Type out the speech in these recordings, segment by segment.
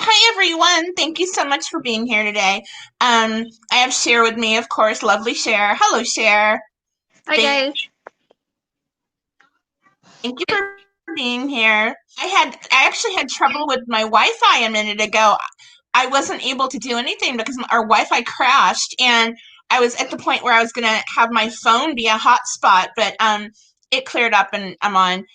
Hi, everyone. Thank you so much for being here today. I have Cher with me, of course. Lovely Cher. Hello, Cher. Hi Thank, guys. thank you for being here. I actually had trouble with my Wi-Fi a minute ago. I wasn't able to do anything because our Wi-Fi crashed, and I was at the point where I was gonna have my phone be a hotspot, but it cleared up and I'm on.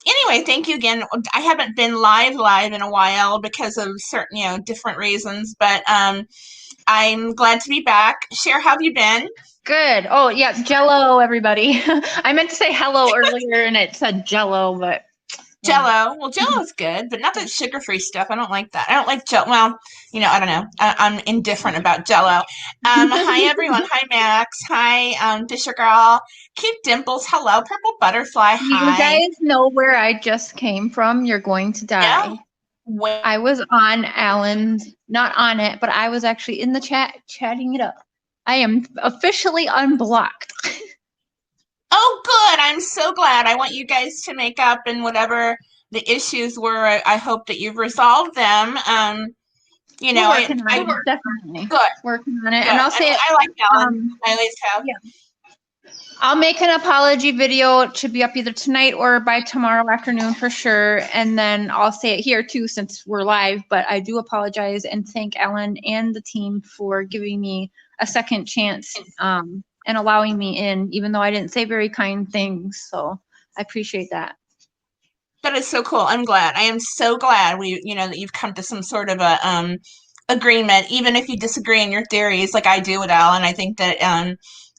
Anyway, thank you again. I haven't been live in a while because of certain, different reasons, but I'm glad to be back. Cher, how have you been? Good. Oh yeah, Jello, everybody. I meant to say hello earlier and it said Jello, but yeah. Jello. Well, Jello's good, but not that sugar-free stuff. I don't like that. I don't like Jello. Well, I don't know. I'm indifferent about Jello. Hi everyone. Hi Max. Hi Fisher Girl. Cute Dimples. Hello. Purple Butterfly. You Hi. guys know where I just came from. You're going to Yeah. die. I was on Alan's, not on it, but I was actually in the chat chatting it up. I am officially unblocked. Oh, good. I'm so glad. I want you guys to make up, and whatever the issues were, I hope that you've resolved them. We're working on I it, definitely. good, Working on it. good. And I'll I mean, say I like Ellen. um I always have. yeah. I'll make an apology video. It should be up either tonight or by tomorrow afternoon for sure. And then I'll say it here too, since we're live, but I do apologize and thank Ellen and the team for giving me a second chance and allowing me in, even though I didn't say very kind things. So I appreciate that. That is so cool. I'm glad. I am so glad that you've come to some sort of a agreement, even if you disagree in your theories, like I do with Alan. I think that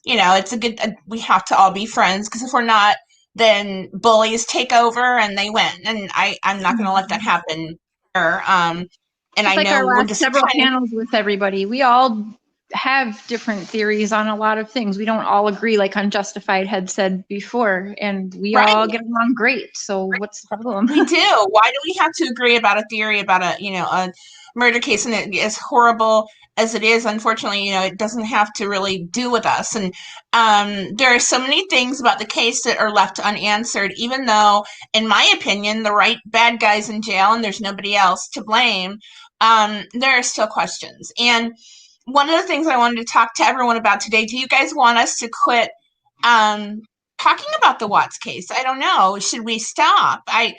it's a good. We have to all be friends, because if we're not, then bullies take over and they win, and I'm not going to let that happen. And Just I like our know we're last just several kind of panels with everybody, we all have different theories on a lot of things. We don't all agree, like UnJustified had said before, and we right. all get along great. So what's the problem? We do. Why do we have to agree about a theory about a murder case? And as horrible as it is, unfortunately, it doesn't have to really do with us. And there are so many things about the case that are left unanswered, even though, in my opinion, the right bad guy's in jail and there's nobody else to blame. There are still questions. And one of the things I wanted to talk to everyone about today, do you guys want us to quit talking about the Watts case? I don't know. Should we stop? I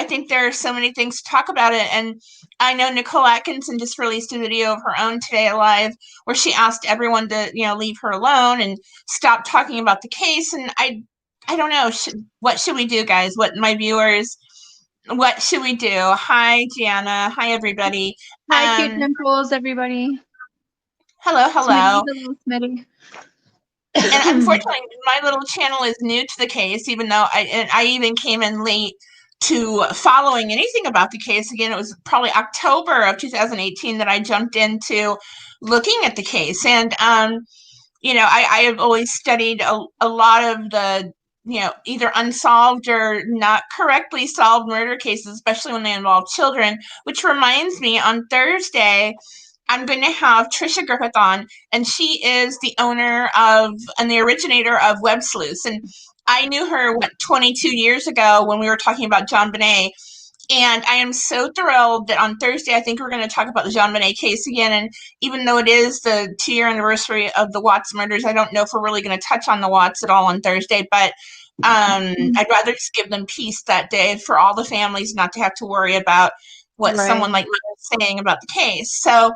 think there are so many things to talk about it. And I know Nicole Atkinson just released a video of her own today live where she asked everyone to, leave her alone and stop talking about the case. And I don't know. What should we do, guys? What should we do? Hi, Gianna. Hi, everybody. Hi, cute dimples, everybody. Hello, hello. Smitty. And unfortunately, my little channel is new to the case, even though I even came in late to following anything about the case. Again, it was probably October of 2018 that I jumped into looking at the case. And, I have always studied a lot of the, either unsolved or not correctly solved murder cases, especially when they involve children, which reminds me, on Thursday, I'm going to have Trisha Griffith on, and she is the owner of and the originator of Web Sleuths. And I knew her 22 years ago when we were talking about JonBenét. And I am so thrilled that on Thursday, I think we're going to talk about the JonBenét case again. And even though it is the 2-year anniversary of the Watts murders, I don't know if we're really going to touch on the Watts at all on Thursday. But I'd rather just give them peace that day for all the families not to have to worry about what someone like me is saying about the case. So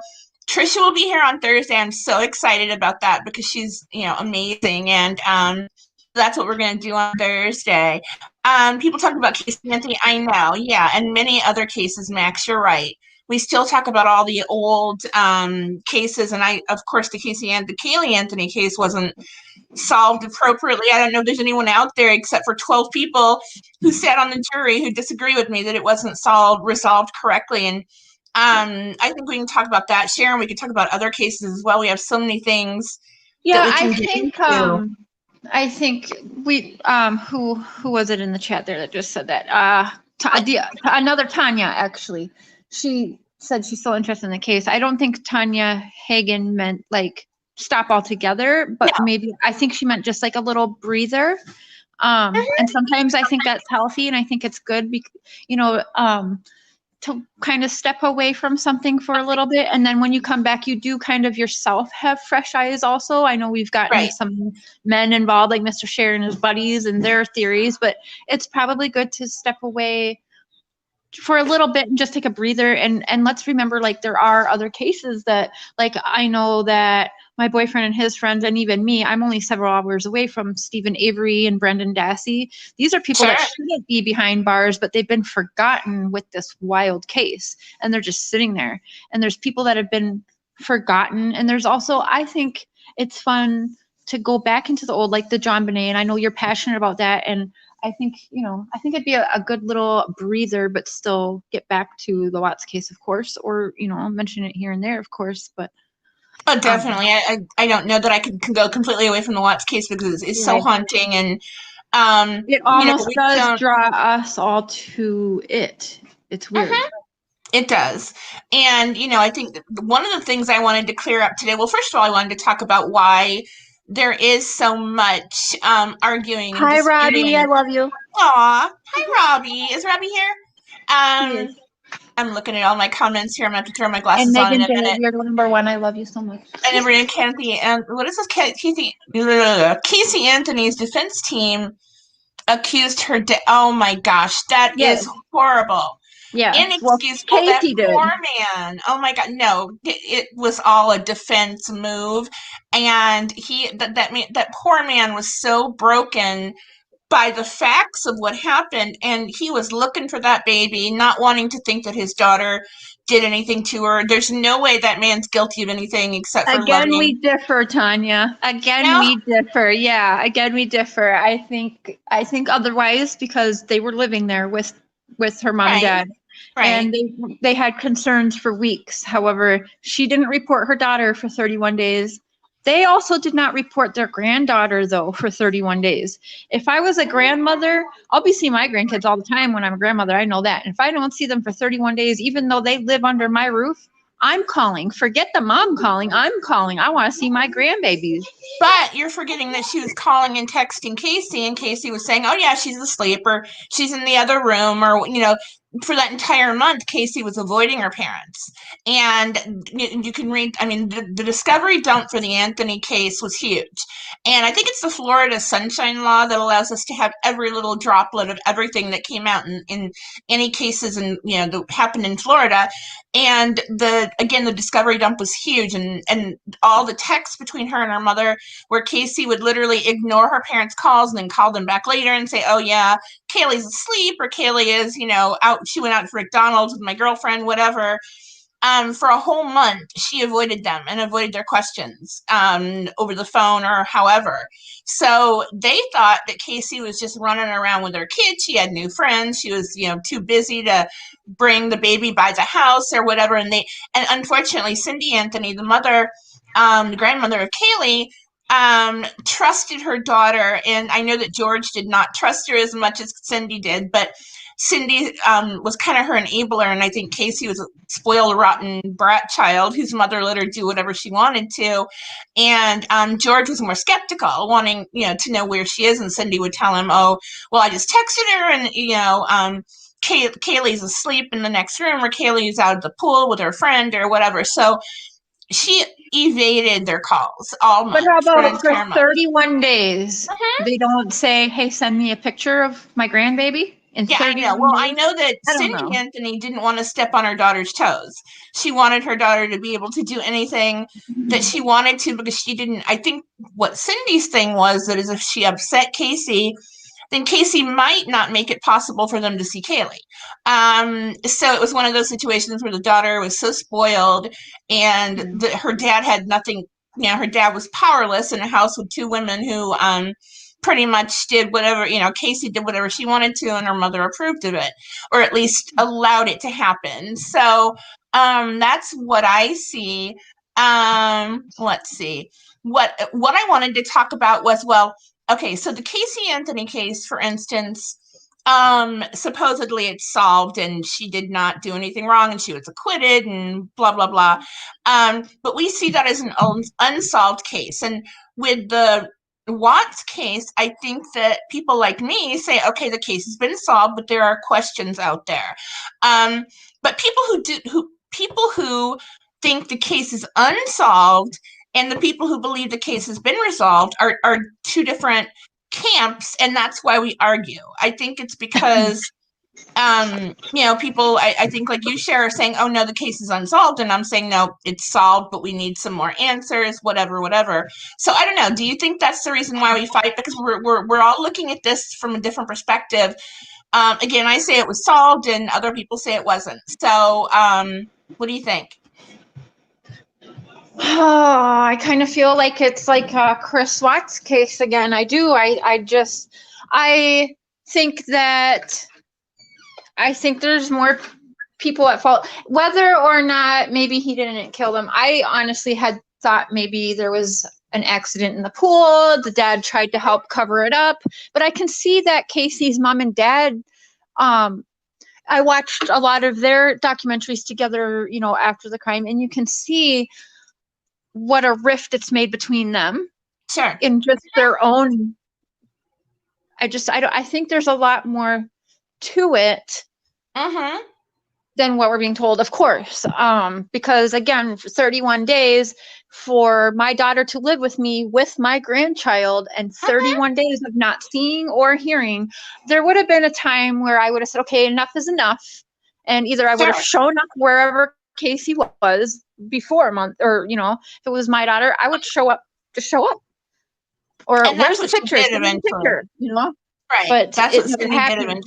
Trisha will be here on Thursday. I'm so excited about that because she's, amazing. And that's what we're going to do on Thursday. People talk about Casey Anthony. I know. Yeah. And many other cases, Max, you're right. We still talk about all the old cases. And of course, the Caylee Anthony case wasn't solved appropriately. I don't know if there's anyone out there except for 12 people who sat on the jury who disagree with me that it wasn't resolved correctly. And I think we can talk about that, Sharon. We can talk about other cases as well. We have so many things. Yeah, that we can I think we who was it in the chat there that just said that? Another Tanya, actually. She said she's so interested in the case. I don't think Tanya Hagan meant like stop altogether, but maybe I think she meant just like a little breather. And sometimes I think that's healthy, and I think it's good because to kind of step away from something for a little bit, and then when you come back, you do kind of yourself have fresh eyes also. I know we've gotten some men involved, like Mr. Scher and his buddies and their theories, but it's probably good to step away for a little bit and just take a breather. And let's remember, like, there are other cases that, like, I know that my boyfriend and his friends, and even me, I'm only several hours away from Stephen Avery and Brendan Dassey. These are people that shouldn't be behind bars, but they've been forgotten with this wild case, and they're just sitting there. And there's people that have been forgotten. And there's also, I think it's fun to go back into the old, like the John Bonet, and I know you're passionate about that. And I think, I think it'd be a good little breather, but still get back to the Watts case, of course, or, I'll mention it here and there, of course, but. Oh, definitely. I don't know that I can go completely away from the Watts case because it's so haunting, and it almost does draw us all to it. It's weird. It does. And, I think one of the things I wanted to clear up today, well, first of all, I wanted to talk about why there is so much arguing. Hi, Robbie. I love you. Aw. Hi, Robbie. Is Robbie here? I'm looking at all my comments here. I'm going to have to throw my glasses on in a minute. You're number one. I love you so much. And everybody, Kathy, and what is this? Casey Anthony's defense team accused her. Oh my gosh, that is horrible. Yeah, inexcusable. Well, that poor man. Oh my God, no! It was all a defense move, and that poor man was so broken by the facts of what happened, and he was looking for that baby, not wanting to think that his daughter did anything to her. There's no way that man's guilty of anything except for loving. We differ, Tanya. We differ. Yeah, again, we differ. I think otherwise, because they were living there with her mom and dad. Right. And they had concerns for weeks. However, she didn't report her daughter for 31 days. They also did not report their granddaughter, though, for 31 days. If I was a grandmother, I'll be seeing my grandkids all the time when I'm a grandmother. I know that. And if I don't see them for 31 days, even though they live under my roof, I'm calling. Forget the mom calling. I'm calling. I want to see my grandbabies. But you're forgetting that she was calling and texting Casey, and Casey was saying, oh, yeah, she's asleep, or she's in the other room, or, for that entire month, Casey was avoiding her parents. And you can read, the discovery dump for the Anthony case was huge. And I think it's the Florida Sunshine Law that allows us to have every little droplet of everything that came out in any cases that happened in Florida. And the discovery dump was huge, and all the texts between her and her mother, where Casey would literally ignore her parents' calls and then call them back later and say, oh yeah, Kaylee's asleep, or Kaylee is, out, she went out for McDonald's with my girlfriend, whatever. For a whole month, she avoided them and avoided their questions over the phone or however. So they thought that Casey was just running around with her kids. She had new friends. She was, too busy to bring the baby by the house or whatever. And unfortunately, Cindy Anthony, the mother, the grandmother of Kaylee, trusted her daughter. And I know that George did not trust her as much as Cindy did, but Cindy was kind of her enabler, and I think Casey was a spoiled, rotten brat child whose mother let her do whatever she wanted to. And George was more skeptical, wanting to know where she is, and Cindy would tell him, "Oh, well, I just texted her, and Kaylee's asleep in the next room, or Kaylee's out at the pool with her friend, or whatever." So she evaded their calls all month. But how about for 31 days? They don't say, "Hey, send me a picture of my grandbaby." I know. Well, I know that Cindy Anthony didn't want to step on her daughter's toes. She wanted her daughter to be able to do anything that she wanted to, because she didn't. I think what Cindy's thing was that is if she upset Casey, then Casey might not make it possible for them to see Kaylee. So it was one of those situations where the daughter was so spoiled, and her dad had nothing. Her dad was powerless in a house with two women who pretty much did whatever, Casey did whatever she wanted to, and her mother approved of it, or at least allowed it to happen. So that's what I see. Let's see. What I wanted to talk about was, okay, so the Casey Anthony case, for instance, supposedly it's solved and she did not do anything wrong and she was acquitted and blah, blah, blah. But we see that as an unsolved case. And with the Watt's case, I think that people like me say, okay, the case has been solved, but there are questions out there. But people who think the case is unsolved and the people who believe the case has been resolved are two different camps, and that's why we argue. I think it's because people, I think like you, Cher, are saying, oh no, the case is unsolved, and I'm saying no, it's solved, but we need some more answers, whatever. So I don't know. Do you think that's the reason why we fight? Because we're all looking at this from a different perspective. Again, I say it was solved, and other people say it wasn't. So what do you think? Oh, I kind of feel like it's like Chris Watts' case again. I do. I think there's more people at fault, whether or not maybe he didn't kill them. I honestly had thought maybe there was an accident in the pool. The dad tried to help cover it up, but I can see that Casey's mom and dad, I watched a lot of their documentaries together, after the crime, and you can see what a rift it's made between them. Sure. In just their own. I think there's a lot more to it. Than what we're being told, of course. Because again, for 31 days for my daughter to live with me with my grandchild, and 31 days of not seeing or hearing, there would have been a time where I would have said, okay, enough is enough. And either I would have shown up wherever Casey was before a month, or, if it was my daughter, I would show up. Or where's the picture? Right. But that's what Cindy did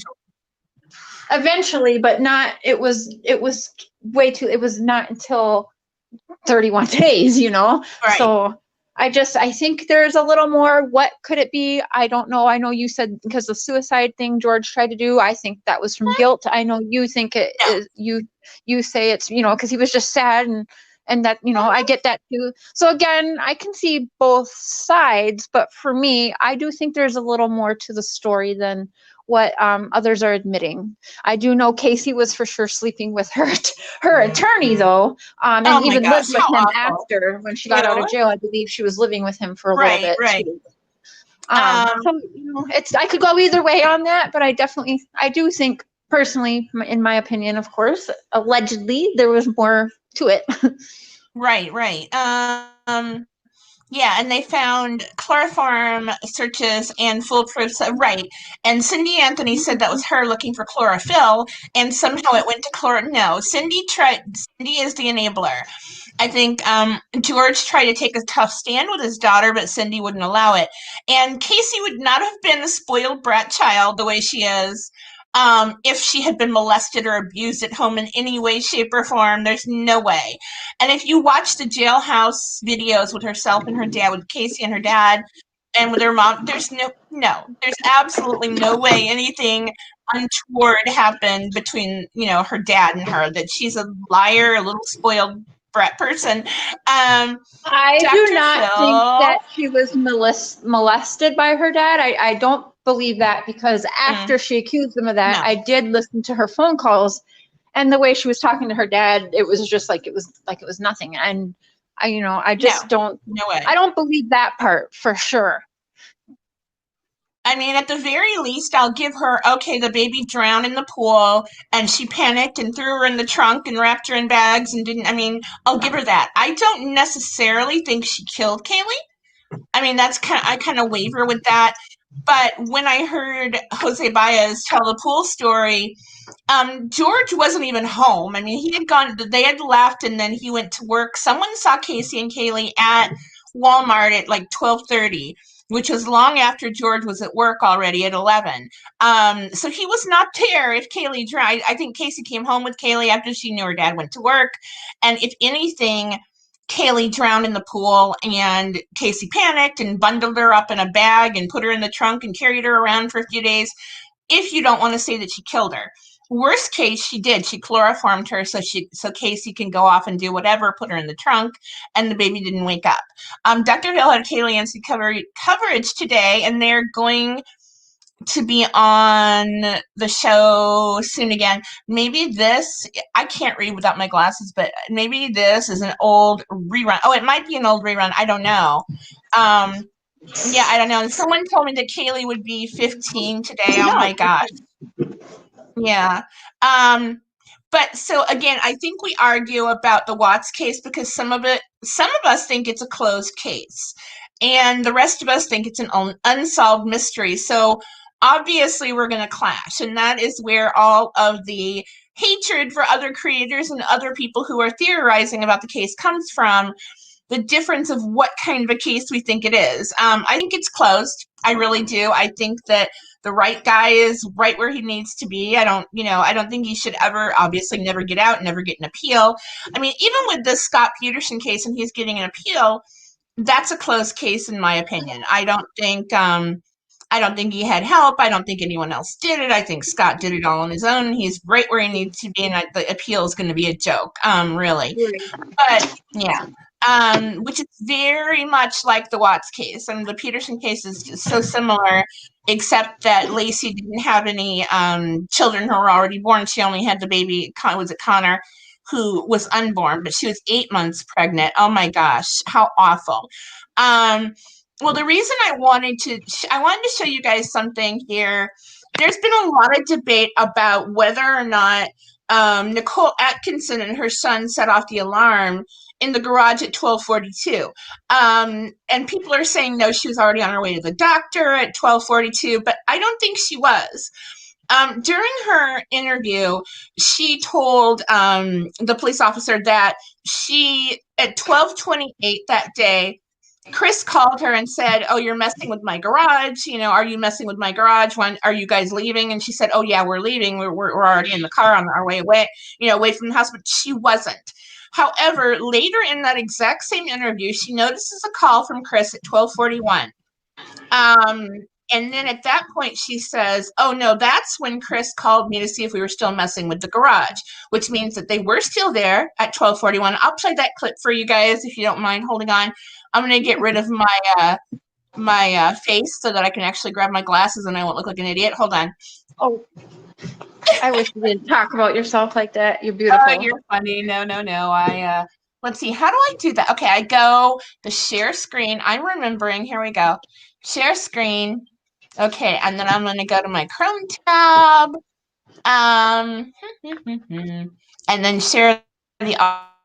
eventually, but not, it was way too, it was not until 31 days, Right. So I think there's a little more. What could it be? I don't know. I know you said because the suicide thing George tried to do, I think that was from guilt. I know you think it is, you say it's, because he was just sad, and that, I get that too. So again, I can see both sides, but for me, I do think there's a little more to the story than what others are admitting. I do know Casey was for sure sleeping with her attorney, though, and even lived with him after, when she got out of jail. I believe she was living with him for a little bit. Right. Too. So, I could go either way on that, but I do think personally, in my opinion, of course, allegedly there was more to it. Right. Yeah, and they found chloroform searches and foolproof. Right. And Cindy Anthony said that was her looking for chlorophyll, and somehow it went to No, Cindy is the enabler. I think George tried to take a tough stand with his daughter, but Cindy wouldn't allow it. And Casey would not have been the spoiled brat child the way she is if she had been molested or abused at home in any way, shape, or form. There's no way. And if you watch the jailhouse videos with herself and her dad, with Casey and her dad, and with her mom, there's there's absolutely no way anything untoward happened between, her dad and her, that she's a liar, a little spoiled brat person. I do not think that she was molested by her dad. I don't believe that, because after she accused them of that, I did listen to her phone calls, and the way she was talking to her dad, it was just like it was nothing. And I just don't. No way. I don't believe that part for sure. I mean, at the very least, I'll give her, okay, the baby drowned in the pool and she panicked and threw her in the trunk and wrapped her in bags and I'll give her that. I don't necessarily think she killed Kaylee. I mean, I kind of waver with that. But when I heard Jose Baez tell the pool story, George wasn't even home. I mean, they had left, and then he went to work. Someone saw Casey and Kaylee at Walmart at like 12:30, which was long after George was at work already at 11. So he was not there if Kaylee drowned. I think Casey came home with Kaylee after she knew her dad went to work. And if anything, Kaylee drowned in the pool, and Casey panicked and bundled her up in a bag and put her in the trunk and carried her around for a few days, if you don't want to say that she killed her. Worst case, she did. She chloroformed her so Casey can go off and do whatever, put her in the trunk, and the baby didn't wake up. Dr. Hill had Kaylee Anstey coverage today, and they're going to be on the show soon again. Maybe this, I can't read without my glasses, but maybe this is an old rerun. Oh, it might be an old rerun. I don't know. Yeah, I don't know. Someone told me that Kaylee would be 15 today. Oh my gosh. Yeah. But so again, I think we argue about the Watts case because some of us think it's a closed case, and the rest of us think it's an unsolved mystery. So obviously we're going to clash, and that is where all of the hatred for other creators and other people who are theorizing about the case comes from. The difference of what kind of a case we think it is. I think it's closed. I really do. I think that the right guy is right where he needs to be. I don't think he should ever, obviously, never get out, never get an appeal. I mean, even with this Scott Peterson case and he's getting an appeal, that's a closed case in my opinion. I don't think he had help. I don't think anyone else did it. I think Scott did it all on his own. He's right where he needs to be, and the appeal is going to be a joke, really. But yeah, which is very much like the Watts case. I mean, the Peterson case is just so similar, except that Lacey didn't have any children who were already born. She only had the baby, was it Connor, who was unborn, but she was 8 months pregnant. Oh my gosh, how awful. Well, the reason I wanted to show you guys something here. There's been a lot of debate about whether or not Nicole Atkinson and her son set off the alarm in the garage at 12:42. And people are saying, no, she was already on her way to the doctor at 12:42, but I don't think she was. During her interview, she told the police officer that at 12:28 that day, Chris called her and said, oh, you're messing with my garage. Are you messing with my garage? When are you guys leaving? And she said, oh, yeah, we're leaving. We're already in the car on our way away, away from the house. But she wasn't. However, later in that exact same interview, she notices a call from Chris at 12:41. And then at that point, she says, oh, no, that's when Chris called me to see if we were still messing with the garage, which means that they were still there at 12:41. I'll play that clip for you guys if you don't mind holding on. I'm going to get rid of my face so that I can actually grab my glasses and I won't look like an idiot. Hold on. Oh, I wish you didn't talk about yourself like that. You're beautiful. Oh, you're funny. No. Let's see. How do I do that? Okay, I go the share screen. I'm remembering. Here we go. Share screen. Okay, and then I'm going to go to my Chrome tab. And then share the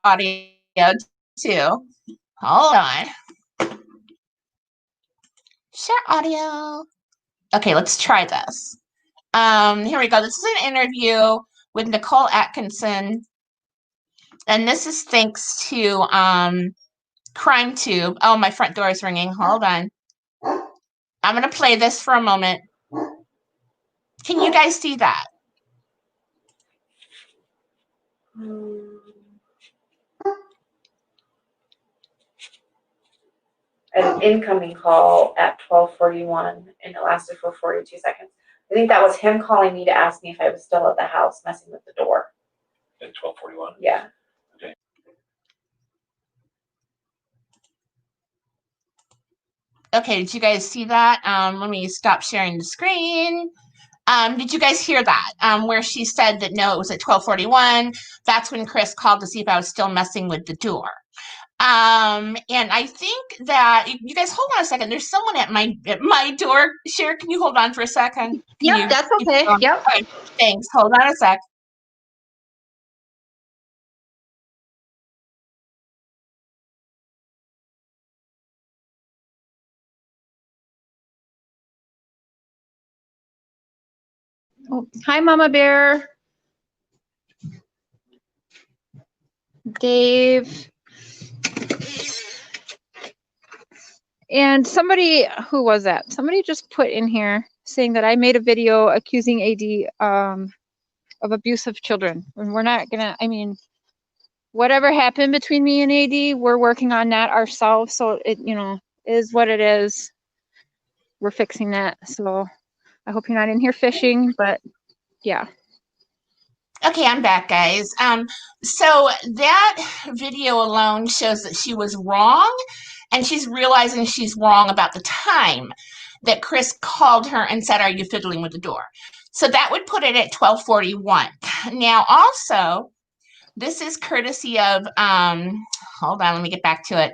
audio too. Hold on. Share audio. Okay, let's try this. Here we go. This is an interview with Nicole Atkinson. And this is thanks to CrimeTube. Oh, my front door is ringing. Hold on. I'm going to play this for a moment. Can you guys see that? An incoming call at 12:41, and it lasted for 42 seconds. I think that was him calling me to ask me if I was still at the house messing with the door. At 12:41? Yeah. Okay. Okay, did you guys see that? Let me stop sharing the screen. Did you guys hear that? Where she said that no, it was at 12:41. That's when Chris called to see if I was still messing with the door. And I think that you guys hold on a second. There's someone at my door. Cher, can you hold on for a second? Yep, that's okay. Yep. Okay, thanks. Hold on a sec. Oh, hi, Mama Bear. Dave. And somebody, who was that? Somebody just put in here saying that I made a video accusing AD of abuse of children. And we're not gonna, I mean, whatever happened between me and AD, we're working on that ourselves. So it, is what it is. We're fixing that. So I hope you're not in here fishing, but yeah. Okay, I'm back, guys. So that video alone shows that she was wrong, and she's realizing she's wrong about the time that Chris called her and said, are you fiddling with the door? So that would put it at 12:41. Now, also, this is courtesy of, hold on, let me get back to it.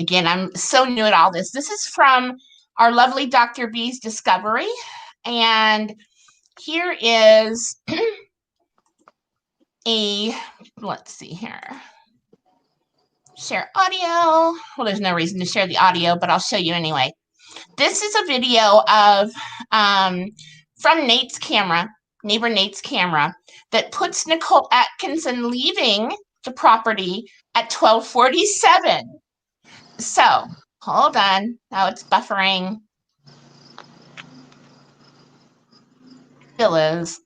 Again, I'm so new at all this. This is from our lovely Dr. B's discovery. And here is let's see here. Share audio. Well, there's no reason to share the audio, but I'll show you anyway. This is a video of from Nate's camera, neighbor Nate's camera, that puts Nicole Atkinson leaving the property at 12:47. So hold on. Now it's buffering. Still is.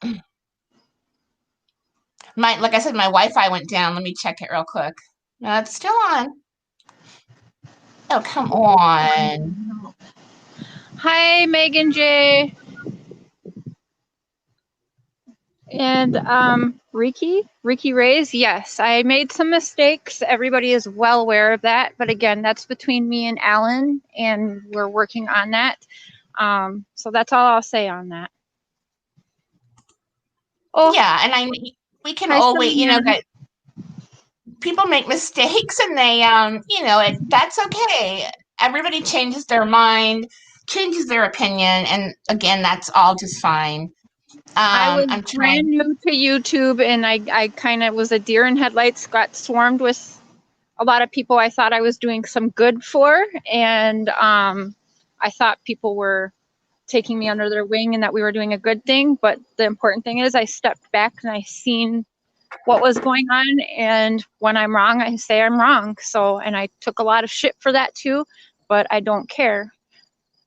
Like I said, my Wi-Fi went down. Let me check it real quick. No, it's still on. Oh, come on. Hi, Megan J. And Ricky Reyes. Yes, I made some mistakes. Everybody is well aware of that. But again, that's between me and Alan, and we're working on that. So that's all I'll say on that. Oh, yeah, and we can always, that people make mistakes, and they, that's okay. Everybody changes their mind, changes their opinion, and again, that's all just fine. I was brand new to YouTube, and I kind of was a deer in headlights, got swarmed with a lot of people I thought I was doing some good for, and I thought people were taking me under their wing and that we were doing a good thing. But the important thing is I stepped back and I seen what was going on, and when I'm wrong, I say I'm wrong. So, and I took a lot of shit for that too, but I don't care.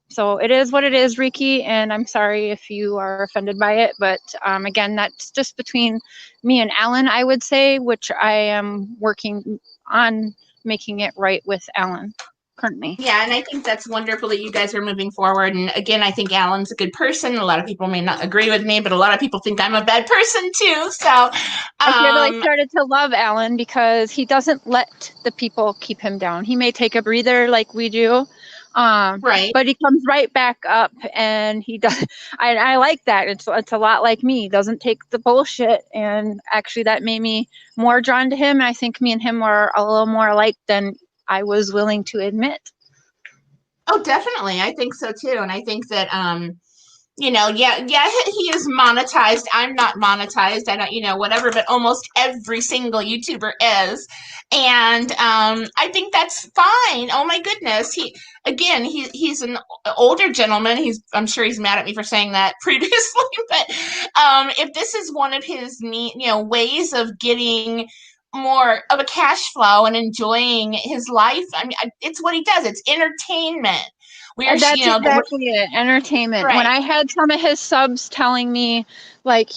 So it is what it is, Ricky, and I'm sorry if you are offended by it. But again, that's just between me and Alan, I would say, which I am working on making it right with Alan currently. Yeah, and I think that's wonderful that you guys are moving forward. And again, I think Alan's a good person. A lot of people may not agree with me, but a lot of people think I'm a bad person too. So I really started to love Alan because he doesn't let the people keep him down. He may take a breather like we do. Right. But he comes right back up, and he does. I like that. It's a lot like me. He doesn't take the bullshit, and actually that made me more drawn to him. I think me and him are a little more alike than I was willing to admit. Oh, definitely. I think so too. And I think that, he is monetized. I'm not monetized. I don't, whatever, but almost every single YouTuber is. And I think that's fine. Oh my goodness. He's an older gentleman. I'm sure he's mad at me for saying that previously, but if this is one of his ways of getting more of a cash flow and enjoying his life, I mean, it's what he does. It's entertainment. That's exactly it. Entertainment. Right. When I had some of his subs telling me, like,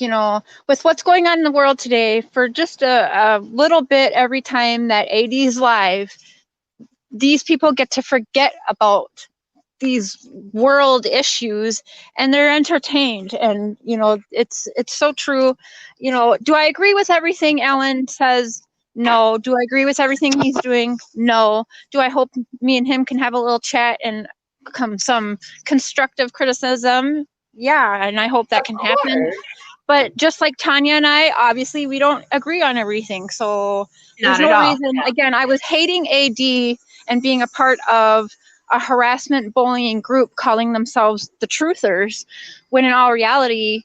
with what's going on in the world today, for just a little bit every time that AD's live, these people get to forget about these world issues and they're entertained. And, it's so true. Do I agree with everything Alan says? No. Do I agree with everything he's doing? No. Do I hope me and him can have a little chat and some constructive criticism? Yeah, and I hope that can happen. But just like Tanya and I, obviously we don't agree on everything. So there's no reason. Yeah. Again, I was hating AD and being a part of a harassment bullying group calling themselves the truthers, when in all reality,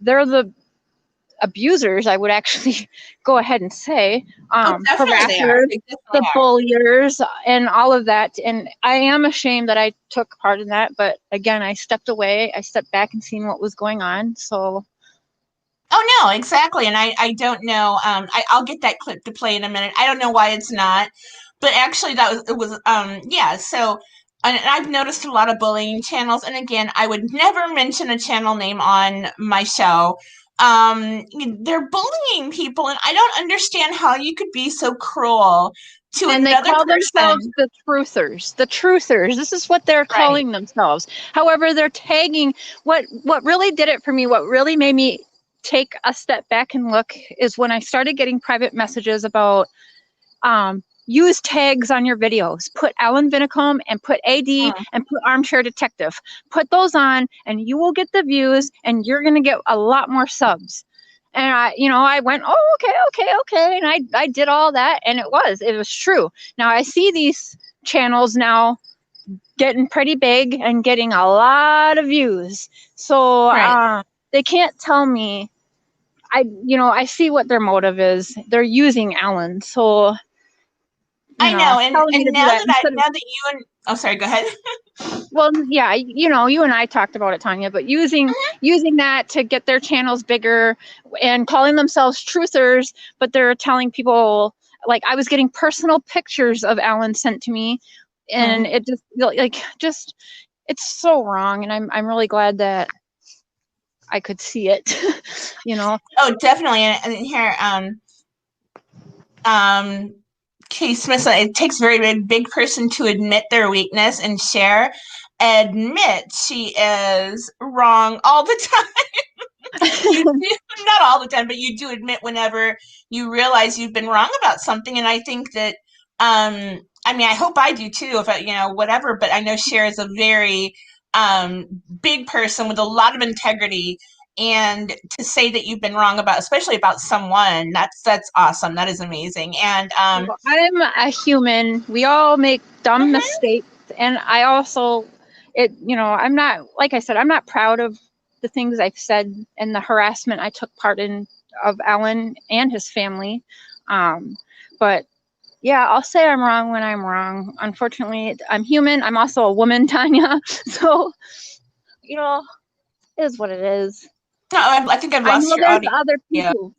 they're the abusers, I would actually go ahead and say. Harassers, the bulliers, and all of that. And I am ashamed that I took part in that. But again, I stepped away. I stepped back and seen what was going on. So. Oh, no, exactly. And I don't know. I'll get that clip to play in a minute. I don't know why it's not. But actually, so. And I've noticed a lot of bullying channels. And again, I would never mention a channel name on my show. They're bullying people, and I don't understand how you could be so cruel to another person. And they call themselves the truthers. The truthers. This is what they're calling themselves. However, they're tagging what really did it for me, what really made me take a step back and look, is when I started getting private messages about use tags on your videos. Put Alan Vinicombe and put AD and put Armchair Detective. Put those on and you will get the views and you're going to get a lot more subs. And I went, oh, okay. And I did all that, and it was true. Now I see these channels now getting pretty big and getting a lot of views. So Right. they can't tell me. I see what their motive is. They're using Alan. So I know, and telling me to do now that that instead of, you and oh, sorry, go ahead. well, yeah, you and I talked about it, Tanya, but using that to get their channels bigger and calling themselves truthers, but they're telling people, like, I was getting personal pictures of Alan sent to me, and it just it's so wrong, and I'm really glad that I could see it. Oh, definitely, and here, Kay Smith said, it takes a very big person to admit their weakness and share. Admit she is wrong all the time. You do, not all the time, but you do admit whenever you realize you've been wrong about something. And I think that, I mean, I hope I do too, if I, whatever, but I know Cher is a very big person with a lot of integrity. And to say that you've been wrong about, especially about someone, that's awesome. That is amazing. And I'm a human. We all make dumb mistakes, and I also, I'm not, like I said, I'm not proud of the things I've said and the harassment I took part in of Alan and his family. But yeah, I'll say I'm wrong when I'm wrong. Unfortunately, I'm human. I'm also a woman, Tanya. So, it is what it is. no, I think I've lost your audio. Other people.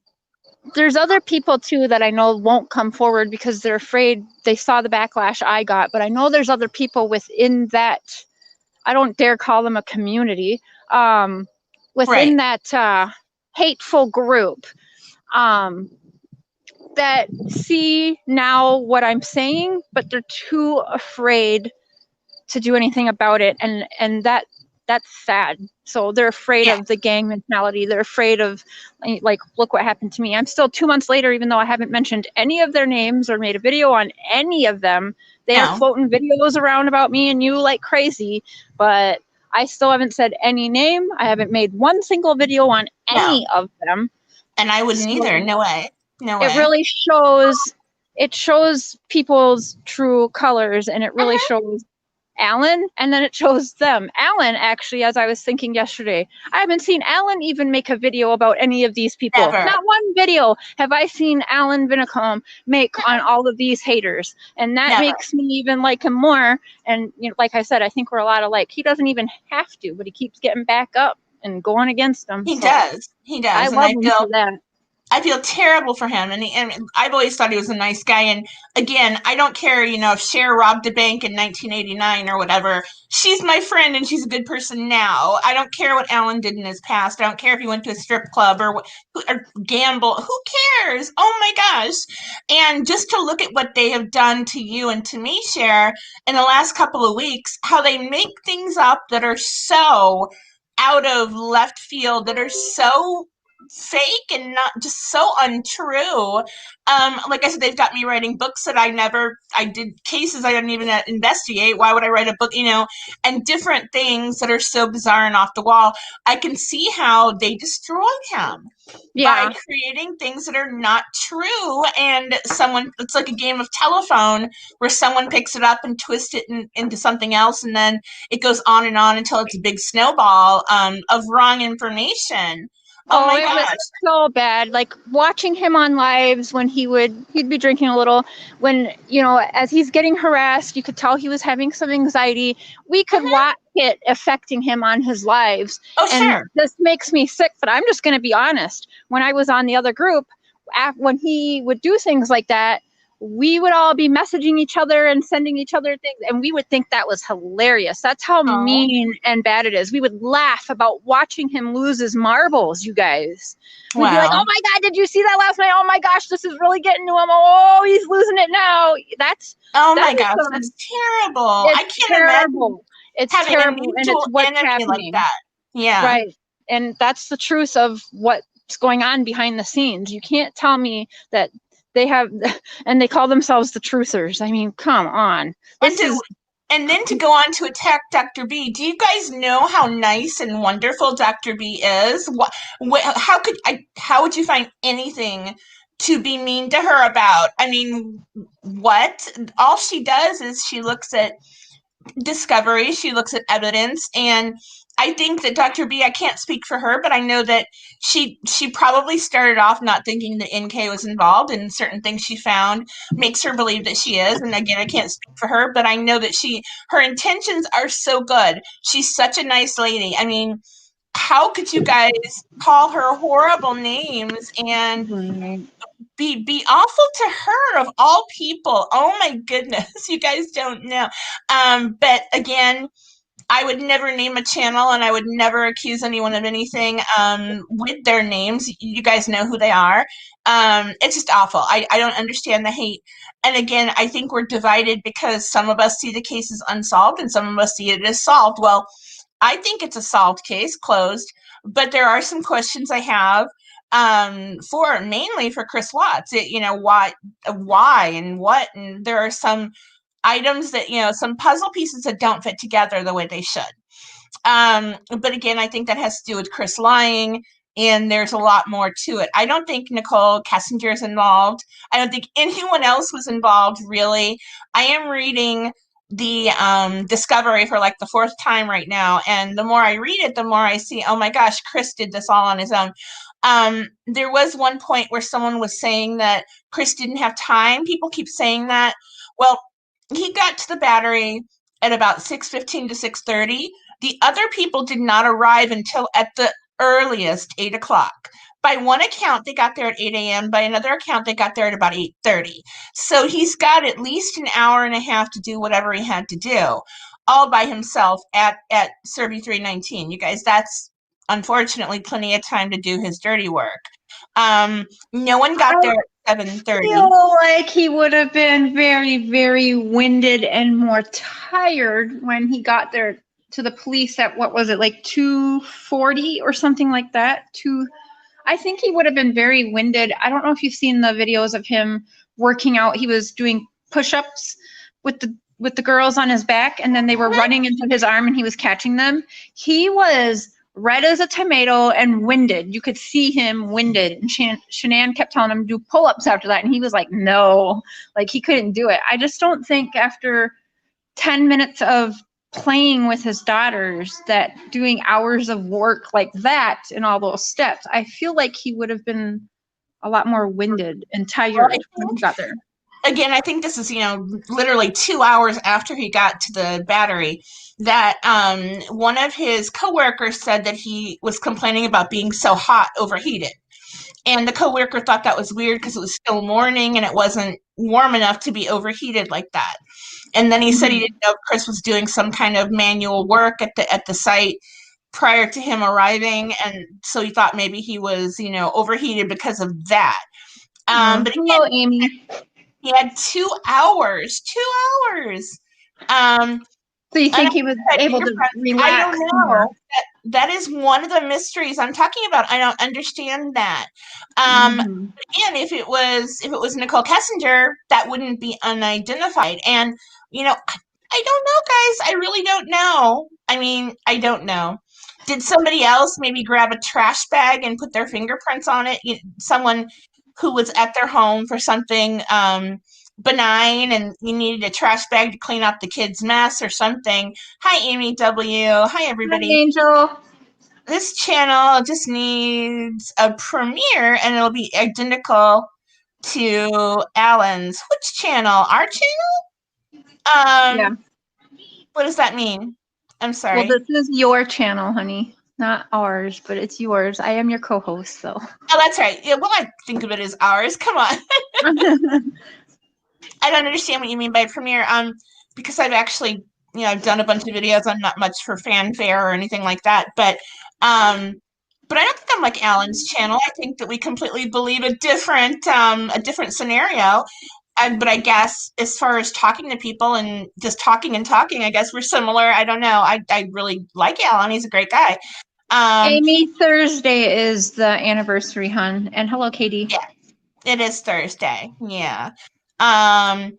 There's other people too that I know won't come forward because they're afraid. They saw the backlash I got, but I know there's other people within that. I don't dare call them a community. Within that hateful group, that see now what I'm saying, but they're too afraid to do anything about it, and that's sad. So they're afraid of the gang mentality. They're afraid of, like, look what happened to me. I'm still 2 months later, even though I haven't mentioned any of their names or made a video on any of them. They are floating videos around about me and you like crazy, but I still haven't said any name. I haven't made one single video on any of them. And I wouldn't either. No way. No way. It really shows people's true colors, and it really shows Alan, and then it shows them. Alan, actually, as I was thinking yesterday, I haven't seen Alan even make a video about any of these people. Never. Not one video have I seen Alan Vinicombe make on all of these haters. And that makes me even like him more. And like I said, I think we're a lot alike. He doesn't even have to, but he keeps getting back up and going against them. He does. I love him for that. I feel terrible for him, and I've always thought he was a nice guy. And again, I don't care, if Cher robbed a bank in 1989 or whatever. She's my friend, and she's a good person now. I don't care what Alan did in his past. I don't care if he went to a strip club or gamble. Who cares? Oh my gosh! And just to look at what they have done to you and to me, Cher, in the last couple of weeks, how they make things up that are so out of left field, that are so fake and not just so untrue. Like I said, they've got me writing books that I did cases I didn't even investigate. Why would I write a book, and different things that are so bizarre and off the wall. I can see how they destroyed him by creating things that are not true. And it's like a game of telephone where someone picks it up and twists it into something else. And then it goes on and on until it's a big snowball of wrong information. Oh my gosh. It was so bad. Like watching him on lives when he'd be drinking a little, when, as he's getting harassed, you could tell he was having some anxiety. We could watch it affecting him on his lives. Oh, and sure. This makes me sick, but I'm just going to be honest. When I was on the other group, when he would do things like that, we would all be messaging each other and sending each other things, and we would think that was hilarious. That's how mean and bad it is. We would laugh about watching him lose his marbles, you guys. We'd be like, oh my God, did you see that last night? Oh my gosh, this is really getting to him. Oh, he's losing it now. That's terrible. I can't imagine. It's terrible, and it's what's happening. Like that. Yeah. Right. And that's the truth of what's going on behind the scenes. You can't tell me that they have, and they call themselves the truthers. I mean, come on. And then to go on to attack Dr. B. Do you guys know how nice and wonderful Dr. B is? How would you find anything to be mean to her about? I mean, what? All she does is she looks at discovery. She looks at evidence, and I think that Dr. B, I can't speak for her, but I know that she probably started off not thinking that NK was involved, and certain things she found makes her believe that she is. And again, I can't speak for her, but I know that her intentions are so good. She's such a nice lady. I mean, how could you guys call her horrible names and be awful to her of all people? Oh my goodness, you guys don't know. But again, I would never name a channel, and I would never accuse anyone of anything with their names. You guys know who they are. It's just awful. I don't understand the hate. And again, I think we're divided because some of us see the case as unsolved and some of us see it as solved. Well, I think it's a solved case, closed, but there are some questions I have mainly for Chris Watts. Why and what, and there are some items that, some puzzle pieces that don't fit together the way they should. But again, I think that has to do with Chris lying, and there's a lot more to it. I don't think Nicole Kessinger is involved. I don't think anyone else was involved, really. I am reading the discovery for like the fourth time right now, and the more I read it, the more I see, oh my gosh, Chris did this all on his own. There was one point where someone was saying that Chris didn't have time. People keep saying that. Well, he got to the battery at about 6:15 to 6:30. The other people did not arrive until at the earliest 8 o'clock. By one account, they got there at 8 a.m. By another account, they got there at about 8:30. So he's got at least an hour and a half to do whatever he had to do, all by himself at Serby 319. You guys, that's unfortunately plenty of time to do his dirty work. No one got there at 7:30. I feel like he would have been very, very winded and more tired when he got there to the police at, what was it, like 2:40 or something like that? I think he would have been very winded. I don't know if you've seen the videos of him working out. He was doing push-ups with the girls on his back, and then they were running into his arm and he was catching them. He was red as a tomato and winded. You could see him winded. And Shanann kept telling him to do pull-ups after that, and he was like, no, like he couldn't do it. I just don't think after 10 minutes of playing with his daughters that doing hours of work like that and all those steps, I feel like he would have been a lot more winded and tired when he got there. Again, I think this is, literally 2 hours after he got to the battery, that one of his coworkers said that he was complaining about being so hot, overheated. And the coworker thought that was weird because it was still morning and it wasn't warm enough to be overheated like that. And then he said he didn't know if Chris was doing some kind of manual work at the site prior to him arriving, and so he thought maybe he was, overheated because of that. But again, hello, Amy. He had 2 hours. 2 hours. So you think he was able to relax? I don't know. That is one of the mysteries I'm talking about. I don't understand that. And if it was Nicole Kessinger, that wouldn't be unidentified. And I don't know, guys. I really don't know. I mean, I don't know. Did somebody else maybe grab a trash bag and put their fingerprints on it? Someone who was at their home for something benign, and you needed a trash bag to clean up the kids' mess or something. Hi, Amy W. Hi, everybody. Hi, Angel. This channel just needs a premiere, and it'll be identical to Alan's. Which channel? Our channel? Yeah. What does that mean? I'm sorry. Well, this is your channel, honey. Not ours, but it's yours. I am your co-host, so. Oh, that's right. Yeah, well, I think of it as ours. Come on. I don't understand what you mean by premiere. Because I've actually, I've done a bunch of videos. I'm not much for fanfare or anything like that. But I don't think I'm like Alan's channel. I think that we completely believe a different scenario. But I guess as far as talking to people and just talking, I guess we're similar. I don't know. I really like Alan. He's a great guy. Amy, Thursday is the anniversary, hon. And hello, Katie. Yeah, it is Thursday. Yeah. And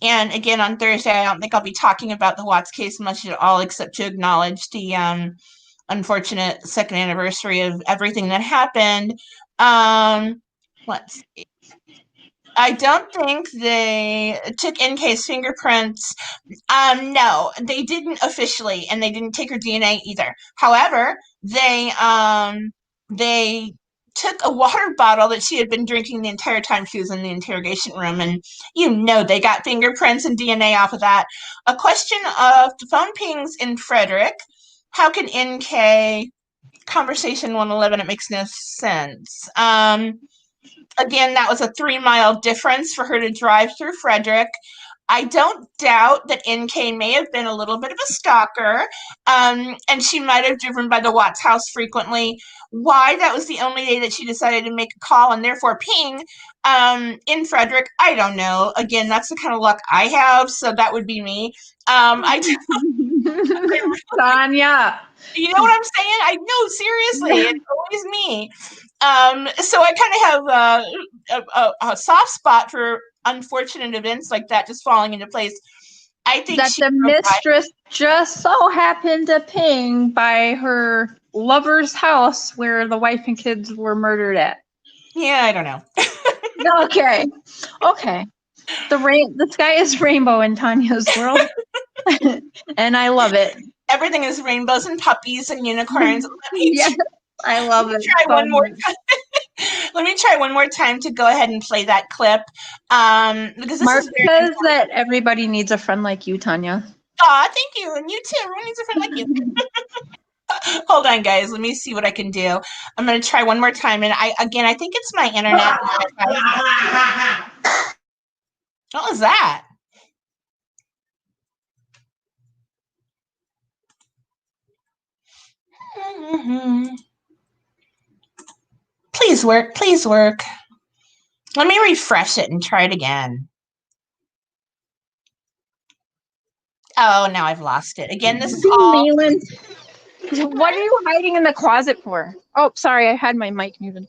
again, on Thursday, I don't think I'll be talking about the Watts case much at all, except to acknowledge the unfortunate second anniversary of everything that happened. Let's see. I don't think they took NK's fingerprints. No, they didn't officially, and they didn't take her DNA either. However, they took a water bottle that she had been drinking the entire time she was in the interrogation room, and they got fingerprints and DNA off of that. A question of the phone pings in Frederick. How can NK conversation 111? It makes no sense. Again, that was a 3-mile difference for her to drive through Frederick. I don't doubt that NK may have been a little bit of a stalker, and she might have driven by the Watts house frequently. Why that was the only day that she decided to make a call and therefore ping in Frederick, I don't know. Again, that's the kind of luck I have, so that would be me. Tanya. You know what I'm saying? I know, seriously, it's always me. So I kind of have a soft spot for unfortunate events like that just falling into place. I think that the mistress just so happened to ping by her lover's house where the wife and kids were murdered at. Yeah, I don't know. Okay. The sky is rainbow in Tanya's world, and I love it. Everything is rainbows and puppies and unicorns. Yes, I love it. Try one more time. Let me try one more time to go ahead and play that clip. Because this Mark is very says that everybody needs a friend like you, Tanya. Aw, thank you. And you too. Everyone needs a friend like you. Hold on, guys. Let me see what I can do. I'm going to try one more time. And I think it's my internet. What was that? Please work. Please work. Let me refresh it and try it again. Oh, now I've lost it. Again, this is all... Leland, what are you hiding in the closet for? Oh, sorry. I had my mic muted.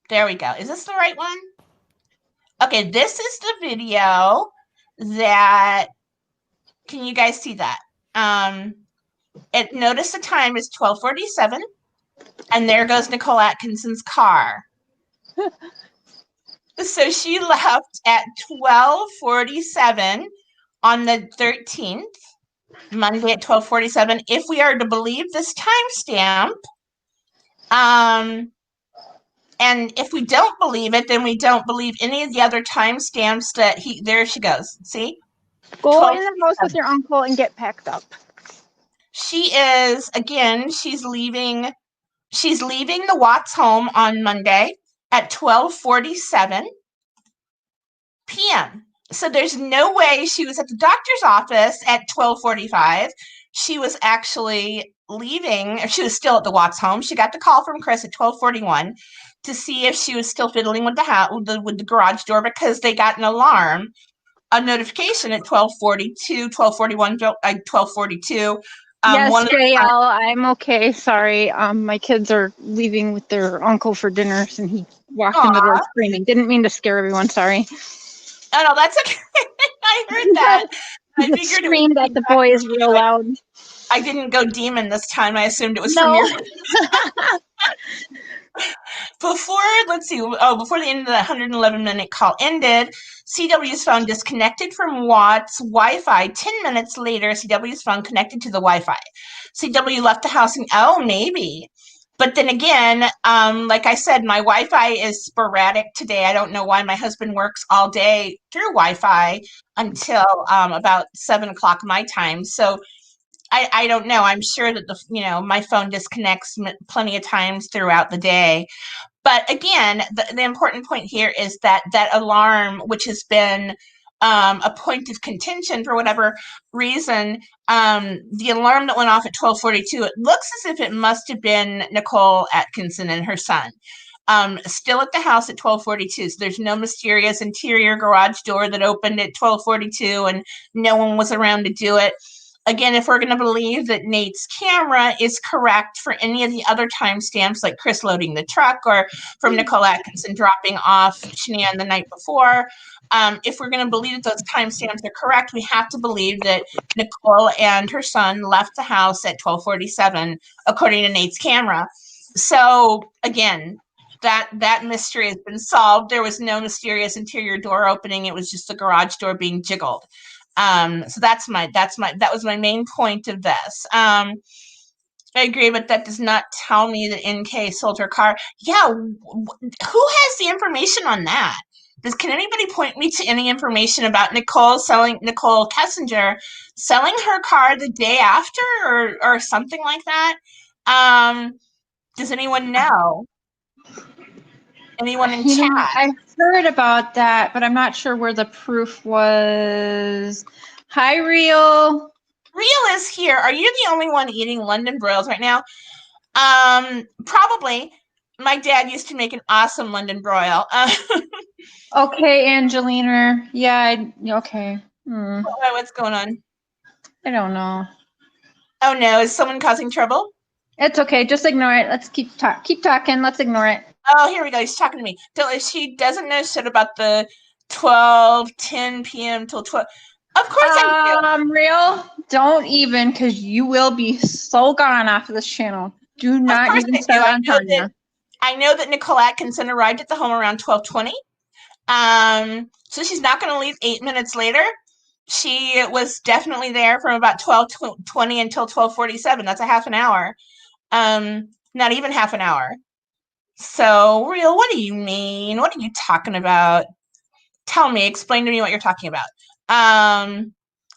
There we go. Is this the right one? Okay, this is the video that... Can you guys see that? Notice the time is 12:47, and there goes Nicole Atkinson's car. So she left at 12:47 on the 13th, Monday at 12:47. If we are to believe this timestamp, and if we don't believe it, then we don't believe any of the other timestamps that there she goes. See? Go in the house with your uncle and get packed up. She is, again, she's leaving the Watts home on Monday at 12:47 p.m. So there's no way she was at the doctor's office at 12:45. She was actually leaving, or she was still at the Watts home. She got the call from Chris at 12:41 to see if she was still fiddling with the house, with the garage door, because they got an alarm, a notification at 12:42, 12:41, 12:42. Yes, JL, I'm okay. Sorry. My kids are leaving with their uncle for dinner, and he walked in the door screaming. Didn't mean to scare everyone. Sorry. Oh, no, that's okay. I heard that. I figured screamed at the boys real loud. I didn't go demon this time. I assumed it was from your... Before the end of the 111-minute call ended, CW's phone disconnected from Watts' Wi-Fi. 10 minutes later, CW's phone connected to the Wi-Fi. CW left the house and, maybe. But then again, like I said, my Wi-Fi is sporadic today. I don't know why. My husband works all day through Wi-Fi until about 7 o'clock my time. So I don't know. I'm sure that my phone disconnects plenty of times throughout the day. But again, the important point here is that alarm, which has been a point of contention for whatever reason, the alarm that went off at 12:42, it looks as if it must have been Nicole Atkinson and her son. Still at the house at 12:42, so there's no mysterious interior garage door that opened at 12:42 and no one was around to do it. Again, if we're going to believe that Nate's camera is correct for any of the other timestamps, like Chris loading the truck or from Nicole Atkinson dropping off Shanann the night before, if we're going to believe that those timestamps are correct, we have to believe that Nicole and her son left the house at 12:47, according to Nate's camera. So again, that mystery has been solved. There was no mysterious interior door opening. It was just the garage door being jiggled. So that was my main point of this. I agree, but that does not tell me that NK sold her car. Yeah, who has the information on that? Can anybody point me to any information about Nicole Kessinger selling her car the day after or something like that? Does anyone know? Anyone in chat? I heard about that, but I'm not sure where the proof was. Hi, Real. Real is here. Are you the only one eating London broils right now? Probably. My dad used to make an awesome London broil. Okay, Angelina. Yeah, okay. What's going on? I don't know. Oh no, is someone causing trouble? It's okay. Just ignore it. Let's keep talking. Let's ignore it. Oh, here we go. He's talking to me. She doesn't know shit about the 10 p.m. till 12. Of course I do. Real, don't even, because you will be so gone off of this channel. Do not even start on Tanya. I know that Nicole Atkinson arrived at the home around 12:20. So she's not going to leave 8 minutes later. She was definitely there from about 12:20 until 12:47. That's a half an hour. Not even half an hour. So, Real, what do you mean? What are you talking about? Tell me, explain to me what you're talking about.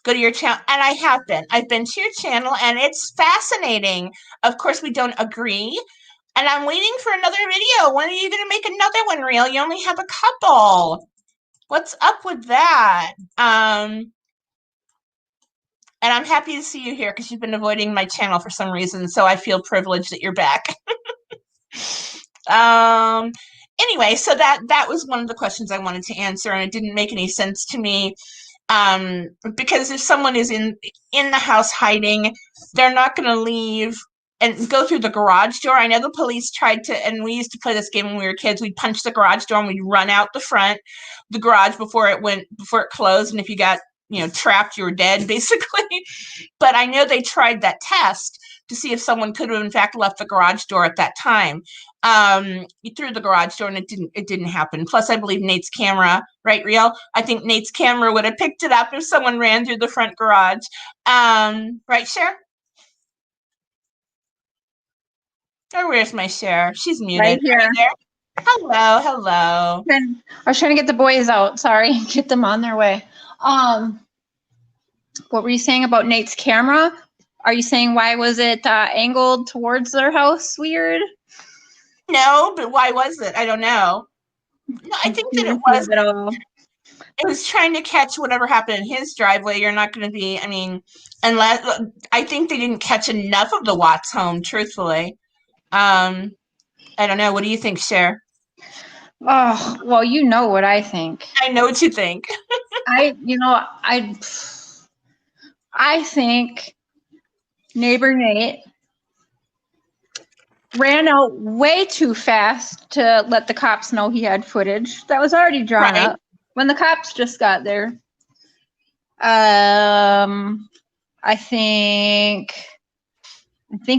Go to your channel, and I've been to your channel, and it's fascinating. Of course, we don't agree, and I'm waiting for another video. When are you going to make another one, Real? You only have a couple. What's up with that? And I'm happy to see you here because you've been avoiding my channel for some reason, so I feel privileged that you're back. Anyway, so that was one of the questions I wanted to answer, and it didn't make any sense to me. Because if someone is in the house hiding, they're not going to leave and go through the garage door. I know the police tried to, and we used to play this game when we were kids. We'd punch the garage door and we'd run out the garage before it closed. And if you got, trapped, you were dead, basically. But I know they tried that test to see if someone could have in fact left the garage door at that time. You threw the garage door and it didn't happen. Plus, I believe Nate's camera, right, Real? I think Nate's camera would have picked it up if someone ran through the front garage. Right, Cher? Or where's my Cher? She's muted. Right here. There? Hello. I was trying to get the boys out. Sorry, get them on their way. What were you saying about Nate's camera? Are you saying why was it angled towards their house? Weird. No, but why was it? I don't know. No, I think that it was trying to catch whatever happened in his driveway. You're not going to be, unless, I think they didn't catch enough of the Watts home, truthfully. I don't know. What do you think, Cher? Oh, well, you know what I think. I know what you think. I think neighbor Nate ran out way too fast to let the cops know he had footage that was already drawn up when the cops just got there. I think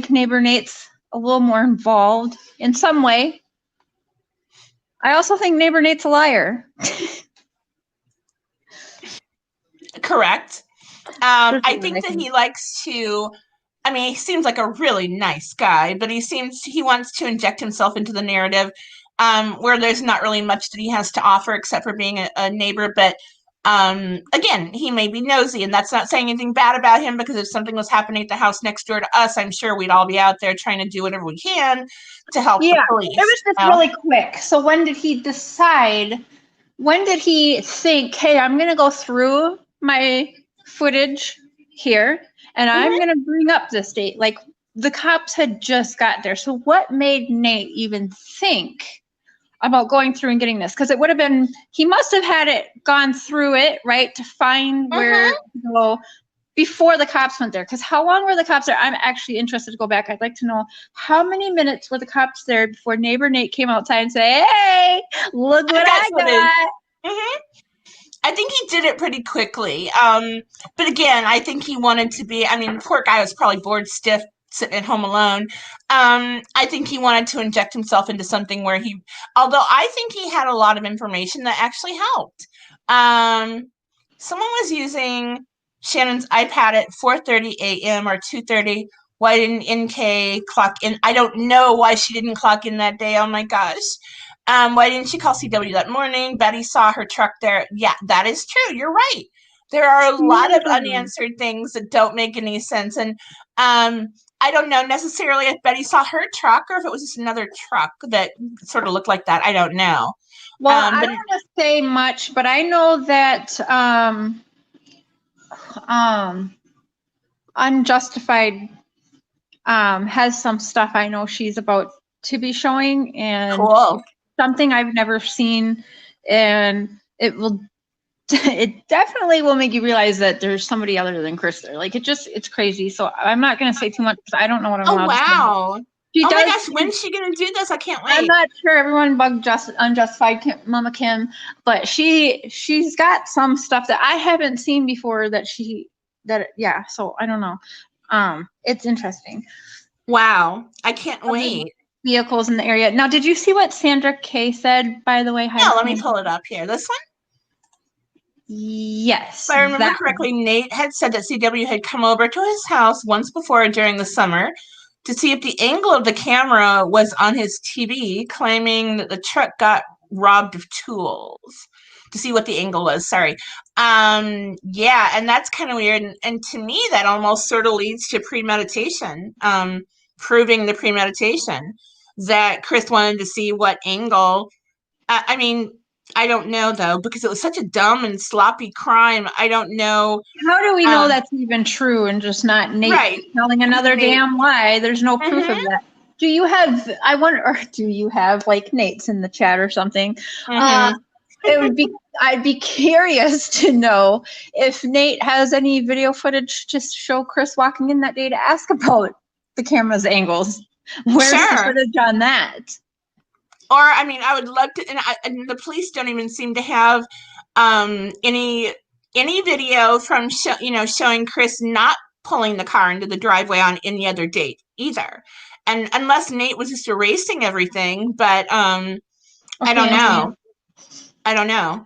neighbor Nate's a little more involved in some way. I also think neighbor Nate's a liar. Correct. I think that he likes to, he seems like a really nice guy, but he wants to inject himself into the narrative where there's not really much that he has to offer except for being a neighbor. But again, he may be nosy, and that's not saying anything bad about him, because if something was happening at the house next door to us, I'm sure we'd all be out there trying to do whatever we can to help the police. It was just really quick. So when did he think, hey, I'm going to go through my footage here, and I'm going to bring up this date? Like, the cops had just got there. So what made Nate even think about going through and getting this? Because it would have been, he must have had it gone through it, right, to find where to go before the cops went there. Because how long were the cops there? I'm actually interested to go back. I'd like to know how many minutes were the cops there before neighbor Nate came outside and said, hey, look what I got. I think he did it pretty quickly. But again, I think he wanted to be, the poor guy was probably bored stiff sitting at home alone. I think he wanted to inject himself into something where although I think he had a lot of information that actually helped. Someone was using Shannon's iPad at 4:30 a.m. or 2:30. Why didn't NK clock in? I don't know why she didn't clock in that day. Oh my gosh. Why didn't she call CW that morning? Betty saw her truck there. Yeah, that is true. You're right. There are a lot of unanswered things that don't make any sense. And I don't know necessarily if Betty saw her truck or if it was just another truck that sort of looked like that. I don't know. Well, I don't want to say much, but I know that UnJustified has some stuff I know she's about to be showing, and cool. Something I've never seen, and it definitely will make you realize that there's somebody other than Chris there. Like it's crazy. So I'm not going to say too much because I don't know what I'm allowed to say. Wow. Oh my gosh, when's she going to do this? I can't wait. I'm not sure. Everyone bugged UnJustified Mama Kim, but she's got some stuff that I haven't seen before yeah, so I don't know. It's interesting. Wow. I can't wait. Vehicles in the area. Now, did you see what Sandra Kay said, by the way? Yeah, let me pull it up here. This one? Yes. If I remember correctly, Nate had said that CW had come over to his house once before during the summer to see if the angle of the camera was on his TV, claiming that the truck got robbed of tools. To see what the angle was, sorry. Yeah, and that's kind of weird. And to me, that almost sort of leads to premeditation, proving the premeditation that Chris wanted to see what angle. I mean, I don't know, though, because it was such a dumb and sloppy crime. I don't know. How do we know that's even true and just not Nate telling another damn lie? There's no proof of that. Do you have, I wonder, or do you have like Nate's in the chat or something? I'd be curious to know if Nate has any video footage to show Chris walking in that day to ask about the camera's angles. Where's the footage on that? Or, I mean, I would love to, and the police don't even seem to have any video from, showing Chris not pulling the car into the driveway on any other date either. And unless Nate was just erasing everything, but I don't know. I don't know.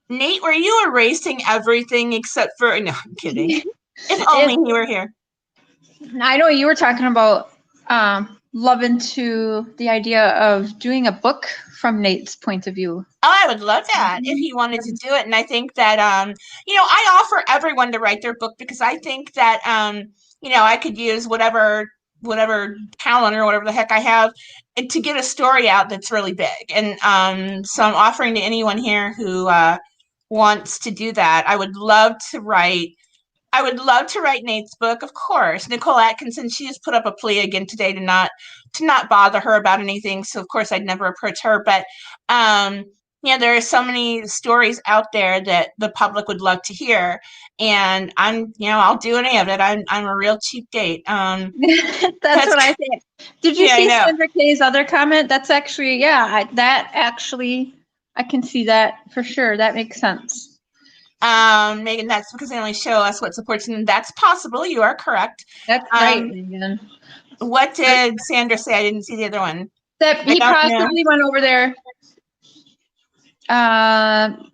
Nate, were you erasing everything except for, no, I'm kidding. If only he were here. I know you were talking about loving to the idea of doing a book from Nate's point of view. Oh, I would love that if he wanted to do it. And I think that, I offer everyone to write their book because I think that, I could use whatever talent or whatever the heck I have to get a story out that's really big. And so I'm offering to anyone here who wants to do that. I would love to write Nate's book, of course. Nicole Atkinson, she just put up a plea again today to not bother her about anything. So of course I'd never approach her. But there are so many stories out there that the public would love to hear. And I'll do any of it. I'm a real cheap date. That's what I think. Did you see Sandra Kay's other comment? That's actually, I can see that for sure. That makes sense. Megan, that's because they only show us what supports, and that's possible. You are correct. That's right, Megan. What did Sandra say? I didn't see the other one. That he possibly went over there.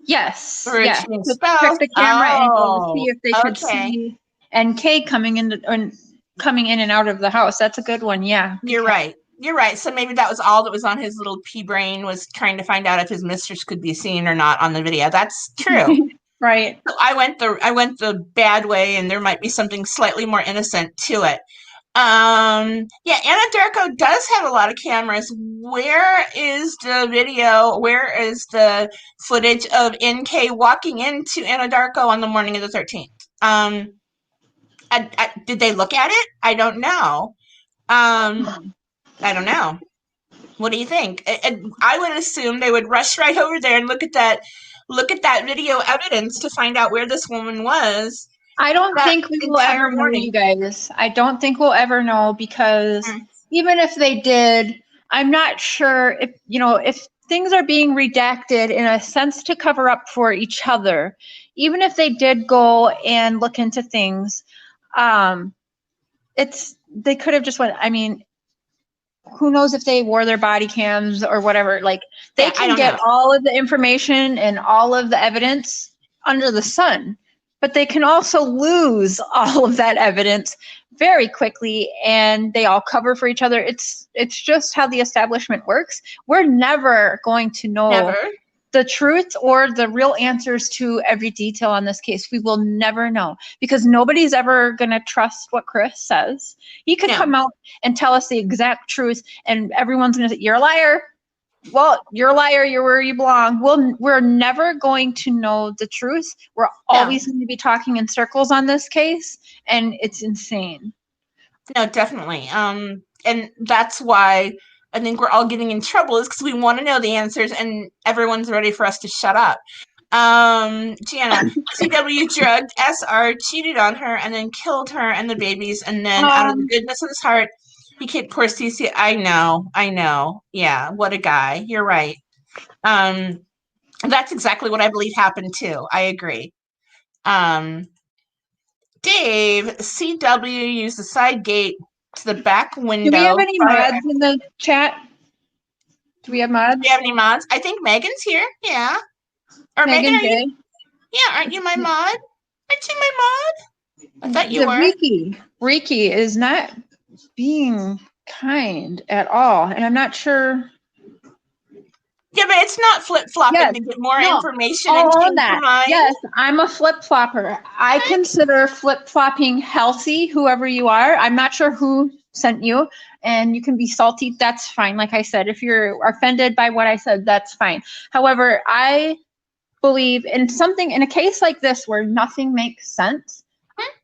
Yes. To check the camera angle to see if they could see NK coming in and out of the house. That's a good one. Yeah. You're right. So maybe that was all that was on his little pea brain, was trying to find out if his mistress could be seen or not on the video. That's true. Right. So I went the bad way, and there might be something slightly more innocent to it. Anadarko does have a lot of cameras. Where is the video? Where is the footage of NK walking into Anadarko on the morning of the 13th? Did they look at it? I don't know. I don't know. What do you think? I would assume they would rush right over there and look at that video evidence to find out where this woman was. I don't think we will ever know, you guys. I don't think we'll ever know, because even if they did, I'm not sure if things are being redacted in a sense to cover up for each other. Even if they did go and look into things, they could have just went, I mean, who knows if they wore their body cams or whatever. Like, they I can don't get know. all of the information and all of the evidence under the sun, but they can also lose all of that evidence very quickly, and they all cover for each other. It's just how the establishment works. We're never going to know Never. the truth or the real answers to every detail on this case. We will never know, because nobody's ever going to trust what Chris says. He could No. come out and tell us the exact truth, and everyone's going to say, you're a liar. Well, you're a liar. You're where you belong. We're never going to know the truth. We're always going to be talking in circles on this case, and it's insane. No, definitely. And that's why I think we're all getting in trouble, is because we want to know the answers and everyone's ready for us to shut up. Gianna, CW drugged SR, cheated on her, and then killed her and the babies, and then out of the goodness of his heart, he kicked poor Cece. I know. Yeah, what a guy. You're right. That's exactly what I believe happened too. I agree. Dave, CW used the side gate to the back window. Do we have any mods in the chat? Do we have mods? Do we have any mods? I think Megan's here. Yeah. Or Megan, are you? Yeah, aren't you my mod? Aren't you my mod? I thought you were. Riki is not being kind at all, and I'm not sure. Yeah, but it's not flip-flopping to get more information and change your mind. Yes, I'm a flip-flopper. I consider flip-flopping healthy, whoever you are. I'm not sure who sent you, and you can be salty. That's fine. Like I said, if you're offended by what I said, that's fine. However, I believe in a case like this where nothing makes sense,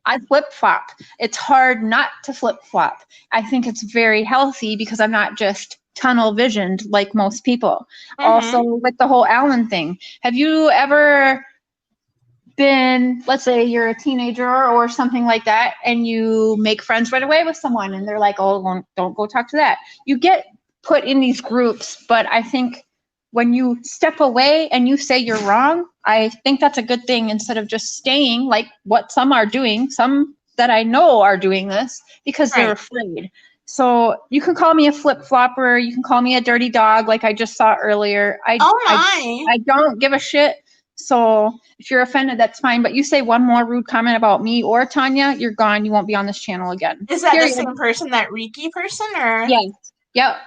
I flip-flop. It's hard not to flip-flop. I think it's very healthy because I'm not just tunnel visioned like most people. Also, with the whole Alan thing, have you ever been, let's say you're a teenager or something like that, and you make friends right away with someone and they're like, oh, don't go talk to that. You get put in these groups, but I think when you step away and you say you're wrong, I think that's a good thing, instead of just staying like what some are doing. Some that I know are doing this because they're afraid. So you can call me a flip-flopper. You can call me a dirty dog, like I just saw earlier. I don't give a shit. So if you're offended, that's fine. But you say one more rude comment about me or Tanya, you're gone. You won't be on this channel again. Is that the same person, that Riki person, or? Yes. Yep.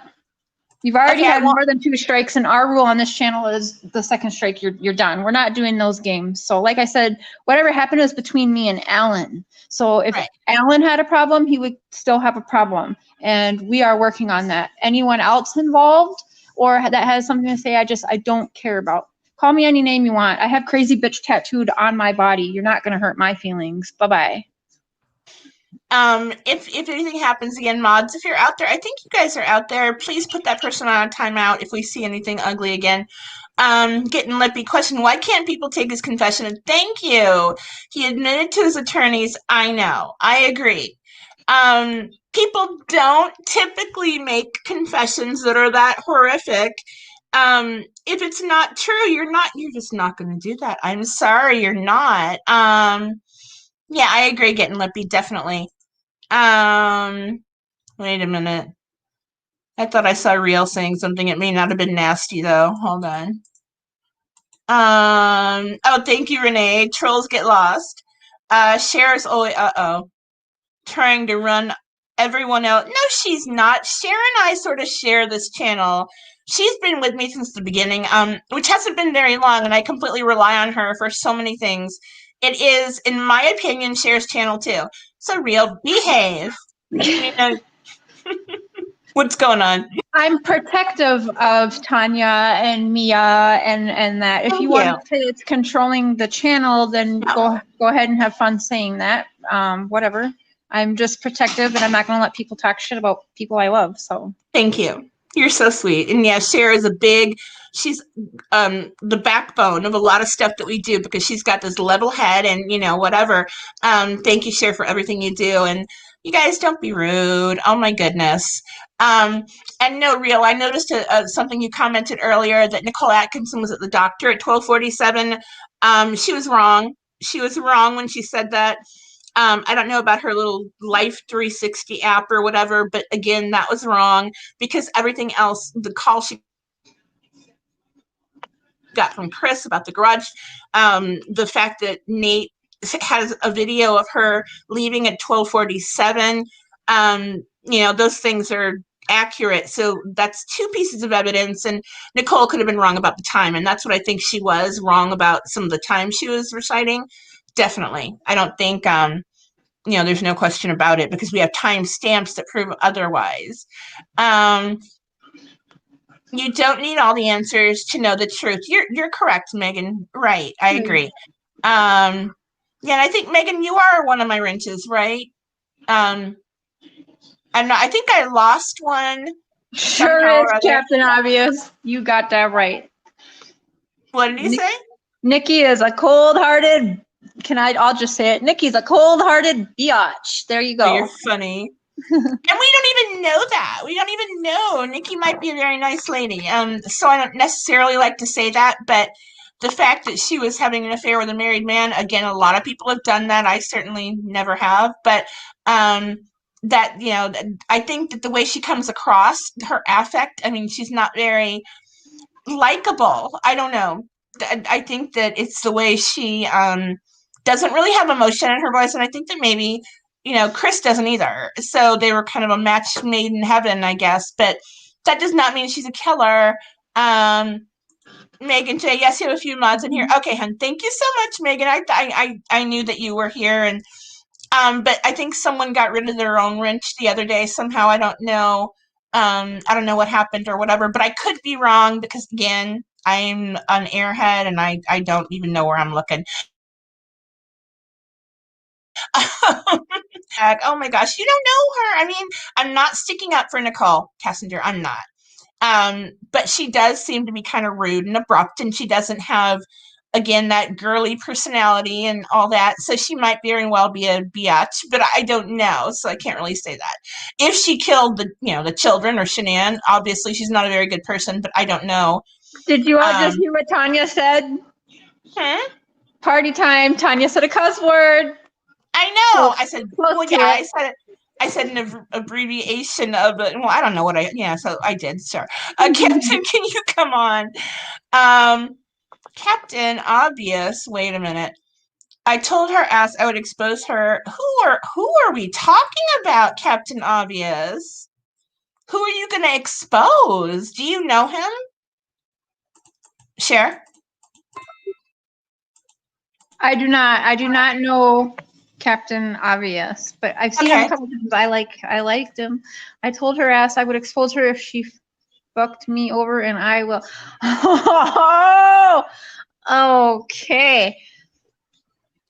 You've already had more than 2 strikes, and our rule on this channel is the second strike, you're done. We're not doing those games. So like I said, whatever happened is between me and Alan. So if Alan had a problem, he would still have a problem. And we are working on that. Anyone else involved or that has something to say, I don't care about. Call me any name you want. I have crazy bitch tattooed on my body. You're not going to hurt my feelings. Bye-bye. If anything happens again, mods, if you're out there, I think you guys are out there, please put that person on a timeout if we see anything ugly again. Getting lippy question, why can't people take his confession? And thank you. He admitted to his attorneys. I know. I agree. People don't typically make confessions that are that horrific. If it's not true, you're just not going to do that. I'm sorry, you're not. Yeah, I agree, getting lippy, definitely. Wait a minute. I thought I saw Real saying something. It may not have been nasty, though. Hold on. Oh, thank you, Renee. Trolls get lost. Cher's always, trying to run everyone out. No, she's not. Cher and I sort of share this channel. She's been with me since the beginning, which hasn't been very long, and I completely rely on her for so many things. It is, in my opinion, Cher's channel too. So Real, behave. You know, what's going on? I'm protective of Tanya and Mia and that. If you want to say it's controlling the channel, then go ahead and have fun saying that. Whatever. I'm just protective, and I'm not going to let people talk shit about people I love. So thank you. You're so sweet. And yeah, Cher is she's the backbone of a lot of stuff that we do, because she's got this level head and, you know, whatever. Thank you, Cher, for everything you do. And you guys, don't be rude. Oh my goodness. And no, Real, I noticed something you commented earlier, that Nicole Atkinson was at the doctor at 12:47. She was wrong. She was wrong when she said that. I don't know about her little Life 360 app or whatever, but again, that was wrong because everything else, the call she got from Chris about the garage, the fact that Nate has a video of her leaving at 12:47, those things are accurate. So that's two pieces of evidence, and Nicole could have been wrong about the time, and that's what I think she was wrong about, some of the time she was reciting. Definitely. I don't think, there's no question about it because we have time stamps that prove otherwise. You don't need all the answers to know the truth. You're correct, Megan. Right. I agree. And I think, Megan, you are one of my wrenches, right? I think I lost one. Sure is, Captain Obvious. You got that right. What did you say? Nikki is a cold-hearted, I'll just say it. Nikki's a cold-hearted biatch. There you go. Oh, you're funny. And we don't even know that. We don't even know. Nikki might be a very nice lady. So I don't necessarily like to say that, but the fact that she was having an affair with a married man, again, a lot of people have done that. I certainly never have. But that, I think that the way she comes across, her affect, I mean, she's not very likable. I don't know. I think that it's the way she doesn't really have emotion in her voice. And I think that maybe, Chris doesn't either. So they were kind of a match made in heaven, I guess. But that does not mean she's a killer. Megan J, yes, you have a few mods in here. Okay, hon, thank you so much, Megan. I knew that you were here, and but I think someone got rid of their own wrench the other day somehow. I don't know. I don't know what happened or whatever, but I could be wrong because again, I'm an airhead and I don't even know where I'm looking. Oh my gosh, you don't know her. I mean, I'm not sticking up for Nicole Kessinger. I'm not. But she does seem to be kind of rude and abrupt, and she doesn't have, again, that girly personality and all that. So she might very well be a biatch, but I don't know. So I can't really say that. If she killed the children or Shanann, obviously she's not a very good person, but I don't know. Did you all just hear what Tanya said? Party time. Tanya said a cuss word. I know. I said, well, yeah, I said an abbreviation of it. Well, I don't know what so I did. Sure. Captain, can you come on? Captain Obvious, wait a minute. I told her ass I would expose her. Who are we talking about, Captain Obvious? Who are you going to expose? Do you know him? Share. I do not know Captain Obvious, but I've seen him a couple times. I liked him. I told her ass I would expose her if she fucked me over, and I will. Oh, okay.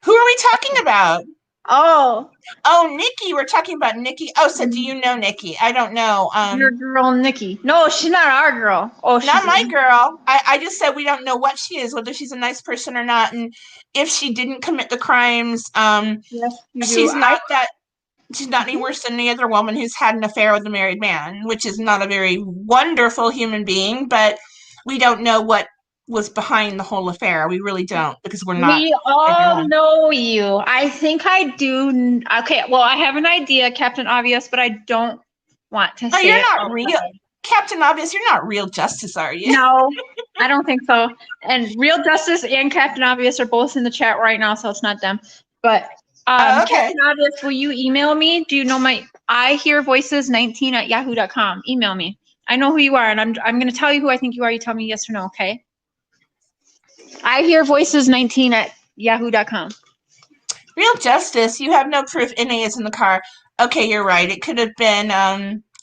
Who are we talking about? Oh, Nikki. We're talking about Nikki. Oh, so do you know Nikki? I don't know. Your girl, Nikki. No, she's not our girl. Oh, she's not my girl. I just said we don't know what she is, whether she's a nice person or not, and if she didn't commit the crimes. Yes, she's not that. She's not any worse than any other woman who's had an affair with a married man, which is not a very wonderful human being. But we don't know what was behind the whole affair. We really don't, because we're not. We all know you. I think I do. Okay, well, I have an idea, Captain Obvious, but I don't want to say it. You're not real. Captain Obvious, you're not Real Justice, are you? No, I don't think so. And Real Justice and Captain Obvious are both in the chat right now, so it's not them. But okay. Captain Obvious, will you email me? Do you know my ihearvoices19@yahoo.com? Email me. I know who you are, and I'm going to tell you who I think you are. You tell me yes or no, okay? ihearvoices19@yahoo.com. Real Justice, you have no proof NA is in the car. Okay, you're right. It could have been,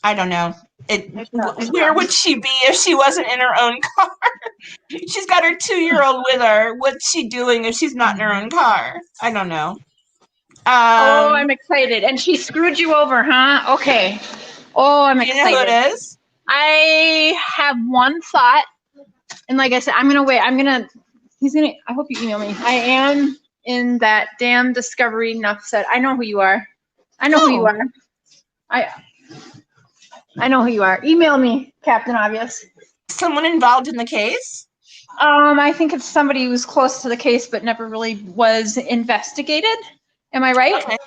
I don't know. Where would she be if she wasn't in her own car? She's got her 2-year-old with her. What's she doing if she's not in her own car? I don't know. Oh, I'm excited. And she screwed you over, huh? Okay. Oh, I'm excited. You know who it is? I have one thought. And like I said, I'm going to wait. I hope you email me. I am in that damn Discovery Enough set. I know who you are. I know who you are. I know who you are. Email me, Captain Obvious. Someone involved in the case? I think it's somebody who's close to the case but never really was investigated. Am I right? Okay.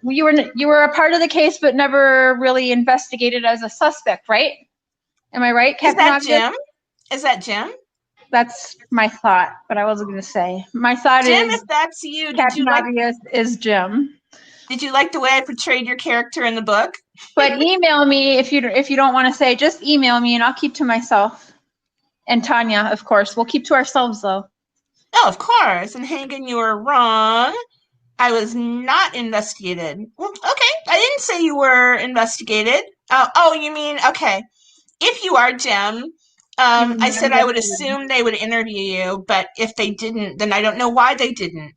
You were a part of the case, but never really investigated as a suspect, right? Am I right, Is Captain that Obvious? Jim? Is that Jim? That's my thought, but I wasn't going to say. My thought Jim, is if that's you, did Captain you like Obvious is Jim. the way I portrayed your character in the book? But email me if you don't want to say. Just email me, and I'll keep to myself. And Tanya, of course. We'll keep to ourselves, though. Oh, of course. And Hagan, you were wrong. I was not investigated. Well, okay. I didn't say you were investigated. Oh, you mean, okay. If you are Jim, I said I would assume they would interview you, but if they didn't, then I don't know why they didn't.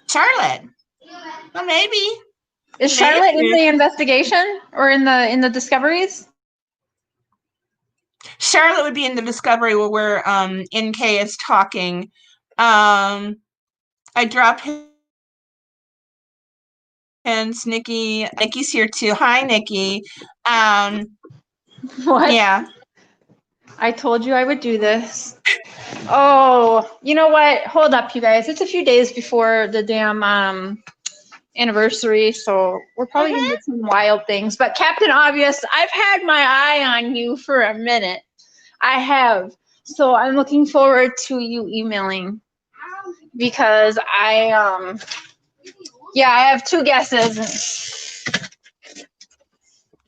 Charlotte. Well, maybe. Is Charlotte in the investigation or in the discoveries? Charlotte would be in the discovery where NK is talking. I dropped hints. Nikki's here too. Hi, Nikki. What? Yeah. I told you I would do this. Oh, you know what? Hold up, you guys. It's a few days before the damn anniversary, so we're probably gonna get some wild things. But Captain Obvious, I've had my eye on you for a minute. I have. So I'm looking forward to you emailing because I have two guesses.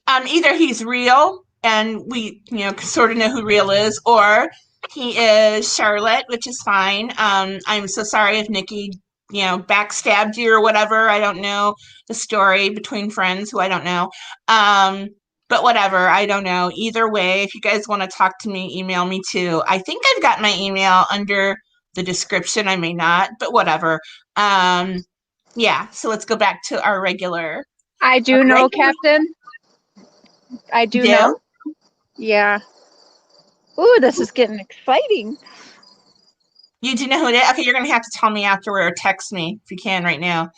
Either he's real and we, sort of know who real is, or he is Charlotte, which is fine. I'm so sorry if Nikki, backstabbed you or whatever. I don't know the story between friends who I don't know. But whatever, I don't know. Either way, if you guys want to talk to me, email me too. I think I've got my email under the description. I may not, but whatever. Yeah, so let's go back to our regular. I do know, Captain. I do know. Yeah. Ooh, this is getting exciting. You do know who it is? Okay, you're going to have to tell me afterward or text me if you can right now.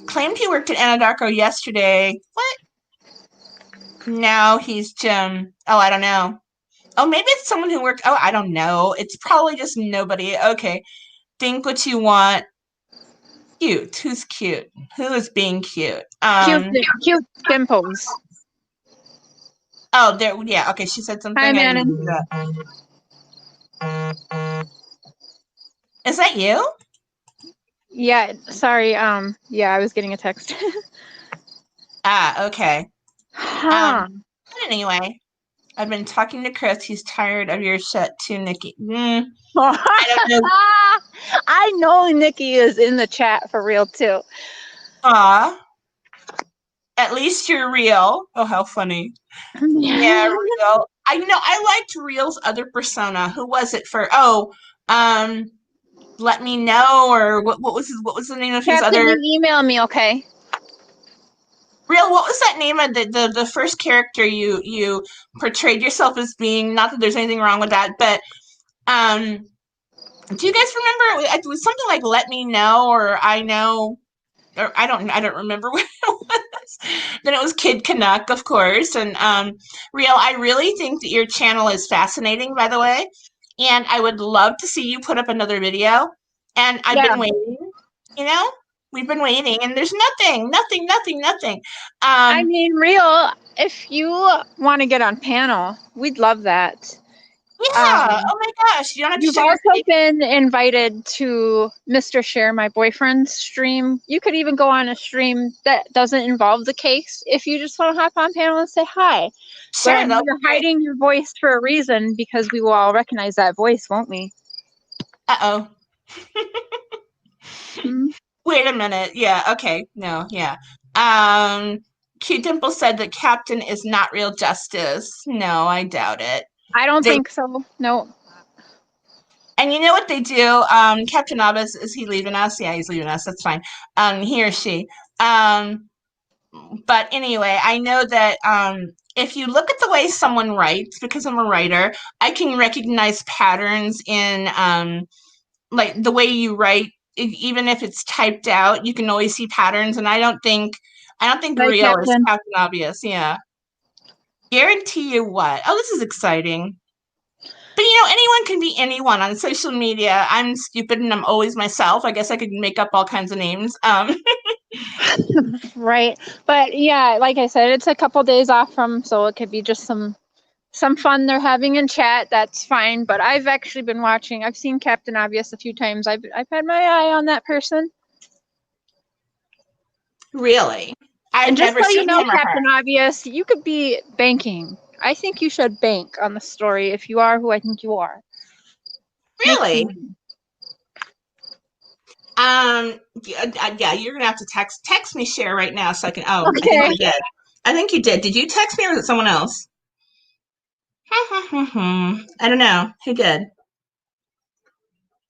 Claimed he worked at Anadarko yesterday. What? No, he's Jim. Oh, I don't know. Oh, maybe it's someone who worked. Oh, I don't know. It's probably just nobody. Okay. Think what you want. Cute. Who's cute? Who is being cute? Cute dimples. Oh, there. Yeah. Okay. She said something. Hi, Manon. Is that you? Yeah. Sorry. Yeah, I was getting a text. Okay. Huh. Anyway, I've been talking to Chris. He's tired of your shit too, Nikki. I don't know. I know Nikki is in the chat for real too. Aw. At least you're real. Oh, how funny. Yeah, real. I liked Real's other persona. Who was it for? Let Me Know, or what was the name of his Captain, other? you email me, okay? Real, what was that name of the first character you portrayed yourself as being? Not that there's anything wrong with that, but do you guys remember? It was something like Let Me Know, or I Know, or I don't remember what it was. Then it was Kid Canuck, of course, and Real, I really think that your channel is fascinating, by the way, and I would love to see you put up another video. And I've been waiting, we've been waiting, and there's nothing. I mean, Real, if you want to get on panel, we'd love that. Yeah. Oh my gosh. You don't have to You've show also been invited to Mr. Share, my boyfriend's stream. You could even go on a stream that doesn't involve the case if you just want to hop on panel and say hi. Sure, but you're hiding your voice for a reason because we will all recognize that voice, won't we? Uh-oh. Wait a minute. Yeah, okay. No, yeah. Q Dimple said that Captain is not real justice. No, I doubt it. I don't think so. No. And you know what they do? Captain Obvious, is he leaving us? Yeah, he's leaving us. That's fine. He or she. But anyway, I know that if you look at the way someone writes, because I'm a writer, I can recognize patterns in like the way you write. Even if it's typed out, you can always see patterns. And I don't think real is Captain Obvious. Yeah. Guarantee you what? Oh, this is exciting. But anyone can be anyone on social media. I'm stupid and I'm always myself. I guess I could make up all kinds of names. Right. But yeah, like I said, it's a couple days off from, so it could be just some fun they're having in chat. That's fine. But I've actually been watching. I've seen Captain Obvious a few times. I've had my eye on that person. Really? I've And just never so you seen know, him or her. Captain Obvious, you could be banking. I think you should bank on the story if you are who I think you are. Really? Yeah, you're gonna have to text me share right now so I can. Oh, Okay. I think you did. I think you did. Did you text me or was it someone else? I don't know. Who did?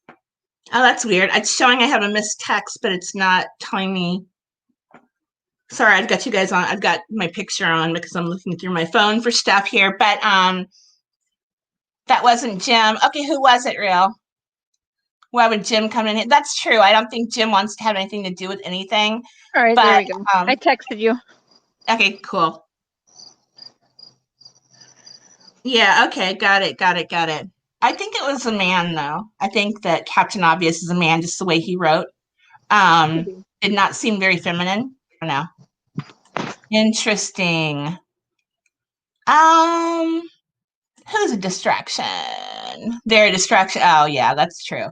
Oh, that's weird. It's showing I have a missed text, but it's not telling me. Sorry, I've got you guys on. I've got my picture on because I'm looking through my phone for stuff here. But that wasn't Jim. Okay, who was it, Real? Why would Jim come in here? That's true. I don't think Jim wants to have anything to do with anything. All right, But, there we go. I texted you. Okay, cool. Yeah, okay, got it. I think it was a man, though. I think that Captain Obvious is a man, just the way he wrote. Did not seem very feminine. I don't know. Interesting. Who's a distraction? They're a distraction. Oh, yeah, that's true.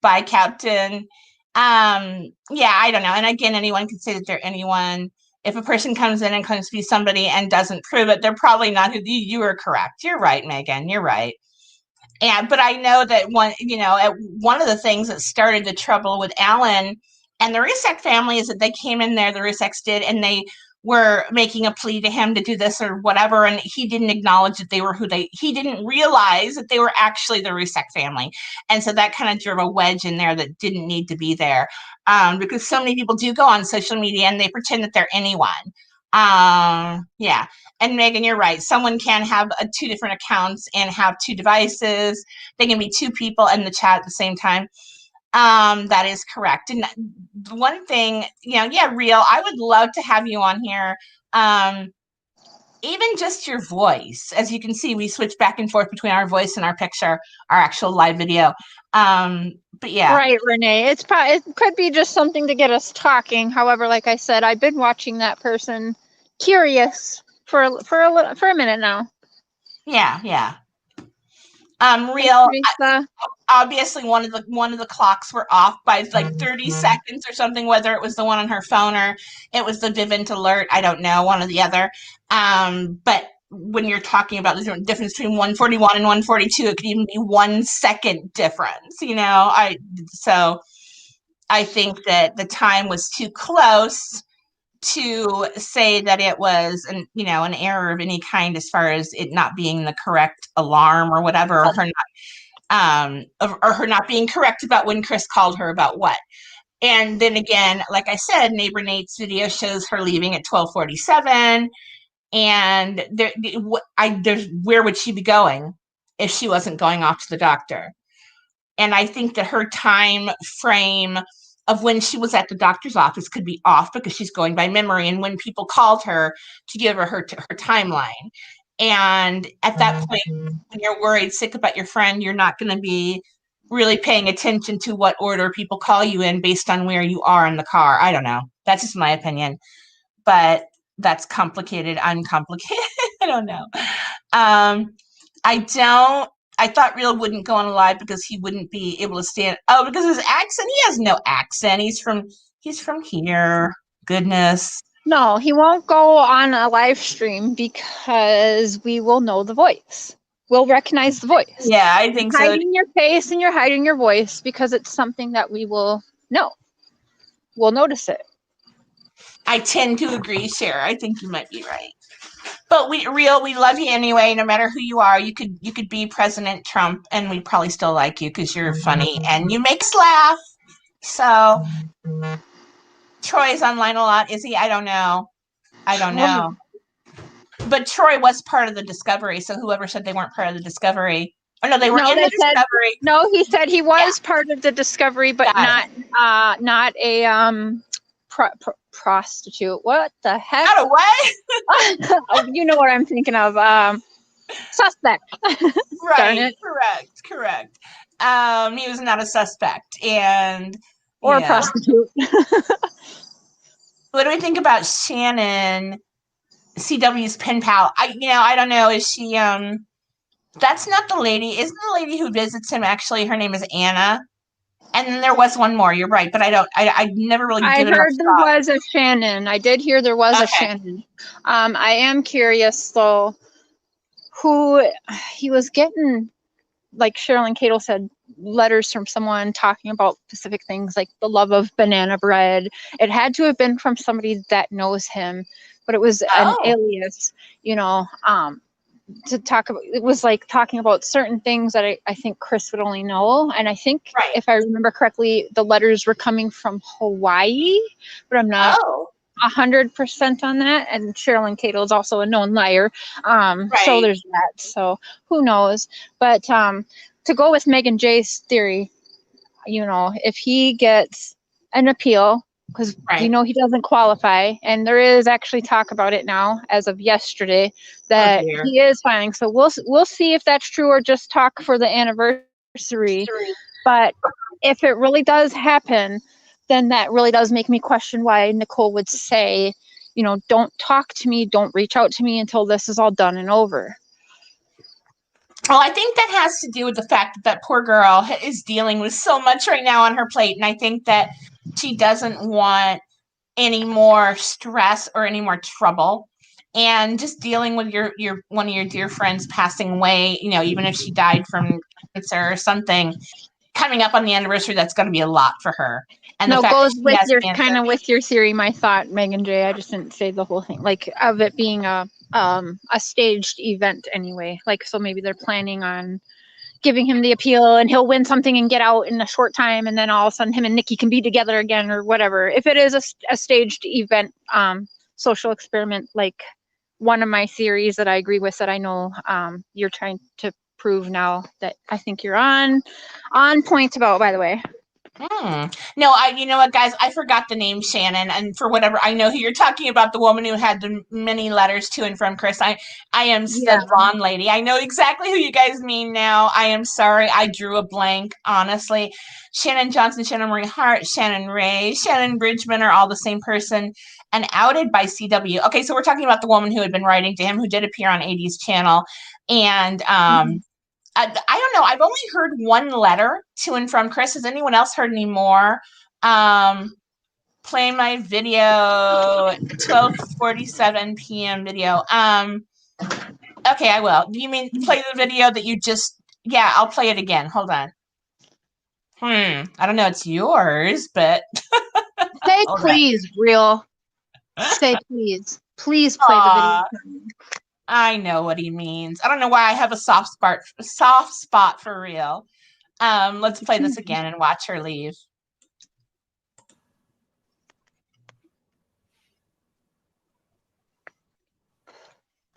Bye, Captain. Yeah, I don't know. And again, anyone can say that they're anyone. If a person comes in and claims to be somebody and doesn't prove it, they're probably not who you are correct. You're right, Megan. You're right. But I know that one of the things that started the trouble with Alan and the Rusek family is that they came in there, the Ruseks did, and they were making a plea to him to do this or whatever, and he didn't acknowledge that they were he didn't realize that they were actually the Rusek family. And so that kind of drove a wedge in there that didn't need to be there, because so many people do go on social media and they pretend that they're anyone. Yeah. And Megan, you're right. Someone can have two different accounts and have two devices. They can be two people in the chat at the same time. That is correct. And one thing, yeah, Real, I would love to have you on here. Even just your voice. As you can see, we switch back and forth between our voice and our picture, our actual live video. But yeah. Right, Renee. It could be just something to get us talking. However, like I said, I've been watching that person curious for a minute now. Yeah. Real. Teresa. Obviously one of the clocks were off by like 30 seconds or something, whether it was the one on her phone or it was the Vivint alert. I don't know, one or the other. But when you're talking about the difference between 141 and 142, it could even be 1 second difference, so I think that the time was too close to say that it was an error of any kind as far as it not being the correct alarm or whatever, or her not being correct about when Chris called her about what. And then again, like I said, Neighbor Nate's video shows her leaving at 12:47, and where would she be going if she wasn't going off to the doctor? And I think that her time frame of when she was at the doctor's office could be off because she's going by memory and when people called her to give her timeline. And at that point, when you're worried, sick about your friend, you're not going to be really paying attention to what order people call you in based on where you are in the car. I don't know. That's just my opinion. But that's complicated, uncomplicated. I don't know. I thought Real wouldn't go on live because he wouldn't be able to stand. Oh, because of his accent? He has no accent. He's from here. Goodness. No, he won't go on a live stream because we will know the voice. We'll recognize the voice. Yeah, I think so. You're hiding your face and you're hiding your voice because it's something that we will know. We'll notice it. I tend to agree, Sarah. I think you might be right. But we love you anyway, no matter who you are. You could be President Trump and we'd probably still like you because you're funny and you make us laugh. So Troy's online a lot, is he? I don't know. But Troy was part of the Discovery, so whoever said they weren't part of the Discovery. Oh no, they were in the Discovery. No, he said he was part of the Discovery, but not a prostitute. What the heck? Not a what? You know what I'm thinking of. Suspect. Darn Right. it. Correct. He was not a suspect. And Or a yeah. prostitute. What do we think about Shannon, CW's pen pal? I don't know. Is she, that's not the lady. Isn't the lady who visits him actually, her name is Anna? And then there was one more. You're right. But I never really I given heard much there thought. was a Shannon. I did hear there was a Okay. Shannon. I am curious though, who he was getting, like Cheryl and Cato said, letters from someone talking about specific things like the love of banana bread. It had to have been from somebody that knows him, but it was an Oh. alias, to talk about. It was like talking about certain things that I think Chris would only know. And I think Right. if I remember correctly, the letters were coming from Hawaii, but I'm not Oh. 100% on that. And Cheryl and Cato is also a known liar. So Right. there's that. So who knows? But to go with Megan J's theory, if he gets an appeal, because we Right. know he doesn't qualify, and there is actually talk about it now as of yesterday that dear. he is filing. So we'll see if that's true or just talk for the anniversary. But if it really does happen, then that really does make me question why Nicole would say, don't talk to me, don't reach out to me until this is all done and over. Well, I think that has to do with the fact that that poor girl is dealing with so much right now on her plate. And I think that she doesn't want any more stress or any more trouble. And just dealing with your one of your dear friends passing away, even if she died from cancer or something, coming up on the anniversary, that's going to be a lot for her. And No, the fact goes that she with has your cancer, kind of with your theory, my thought, Megan J. I just didn't say the whole thing, like of it being a staged event anyway. Like, so maybe they're planning on giving him the appeal and he'll win something and get out in a short time, and then all of a sudden him and Nikki can be together again or whatever. If it is a staged event, social experiment, like one of my theories that I agree with, that I know you're trying to prove now, that I think you're on point about, by the way. No, you know what, guys? I forgot the name Shannon, and for whatever, I know who you're talking about, the woman who had the many letters to and from Chris. I am the blonde lady. I know exactly who you guys mean now. I am sorry. I drew a blank, honestly. Shannon Johnson, Shannon Marie Hart, Shannon Ray, Shannon Bridgman are all the same person and outed by CW. Okay, so we're talking about the woman who had been writing to him, who did appear on 80's channel. And I don't know. I've only heard one letter to and from Chris. Has anyone else heard any more? Play my video, 12:47 p.m. video. Okay, I will. Do you mean play the video that you just? Yeah, I'll play it again. Hold on. I don't know. It's yours, but Say please, real. Say please. Please play the video. I know what he means. I don't know why I have a soft spot for real. Let's play this again and watch her leave.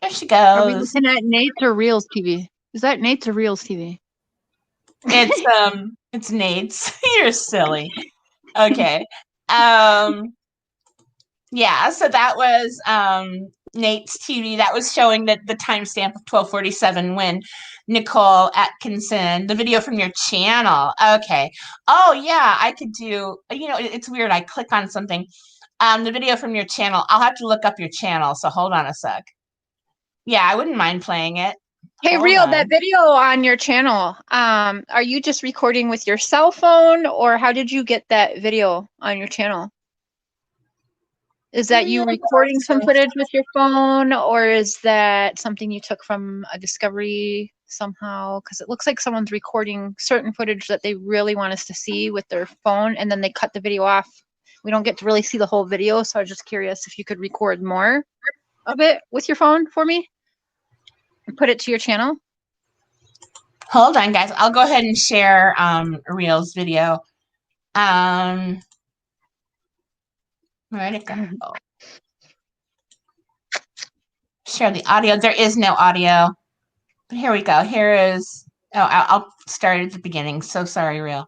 There she goes. Are we looking at Nate's or Reels TV? Is that Nate's or Reels TV? It's Nate's. You're silly. Okay. Yeah, so that was Nate's TV. That was showing the timestamp of 12:47 when Nicole Atkinson, the video from your channel. Okay. Oh yeah, I could do, it's weird. I click on something. The video from your channel. I'll have to look up your channel, so hold on a sec. Yeah, I wouldn't mind playing it. Hey, Real, that video on your channel, are you just recording with your cell phone, or how did you get that video on your channel? Is that you recording some footage with your phone, or is that something you took from a discovery somehow? Because it looks like someone's recording certain footage that they really want us to see with their phone, and then they cut the video off. We don't get to really see the whole video, so I was just curious if you could record more of it with your phone for me and put it to your channel. Hold on, guys. I'll go ahead and share Real's video. Where'd it go? Share the audio. There is no audio. But here we go. Here is. Oh, I'll start at the beginning. So sorry, Real.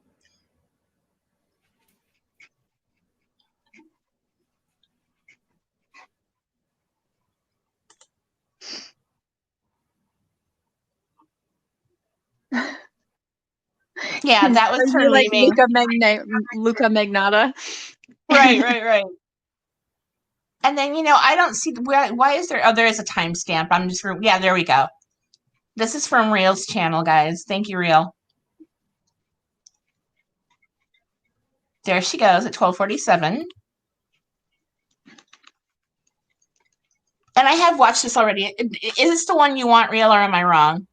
Yeah, that was her You like leaving. Luca Magnotta. Right. And then, I don't see why is there? Oh, there is a timestamp. I'm just, yeah, there we go. This is from Real's channel, guys. Thank you, Real. There she goes at 12:47. And I have watched this already. Is this the one you want, Real, or am I wrong?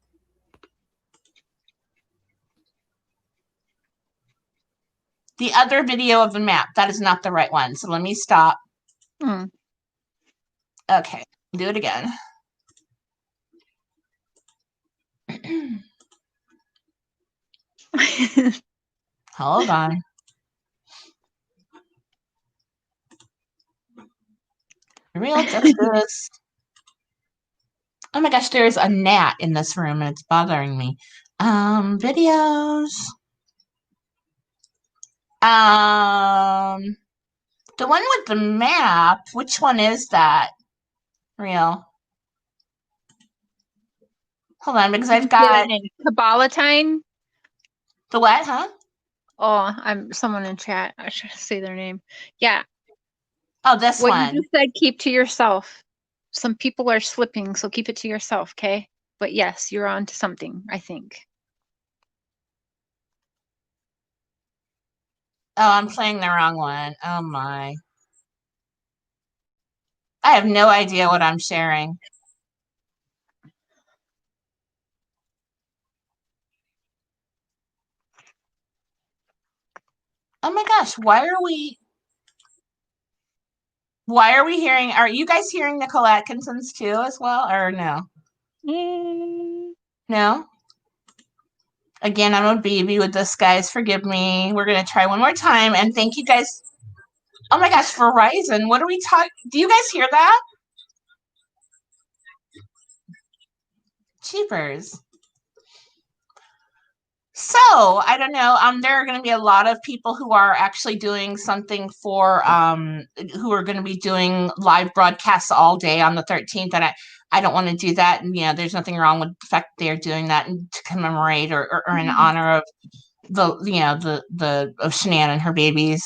The other video of the map, that is not the right one. So let me stop. Okay, do it again. Hold on. Real justice. Oh my gosh, there's a gnat in this room and it's bothering me. Videos. The one with the map, which one is that? Real. Hold on, because I've got Cabalatine. the what, huh? Oh, I'm someone in chat. I should say their name. Yeah. Oh, this what one. you just said, keep to yourself. Some people are slipping, so keep it to yourself, okay? But yes, you're on to something, I think. Oh, I'm playing the wrong one. Oh my. I have no idea what I'm sharing. Oh my gosh, why are we hearing, are you guys hearing Nicole Atkinson's too as well, or no? No? Again, I'm a baby with this, guys. Forgive me. We're going to try one more time, and thank you guys. Oh my gosh, Verizon, what are we talking? Do you guys hear that? Cheapers. So, I don't know. There are going to be a lot of people who are actually doing something for, who are going to be doing live broadcasts all day on the 13th, and I don't want to do that. And, there's nothing wrong with the fact that they're doing that to commemorate or in honor of of Shanann and her babies.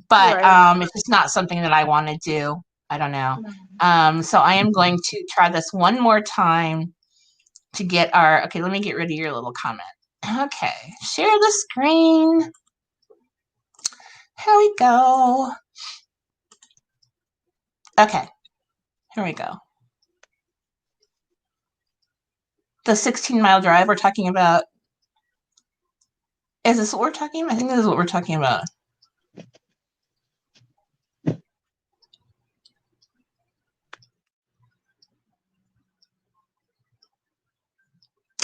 But it's just not something that I want to do. I don't know. So I am going to try this one more time to get our, okay, let me get rid of your little comment. Okay, share the screen. Here we go. Okay, here we go. The 16-mile drive we're talking about. Is this what we're talking about? I think this is what we're talking about.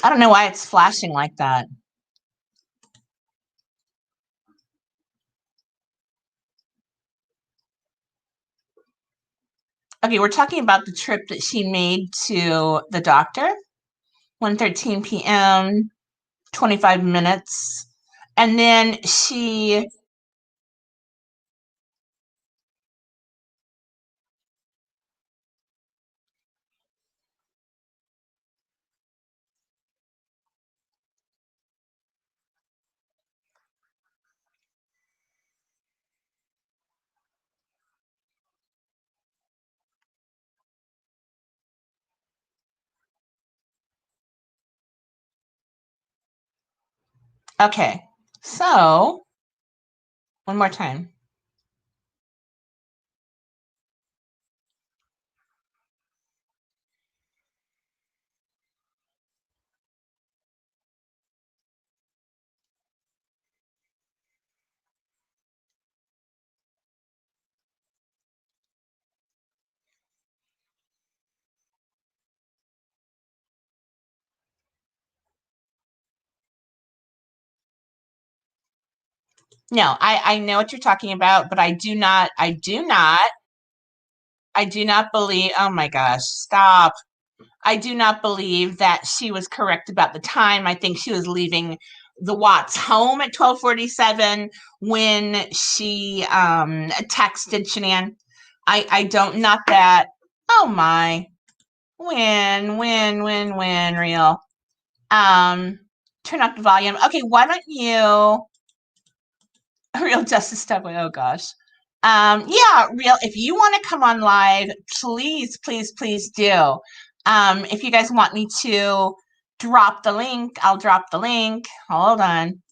I don't know why it's flashing like that. Okay, we're talking about the trip that she made to the doctor. 1:13 p.m., 25 minutes. And then she... Okay, so one more time. No, I know what you're talking about, but I do not believe, oh my gosh, stop. I do not believe that she was correct about the time. I think she was leaving the Watts home at 12:47 when she texted Shanann. I don't, not that. Oh my. Win, Real. turn up the volume. Okay, why don't you, Real Justice Step? Oh gosh. Yeah, Real, if you want to come on live, please, please, please do. If you guys want me to drop the link, I'll drop the link. Hold on.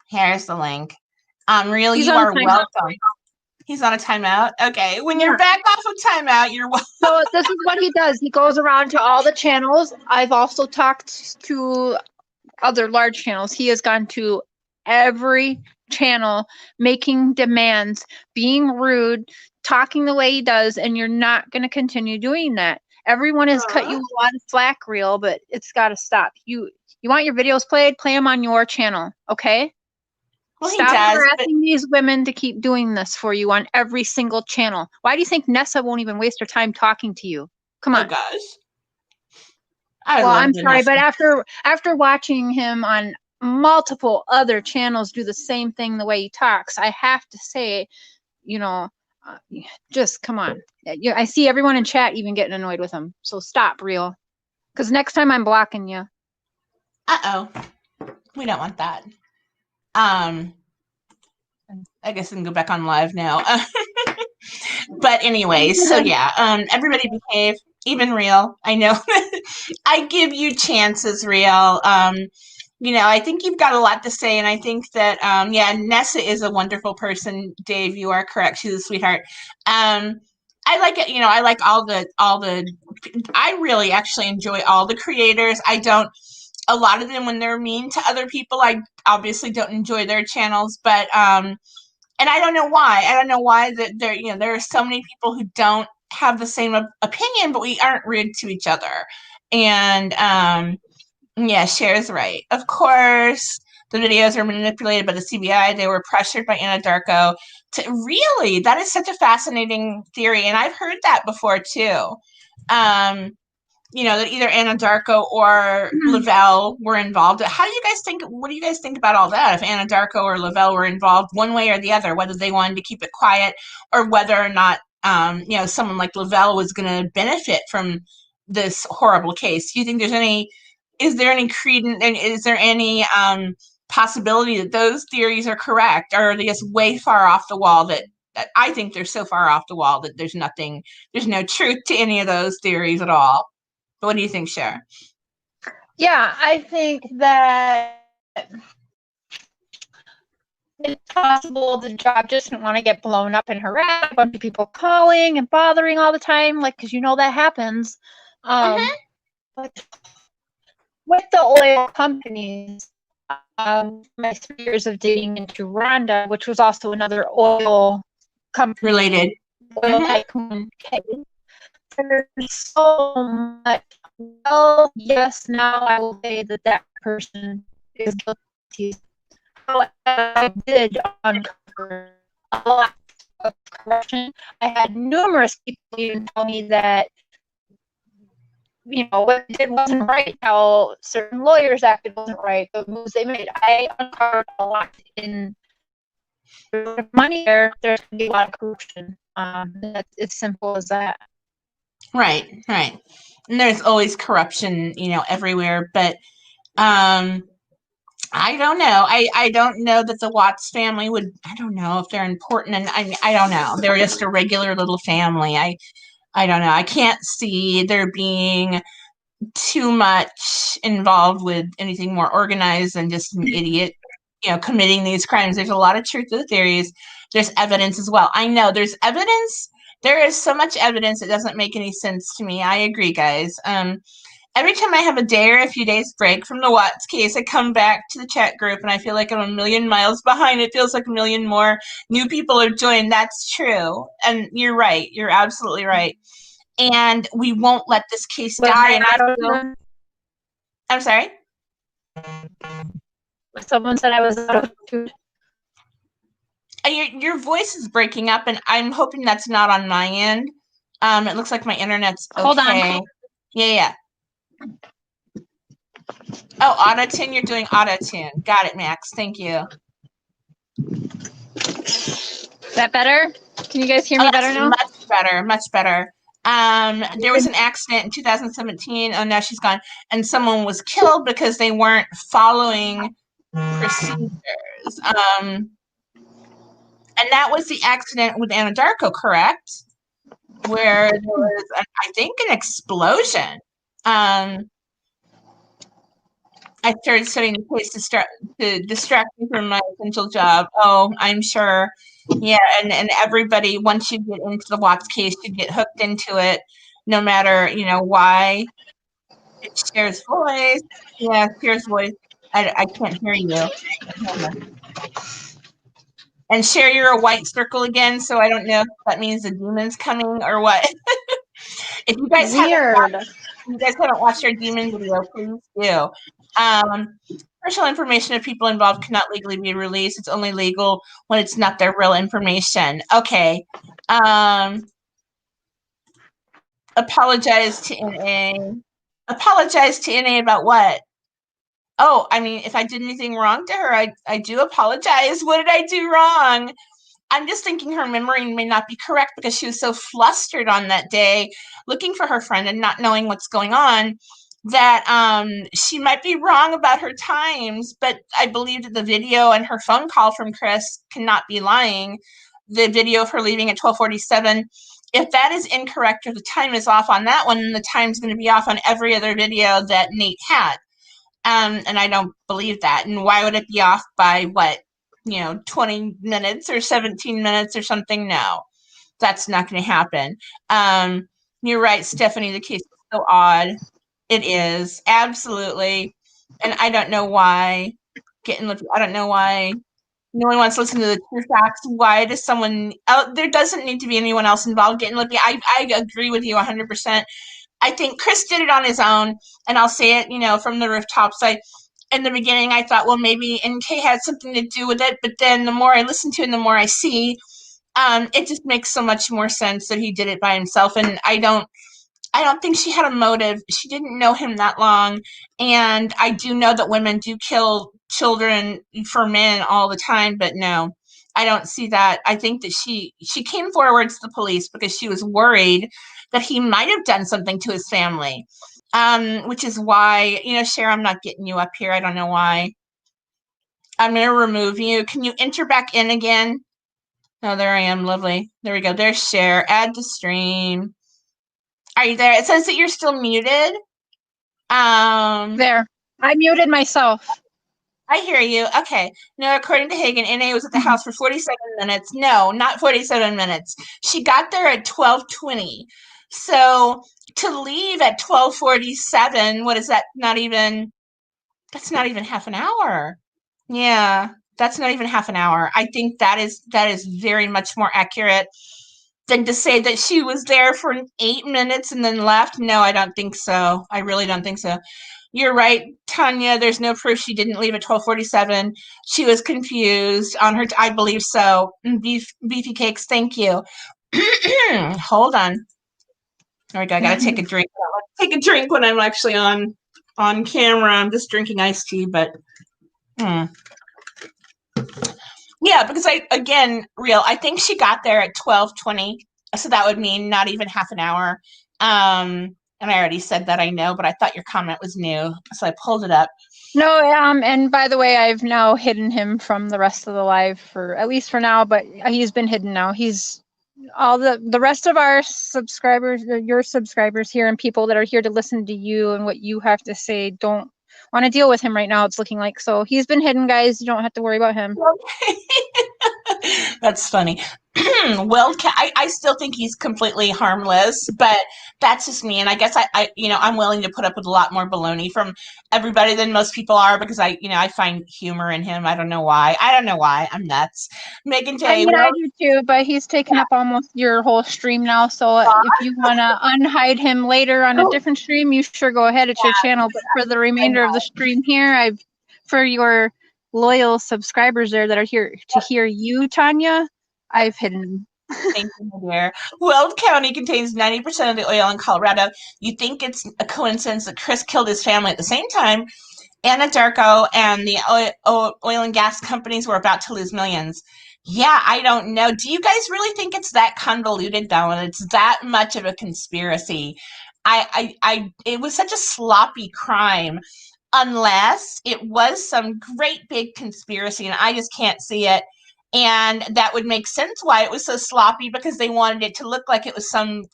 Here's the link. Real, He's you on are timeout. welcome. He's on a timeout. Okay, when you're back off of timeout, you're welcome. So this is what he does. He goes around to all the channels. I've also talked to other large channels. He has gone to every channel, making demands, being rude, talking the way he does, and you're not going to continue doing that. Everyone has cut you a lot of slack, Real, but it's got to stop. You want your videos played? Play them on your channel, okay? Well, Stop he does, harassing these women to keep doing this for you on every single channel. Why do you think Nessa won't even waste her time talking to you? Come on. Oh gosh. I Well, love I'm sorry, Vanessa. but after watching him on multiple other channels do the same thing the way he talks, I have to say, you know, just come on. I see everyone in chat even getting annoyed with him. So stop, Real. Because next time I'm blocking you. Uh-oh. We don't want that. I guess I can go back on live now. But anyway, so yeah, everybody behave, even Real. I know I give you chances, Real. You know, I think you've got a lot to say, and I think that yeah, Nessa is a wonderful person. Dave, you are correct. She's a sweetheart. I like it, you know, I like all the I really actually enjoy all the creators. I don't, a lot of them when they're mean to other people, I obviously don't enjoy their channels, but and I don't know why. I don't know why that there, you know, there are so many people who don't have the same opinion, but we aren't rude to each other. And yeah, Cher's right. Of course, the videos are manipulated by the CBI. They were pressured by Anadarko to really. That is such a fascinating theory, and I've heard that before too. You know, that either Anadarko or Lavelle were involved. How do you guys think, what do you guys think about all that? If Anadarko or Lavelle were involved one way or the other, whether they wanted to keep it quiet or whether or not, you know, someone like Lavelle was going to benefit from this horrible case. Do you think there's any, is there any credence, and is there any possibility that those theories are correct? Or are they just way far off the wall that I think they're so far off the wall that there's nothing, there's no truth to any of those theories at all? What do you think, Cher? Yeah, I think that it's possible the job just didn't want to get blown up and harassed, a bunch of people calling and bothering all the time, like, because you know that happens. But with the oil companies, my 3 years of digging into Rhonda, which was also another oil company Related. Oil tycoon case, there's so much. Well, yes, now I will say that that person is guilty. However, I did uncover a lot of corruption. I had numerous people even tell me that, you know, what they did wasn't right, how certain lawyers acted wasn't right, the moves they made. I uncovered a lot in money there. There's going to be a lot of corruption. That's as simple as that. Right, right. And there's always corruption, you know, everywhere. But I don't know. I don't know that the Watts family would, I don't know if they're important. And I don't know. They're just a regular little family. I don't know. I can't see there being too much involved with anything more organized than just an idiot, you know, committing these crimes. There's a lot of truth to the theories. There's evidence as well. I know there's evidence. There is so much evidence it doesn't make any sense to me. I agree, guys. Every time I have a day or a few days break from the Watts case, I come back to the chat group and I feel like I'm a million miles behind. It feels like a million more new people are joined. That's true. And you're right. You're absolutely right. And we won't let this case die. And I'm sorry? Someone said I was out of food. Your voice is breaking up, and I'm hoping that's not on my end. It looks like my internet's okay. Hold on. Yeah. Oh, auto-tune. You're doing auto-tune. Got it, Max. Thank you. Is that better? Can you guys hear me better now? Much better. Much better. There was an accident in 2017. Oh, now she's gone. And someone was killed because they weren't following procedures. And that was the accident with Anadarko, correct? Where there was, I think, an explosion. I started studying the case to distract me from my essential job. Oh, I'm sure. Yeah, and everybody, once you get into the Watts case, you get hooked into it, no matter, why. It's Cher's voice. Yeah, Cher's voice. I can't hear you. And Cher, you're a white circle again, so I don't know if that means the demon's coming or what. If you guys haven't watched our demon video, please do. Personal information of people involved cannot legally be released. It's only legal when it's not their real information. Okay. Apologize to NA. Apologize to NA about what? Oh, I mean, if I did anything wrong to her, I do apologize. What did I do wrong? I'm just thinking her memory may not be correct because she was so flustered on that day looking for her friend and not knowing what's going on that she might be wrong about her times, but I believe that the video and her phone call from Chris cannot be lying. The video of her leaving at 12:47, if that is incorrect or the time is off on that one, then the time's going to be off on every other video that Nate had. And I don't believe that. And why would it be off by what? 20 minutes or 17 minutes or something? No, that's not going to happen. You're right, Stephanie, the case is so odd. It is, absolutely. And I don't know why, I don't know why no one wants to listen to the true facts. Why does someone else, there doesn't need to be anyone else involved getting Lippy. I agree with you 100%. I think Chris did it on his own, and I'll say it, from the rooftops. In the beginning, I thought, well, maybe NK had something to do with it, but then the more I listen to it and the more I see, it just makes so much more sense that he did it by himself. And I don't think she had a motive. She didn't know him that long, and I do know that women do kill children for men all the time, but no, I don't see that. I think that she came forward to the police because she was worried that he might have done something to his family. Which is why, Cher, I'm not getting you up here. I don't know why. I'm going to remove you. Can you enter back in again? Oh, there I am. Lovely. There we go. There's Cher. Add to stream. Are you there? It says that you're still muted. There. I muted myself. I hear you. Okay. No, according to Hagan, NA was at the house for 47 minutes. No, not 47 minutes. She got there at 12:20. So to leave at 12:47, what is that? That's not even half an hour. Yeah, that's not even half an hour. I think that is very much more accurate than to say that she was there for 8 minutes and then left. No, I don't think so. I really don't think so. You're right, Tanya. There's no proof she didn't leave at 12:47. She was confused on her. I believe so. Beefy cakes. Thank you. Hold on. There we go. I gotta take a drink. Take a drink when I'm actually on camera. I'm just drinking iced tea, but yeah, because I think she got there at 12:20, so that would mean not even half an hour. And I already said that, I know, but I thought your comment was new, so I pulled it up. No, and by the way, I've now hidden him from the rest of the live at least for now, but he's been hidden now. He's all the rest of our subscribers, your subscribers here, and people that are here to listen to you and what you have to say don't want to deal with him right now, it's looking like. So he's been hidden, guys. You don't have to worry about him. Okay. That's funny. Well, I still think he's completely harmless, but that's just me. And I guess I'm willing to put up with a lot more baloney from everybody than most people are because I find humor in him. I don't know why. I'm nuts. Megan J. I do too, but he's taken up almost your whole stream now. So if you want to unhide him later on a different stream, you sure go ahead. It's your channel. But for the remainder of the stream here, for your loyal subscribers there that are here to hear you, Tanya, I've hidden him. Thank you, my dear. Weld County contains 90% of the oil in Colorado. You think it's a coincidence that Chris killed his family at the same time Anadarko and the oil and gas companies were about to lose millions. Yeah, I don't know. Do you guys really think it's that convoluted though, and it's that much of a conspiracy? It was such a sloppy crime, unless it was some great big conspiracy, and I just can't see it. And that would make sense why it was so sloppy, because they wanted it to look like it was some,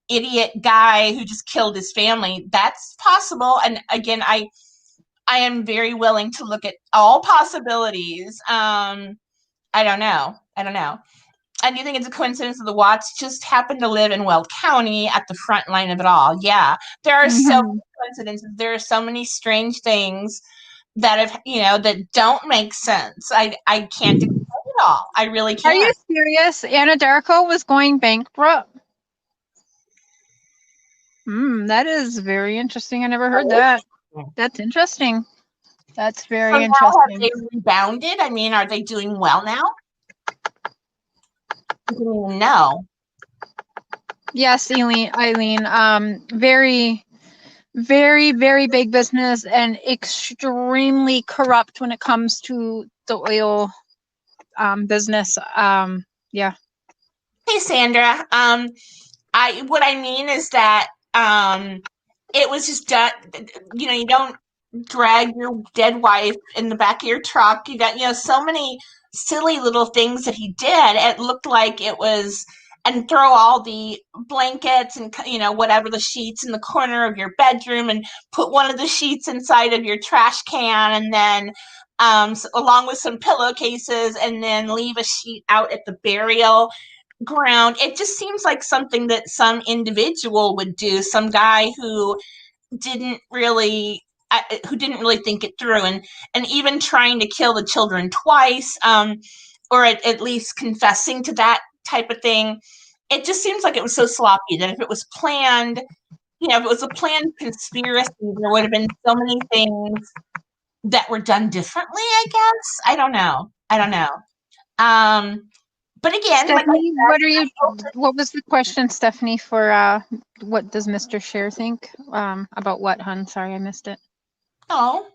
idiot guy who just killed his family. That's possible. And again, I am very willing to look at all possibilities. I don't know. I don't know. I do think it's a coincidence that the Watts just happen to live in Weld County at the front line of it all. Yeah, there are so many coincidences. There are so many strange things that have, that don't make sense. I can't explain it all. I really Are you can't. serious? Anadarko was going bankrupt? That is very interesting. I never heard that. That's interesting. That's very So now have interesting. they rebounded? I mean, are they doing well now? No. Yes, Eileen. Very, very, very big business and extremely corrupt when it comes to the oil business. Yeah. Hey, Sandra. What I mean is that it was just done. You don't drag your dead wife in the back of your truck. You got, so many silly little things that he did. It looked like it was, and throw all the blankets and, whatever, the sheets in the corner of your bedroom, and put one of the sheets inside of your trash can, and then, along with some pillowcases, and then leave a sheet out at the burial ground. It just seems like something that some individual would do, some guy didn't really who didn't really think it through, and even trying to kill the children twice, or at least confessing to that type of thing. It just seems like it was so sloppy that if it was planned, if it was a planned conspiracy, there would have been so many things that were done differently, I guess. I don't know. But again, Stephanie, what was the question, Stephanie, for what does Mr. Scher think? About what, hun? Sorry, I missed it. Oh.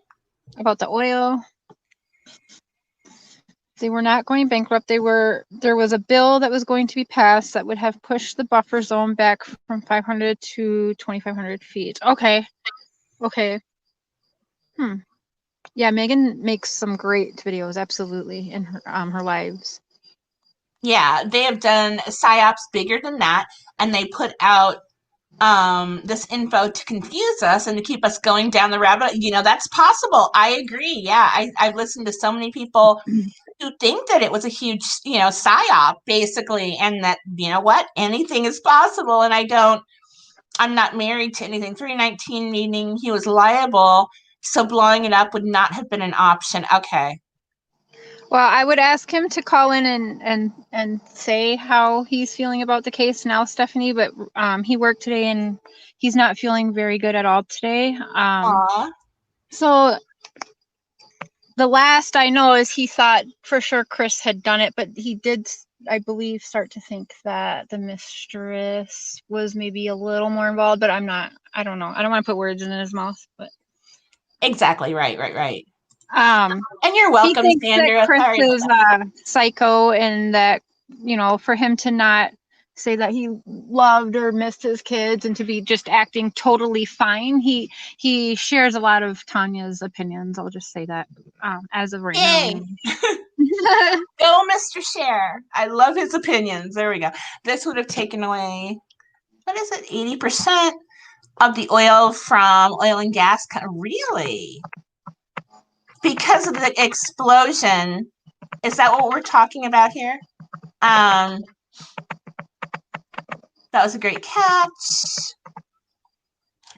About the oil. They were not going bankrupt. There was a bill that was going to be passed that would have pushed the buffer zone back from 500 to 2,500 feet. Okay. Yeah, Megan makes some great videos, absolutely, in her lives. Yeah, they have done psyops bigger than that, and they put out this info to confuse us and to keep us going down the rabbit. That's possible. I agree. Yeah, I've listened to so many people who think that it was a huge, psyop, basically, and that, what, anything is possible. And I'm not married to anything. 319 meaning he was liable, so blowing it up would not have been an option. Okay. Well, I would ask him to call in and say how he's feeling about the case now, Stephanie, but he worked today and he's not feeling very good at all today. So the last I know is he thought for sure Chris had done it, but he did, I believe, start to think that the mistress was maybe a little more involved, but I don't know. I don't want to put words in his mouth, but. Exactly. Right. And you're welcome, he thinks Sandra. that Chris Sorry is psycho, and that, for him to not say that he loved or missed his kids and to be just acting totally fine. He shares a lot of Tanya's opinions. I'll just say that as of right Yay. now. Go, Mr. Scher. I love his opinions. There we go. This would have taken away, what is it, 80% of the oil from oil and gas. Really? Because of the explosion. Is that what we're talking about here? That was a great catch.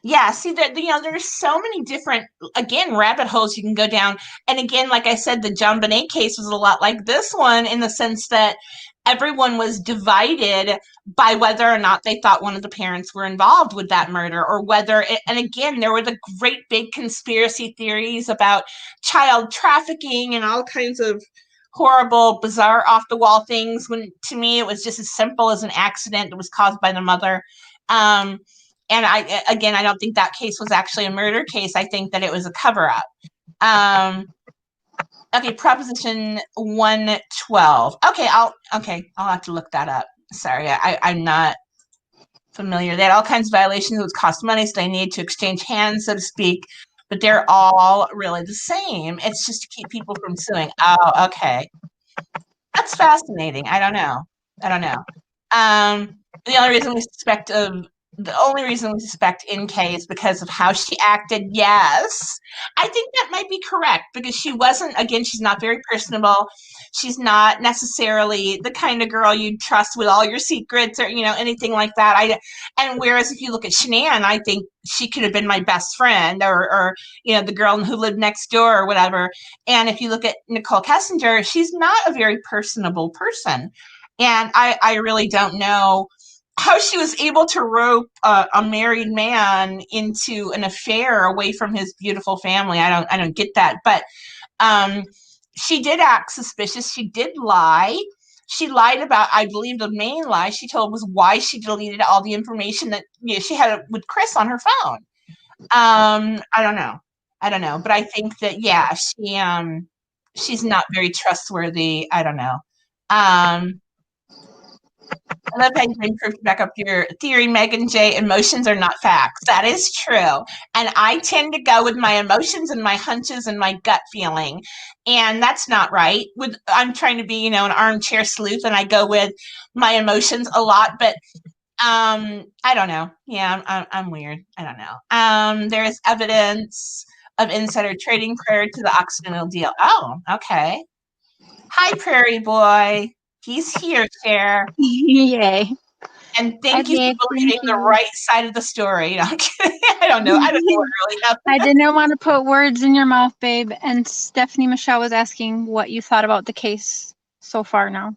Yeah, see, there's so many different, again, rabbit holes you can go down. And again, like I said, the John Bonet case was a lot like this one, in the sense that everyone was divided by whether or not they thought one of the parents were involved with that murder, or and again, there were the great big conspiracy theories about child trafficking and all kinds of horrible, bizarre, off-the-wall things, when to me it was just as simple as an accident that was caused by the mother. And I don't think that case was actually a murder case. I think that it was a cover-up. Okay, Proposition 112. Okay, I'll have to look that up. Sorry, I'm not familiar. They had all kinds of violations which cost money, so they need to exchange hands, so to speak. But they're all really the same. It's just to keep people from suing. Oh, okay. That's fascinating. I don't know. The only reason we suspect NK is because of how she acted. Yes, I think that might be correct because she wasn't. Again, she's not very personable. She's not necessarily the kind of girl you'd trust with all your secrets or anything like that. And whereas if you look at Shanann, I think she could have been my best friend or the girl who lived next door or whatever. And if you look at Nicole Kessinger, she's not a very personable person. And I really don't know how she was able to rope a married man into an affair away from his beautiful family. I don't get that. But she did act suspicious. She did lie. She lied about, I believe the main lie she told was why she deleted all the information that she had with Chris on her phone. I don't know. But I think that, she's not very trustworthy. I don't know. I love how you improved back up your theory, Megan J. Emotions are not facts. That is true. And I tend to go with my emotions and my hunches and my gut feeling. And that's not right. I'm trying to be, an armchair sleuth, and I go with my emotions a lot. But I don't know. Yeah, I'm weird. I don't know. There is evidence of insider trading prior to the Occidental deal. Oh, okay. Hi, Prairie Boy. He's here, Cher. Yay. And thank you Okay, for believing the right side of the story. No, I'm kidding. I don't know really enough. I didn't want to put words in your mouth, babe. And Stephanie Michelle was asking what you thought about the case so far now.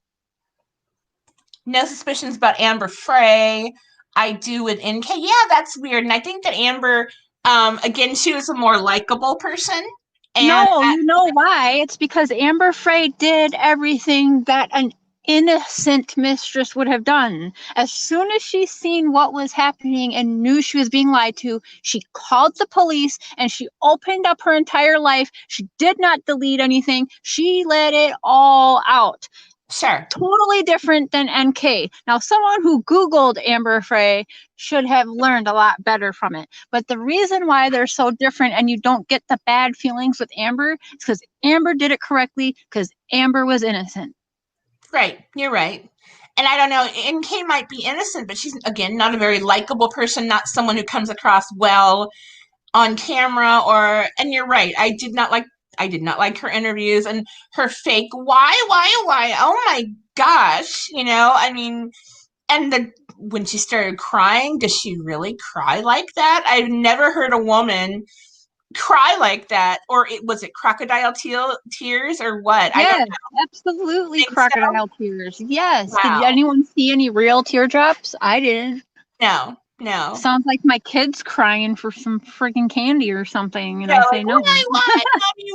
No suspicions about Amber Frey. I do with NK. Yeah, that's weird. And I think that Amber, again, she was a more likable person. And you know why? It's because Amber Frey did everything that an innocent mistress would have done. As soon as she seen what was happening and knew she was being lied to, she called the police and she opened up her entire life. She did not delete anything. She let it all out. Sure. Totally different than NK. Now, someone who Googled Amber Frey should have learned a lot better from it. But the reason why they're so different and you don't get the bad feelings with Amber is because Amber did it correctly, because Amber was innocent. Right. You're right. And I don't know, NK might be innocent, but she's, again, not a very likable person, not someone who comes across well on camera and you're right. I did not like her interviews and her fake why oh my gosh, I mean, and when she started crying, does she really cry like that? I've never heard a woman cry like that. Or was it crocodile tears or what? Yes, I don't know. Absolutely crocodile tears. Yes. Wow. Did anyone see any real teardrops? I didn't. No. Sounds like my kid's crying for some freaking candy or something, and I say no. Why? Mommy,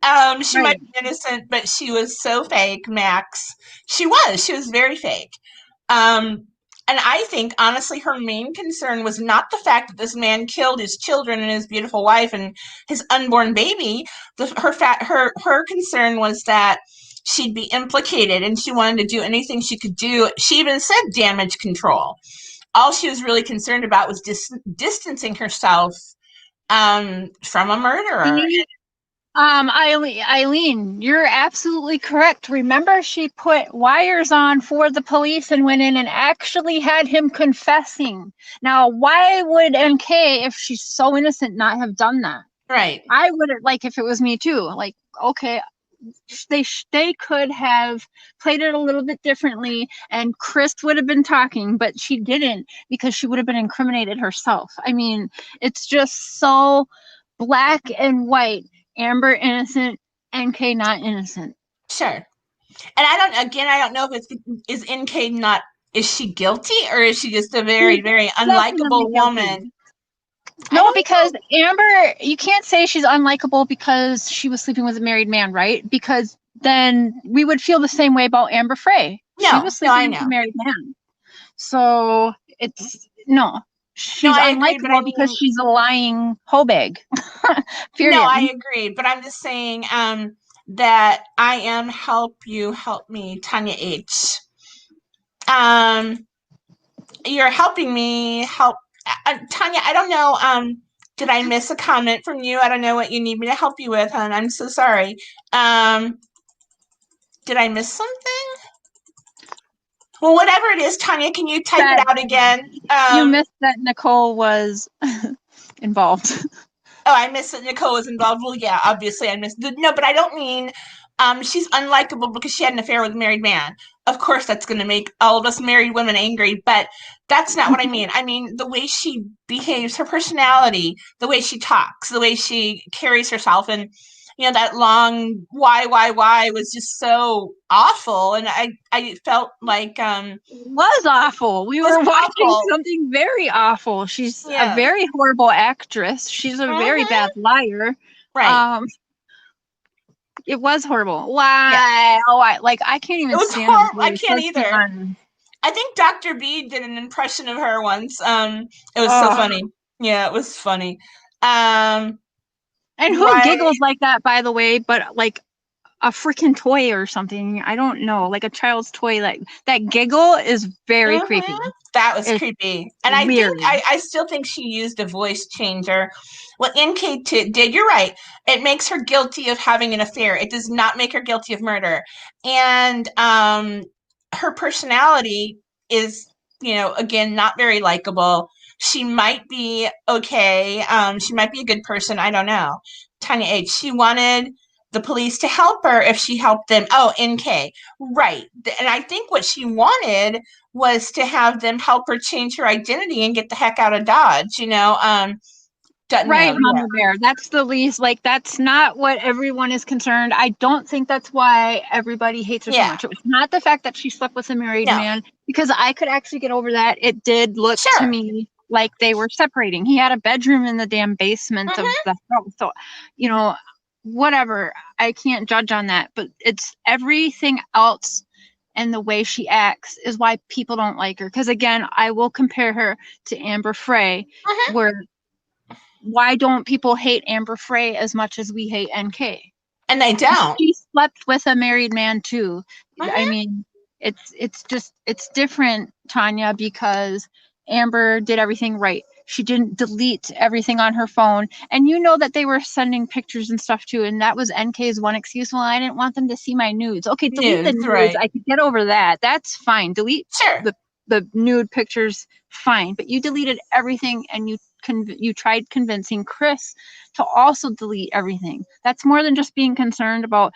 why? She might be innocent, but she was so fake, Max. She was very fake. And I think, honestly, her main concern was not the fact that this man killed his children and his beautiful wife and his unborn baby. Her concern was that she'd be implicated, and she wanted to do anything she could do. She even said damage control. All she was really concerned about was distancing herself from a murderer. Eileen, you're absolutely correct. Remember, she put wires on for the police and went in and actually had him confessing. Now, why would NK, if she's so innocent, not have done that? Right. I would have, if it was me too. Okay, they could have played it a little bit differently, and Chris would have been talking, but she didn't, because she would have been incriminated herself. I mean, it's just so black and white. Amber innocent, NK not innocent. Sure. And I don't know if is NK not, is she guilty, or is she just a very, very unlikable woman? No, because Amber, you can't say she's unlikable because she was sleeping with a married man, right? Because then we would feel the same way about Amber Frey. She was sleeping with a married man. So she's I agree, but unlikable because she's a lying hoe bag. Period. No, I agree, but I'm just saying that I am help me, Tanya H. You're helping me help Tanya. I don't know. Did I miss a comment from you? I don't know what you need me to help you with, hon. I'm so sorry. Did I miss something? Well, whatever it is, Tanya, can you type it out again? You missed that Nicole was involved. Oh, I missed that Nicole was involved. Well, yeah, obviously I missed. No, but I don't mean she's unlikable because she had an affair with a married man. Of course, that's going to make all of us married women angry, but that's not what I mean. I mean the way she behaves, her personality, the way she talks, the way she carries herself, and that long why was just so awful, and I felt like it was awful. We were watching something very awful. She's a very horrible actress. She's a very bad liar. Right. It was horrible. Why? Yeah. Oh, I can't even stand horrible. I can't either. I think Dr. B did an impression of her once. It was so funny. Yeah, it was funny. And who giggles like that, by the way, but like a freaking toy or something. I don't know, like a child's toy. Like that giggle is very creepy. That was creepy. And weird. I still think she used a voice changer. What NK did, you're right. It makes her guilty of having an affair. It does not make her guilty of murder. And her personality is, again, not very likable. She might be okay. She might be a good person. I don't know. Tanya H. She wanted the police to help her if she helped them. Oh, NK. Right. And I think what she wanted was to have them help her change her identity and get the heck out of Dodge, Right, Mama Bear. That's the least, that's not what everyone is concerned. I don't think that's why everybody hates her so much. It was not the fact that she slept with a married man, because I could actually get over that. It did look to me like they were separating. He had a bedroom in the damn basement of the house. So, whatever. I can't judge on that, but it's everything else. And the way she acts is why people don't like her. Because again, I will compare her to Amber Frey, where why don't people hate Amber Frey as much as we hate NK? And they don't. She slept with a married man too. I mean, it's different, Tanya, because Amber did everything right. She didn't delete everything on her phone. And that they were sending pictures and stuff too. And that was NK's one excuse. Well, I didn't want them to see my nudes. Okay, delete the nudes. Right. I could get over that. That's fine. Delete the nude pictures, fine. But you deleted everything, and you tried convincing Chris to also delete everything. That's more than just being concerned about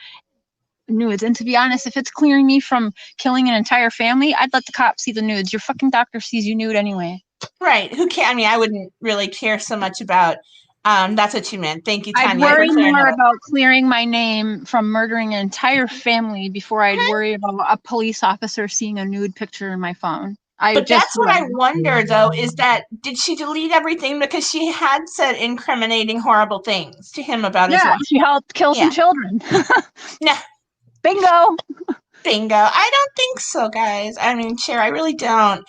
nudes. And to be honest, if it's clearing me from killing an entire family, I'd let the cops see the nudes. Your fucking doctor sees you nude anyway. Right. Who can? I mean, I wouldn't really care so much about. That's what you meant. Thank you, Tanya. I'd worry more about clearing my name from murdering an entire family before I'd worry about a police officer seeing a nude picture in my phone. But that's what I wonder, though, is that did she delete everything because she had said incriminating, horrible things to him about his wife? She helped kill some children. No. Bingo. I don't think so, guys. I mean, Cher, I really don't.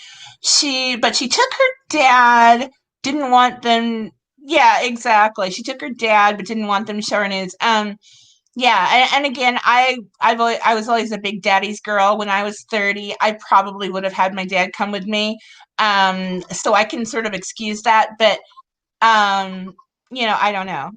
But she took her dad, didn't want them. Yeah, exactly. She took her dad, but didn't want them showing his. Yeah, and again, I was always a big daddy's girl. When I was 30, I probably would have had my dad come with me, so I can sort of excuse that. But I don't know.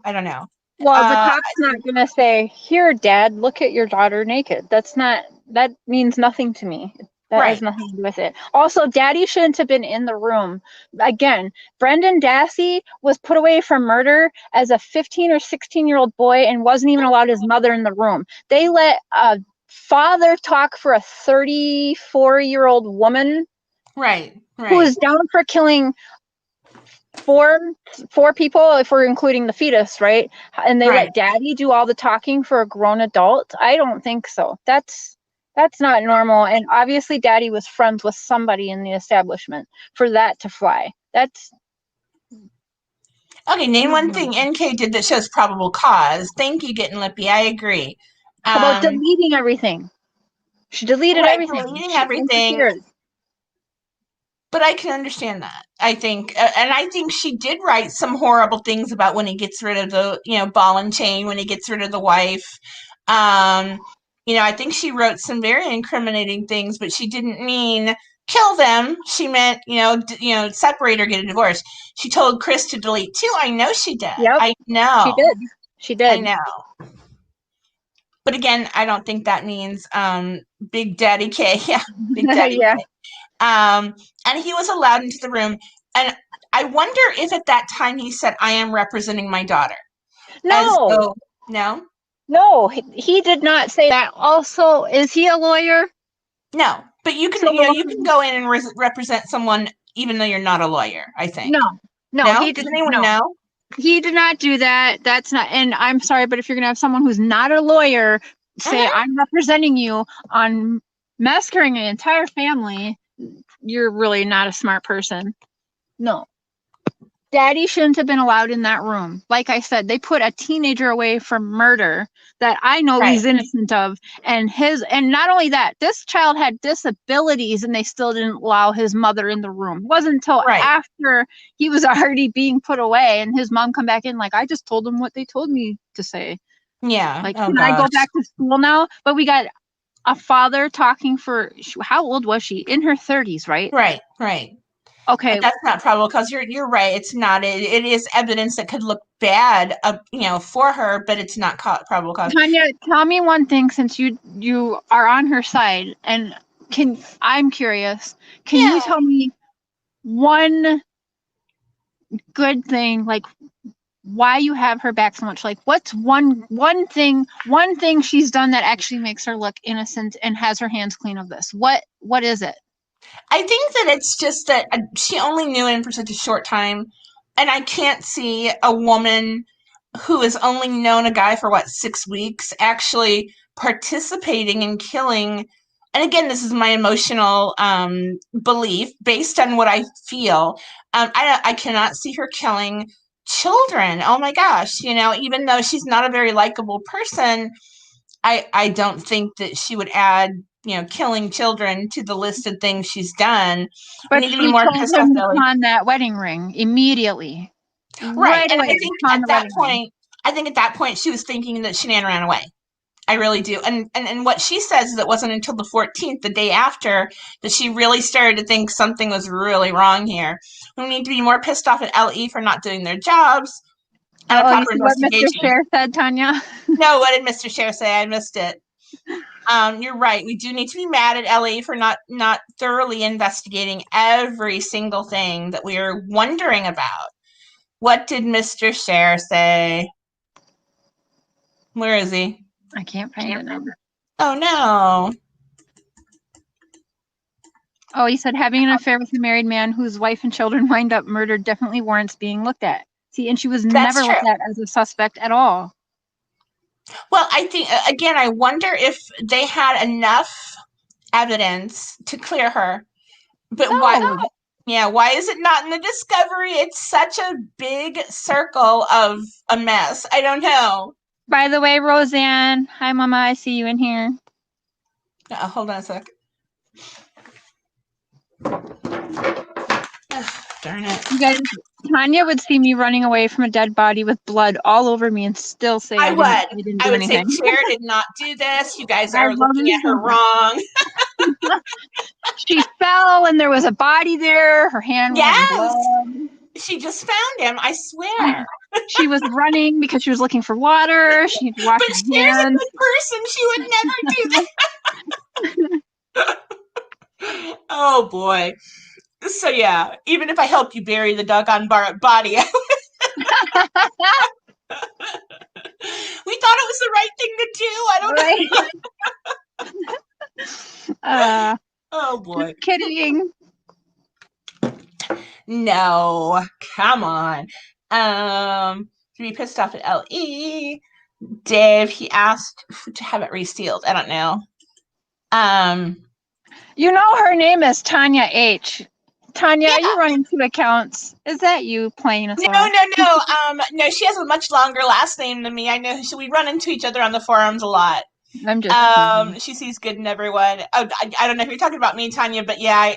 Well, the cop's not gonna say, "Here, Dad, look at your daughter naked." That means nothing to me. That has nothing to do with it. Also, Daddy shouldn't have been in the room. Again, Brendan Dassey was put away for murder as a 15 or 16-year-old boy and wasn't even allowed his mother in the room. They let a father talk for a 34-year-old woman, who is down for killing four people, if we're including the fetus, right? And they let Daddy do all the talking for a grown adult. I don't think so. That's not normal. And obviously Daddy was friends with somebody in the establishment for that to fly. That's okay. Name one thing NK did that shows probable cause. Thank you, Getting Lippy. I agree. How about deleting everything? She deleted everything. Deleting everything. But I can understand that. I think, and I think she did write some horrible things about when he gets rid of the, ball and chain, when he gets rid of the wife. I think she wrote some very incriminating things, but she didn't mean kill them. She meant, separate or get a divorce. She told Chris to delete too. I know she did. Yep. I know. She did. She did. I know. But again, I don't think that means Big Daddy K. Yeah, Big Daddy Yeah. K. And he was allowed into the room. And I wonder if at that time he said, I am representing my daughter. No. No? No, he did not say that. Also, is he a lawyer? No. But you can, you can go in and represent someone even though you're not a lawyer, I think. No, he Does did anyone know? He did not do that. That's not, and I'm sorry, but if you're gonna have someone who's not a lawyer say, I'm representing you on massacring an entire family, you're really not a smart person. No. Daddy shouldn't have been allowed in that room. Like I said, they put a teenager away from murder that I know he's innocent of. And not only that, this child had disabilities and they still didn't allow his mother in the room. It wasn't until after he was already being put away and his mom come back in like, I just told them what they told me to say. Yeah. Like, can I go back to school now? But we got a father talking for, how old was she? In her 30s, right? Right. Okay. But that's not probable because you're right. It's not. It is evidence that could look bad, for her, but it's not probable cause. Tanya, tell me one thing since you are on her side, and I'm curious. Can you tell me one good thing, like why you have her back so much? Like, what's one thing she's done that actually makes her look innocent and has her hands clean of this? What is it? I think that it's just that she only knew him for such a short time, and I can't see a woman who has only known a guy for 6 weeks actually participating in killing. And again, this is my emotional belief based on what I feel. I cannot see her killing children. Oh my gosh, even though she's not a very likable person, I don't think that she would add killing children to the list of things she's done. But we need she to be more told pissed him off, to Ellie. pawn that wedding ring immediately. Right away. And I think at that point she was thinking that Shanann ran away. I really do. And what she says is it wasn't until the 14th, the day after, that she really started to think something was really wrong here. We need to be more pissed off at LE for not doing their jobs. And a proper you see what Mr. investigation. Scher said, Tanya? No, what did Mr. Scher say? I missed it. You're right. We do need to be mad at LE for not thoroughly investigating every single thing that we are wondering about. What did Mr. Scher say? Where is he? I can't find it now. Oh, no. Oh, he said having an affair with a married man whose wife and children wind up murdered definitely warrants being looked at. See, and she was never looked at as a suspect at all. Well, I think, again, I wonder if they had enough evidence to clear her. But why is it not in the discovery? It's such a big circle of a mess. I don't know. By the way, Roseanne, hi, Mama. I see you in here. Hold on a sec. Darn it. You guys, Tanya would see me running away from a dead body with blood all over me and still say I didn't do anything. Say Cher did not do this. You guys are looking at her wrong. She fell and there was a body there. Her hand was in blood. She just found him, I swear. She was running because she was looking for water. She had to wash her hands. But Cher's a good person. She would never do that. Oh, boy. So, yeah, even if I help you bury the doggone body, we thought it was the right thing to do. I don't know. Oh, boy. Just kidding. No, come on. To be pissed off at LE. Dave, he asked to have it resealed. I don't know. Her name is Tanya H. Tanya, are you running 2 accounts? Is that you playing us? No. No, she has a much longer last name than me. I know we run into each other on the forums a lot. I'm just she sees good in everyone. Oh, I don't know if you're talking about me, Tanya, but yeah,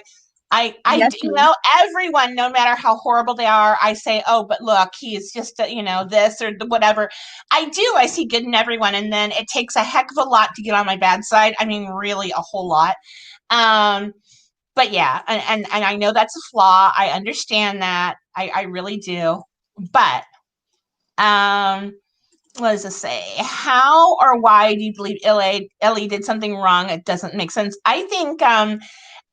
Yes, you know, everyone, no matter how horrible they are, I say, oh, but look, he's just, you know, this or whatever. I see good in everyone. And then it takes a heck of a lot to get on my bad side. I mean, really a whole lot. But yeah, and I know that's a flaw. I understand that. I really do. But, what does it say? How or why do you believe Ellie did something wrong? It doesn't make sense. I think,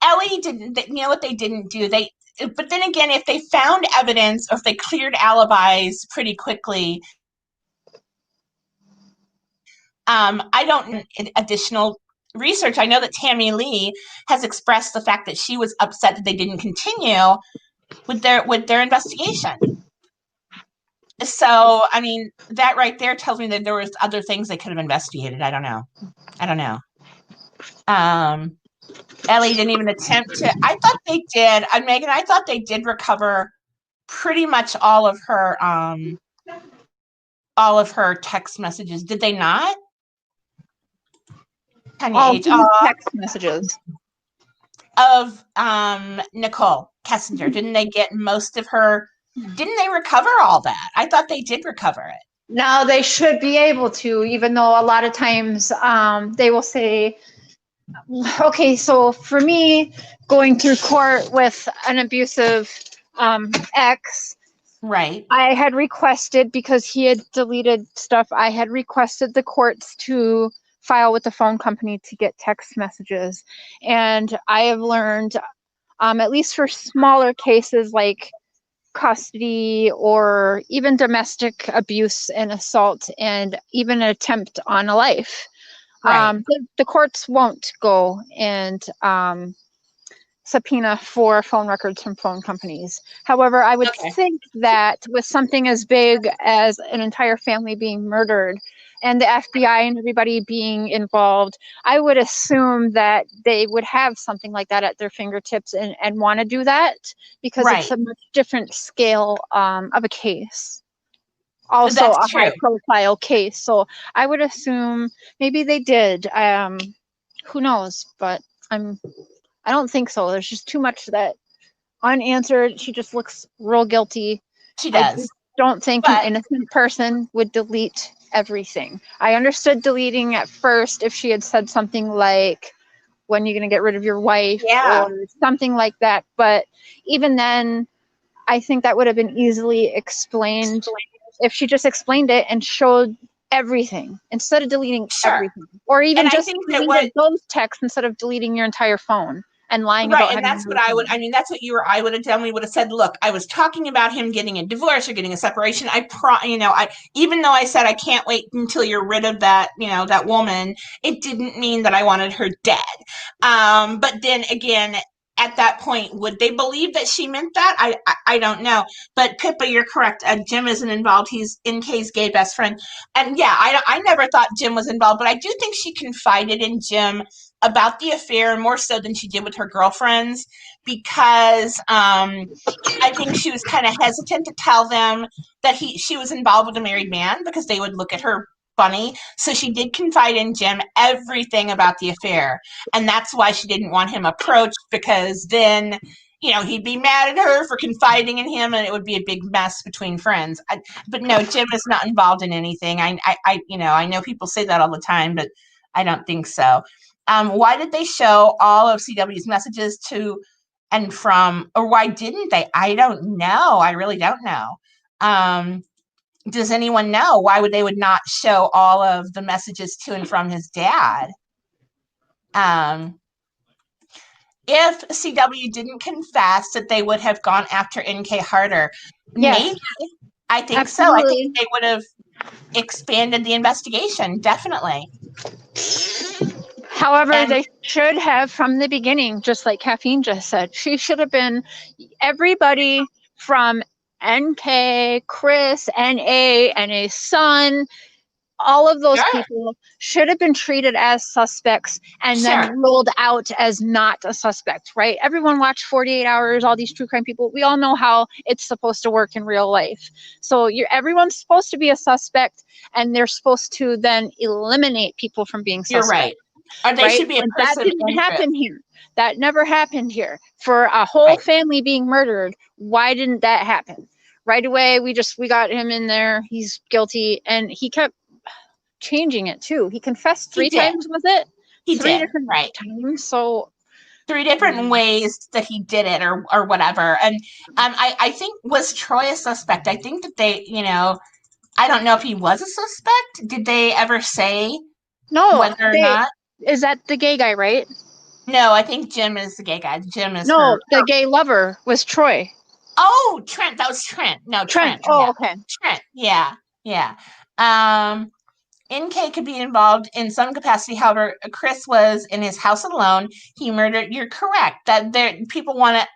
Ellie didn't, you know what they didn't do? But then again, if they found evidence, or if they cleared alibis pretty quickly, I don't need additional research. I know that Tammy Lee has expressed the fact that she was upset that they didn't continue with their investigation. So, I mean, that right there tells me that there was other things they could have investigated. I don't know. Ellie didn't even attempt to. I thought they did. Megan, I thought they did recover pretty much all of her text messages. Did they not? all these text messages. Of Nicole Kessinger. Didn't they get most of her? Didn't they recover all that? I thought they did recover it. No, they should be able to, even though a lot of times they will say, okay, so for me, going through court with an abusive ex, right? I had requested, because he had deleted stuff, I had requested the courts to file with the phone company to get text messages. And I have learned, at least for smaller cases like custody or even domestic abuse and assault and even an attempt on a life, Right. the courts won't go and subpoena for phone records from phone companies. However, I would think that with something as big as an entire family being murdered and the FBI and everybody being involved, I would assume that they would have something like that at their fingertips and want to do that, because it's a much different scale of a case. Also a high profile case. So I would assume maybe they did. Who knows? But I don't think so. There's just too much that unanswered. She just looks real guilty. She does. I just don't think an innocent person would delete everything. I understood deleting at first if she had said something like, when you're going to get rid of your wife, or something like that. But even then, I think that would have been easily explained if she just explained it and showed everything instead of deleting everything, or even just deleted those texts instead of deleting your entire phone and lying about and that's what that's what I would have done. We would have said, look, I was talking about him getting a divorce or getting a separation. Even though I said I can't wait until you're rid of that, that woman, it didn't mean that I wanted her dead. But then again, at that point, would they believe that she meant that? I don't know. But Pippa, you're correct. Jim isn't involved. He's NK's gay best friend. And yeah, I never thought Jim was involved, but I do think she confided in Jim about the affair more so than she did with her girlfriends, because I think she was kind of hesitant to tell them that she was involved with a married man, because they would look at her funny. So she did confide in Jim everything about the affair, and that's why she didn't want him approached, because then he'd be mad at her for confiding in him, and it would be a big mess between friends. But no, Jim is not involved in anything. I know people say that all the time, but I don't think so. Why did they show all of CW's messages to and from, or why didn't they? I don't know. I really don't know. Does anyone know why they would not show all of the messages to and from his dad? If CW didn't confess, that they would have gone after NK harder. Yes. Maybe. I think Absolutely. so. I think they would have expanded the investigation. Definitely. However, they should have from the beginning, just like Caffeine just said. She should have been everybody from NK, Chris, NA, NA's son, all of those people should have been treated as suspects and then ruled out as not a suspect, right? Everyone watched 48 Hours, all these true crime people. We all know how it's supposed to work in real life. So everyone's supposed to be a suspect, and they're supposed to then eliminate people from being suspect. You're right. Or they right? should be a But that person of didn't interest. happen here. That never happened here. For a whole Right. family being murdered, why didn't that happen? Right away, we got him in there. He's guilty, and he kept changing it too. He confessed three did. times, was it? He Three did, different right. times. So 3 different ways that he did it or whatever. And I think, was Troy a suspect? I think that they, I don't know if he was a suspect. Did they ever say no, whether or not? is that the gay guy, right? No, I think Jim is the gay guy. Jim is No, her. the gay lover was Troy. Oh, Trent. That was Trent. No, Trent. Oh, Yeah. okay. Trent. Yeah. Yeah. NK could be involved in some capacity. However, Chris was in his house alone. He murdered. You're correct that people want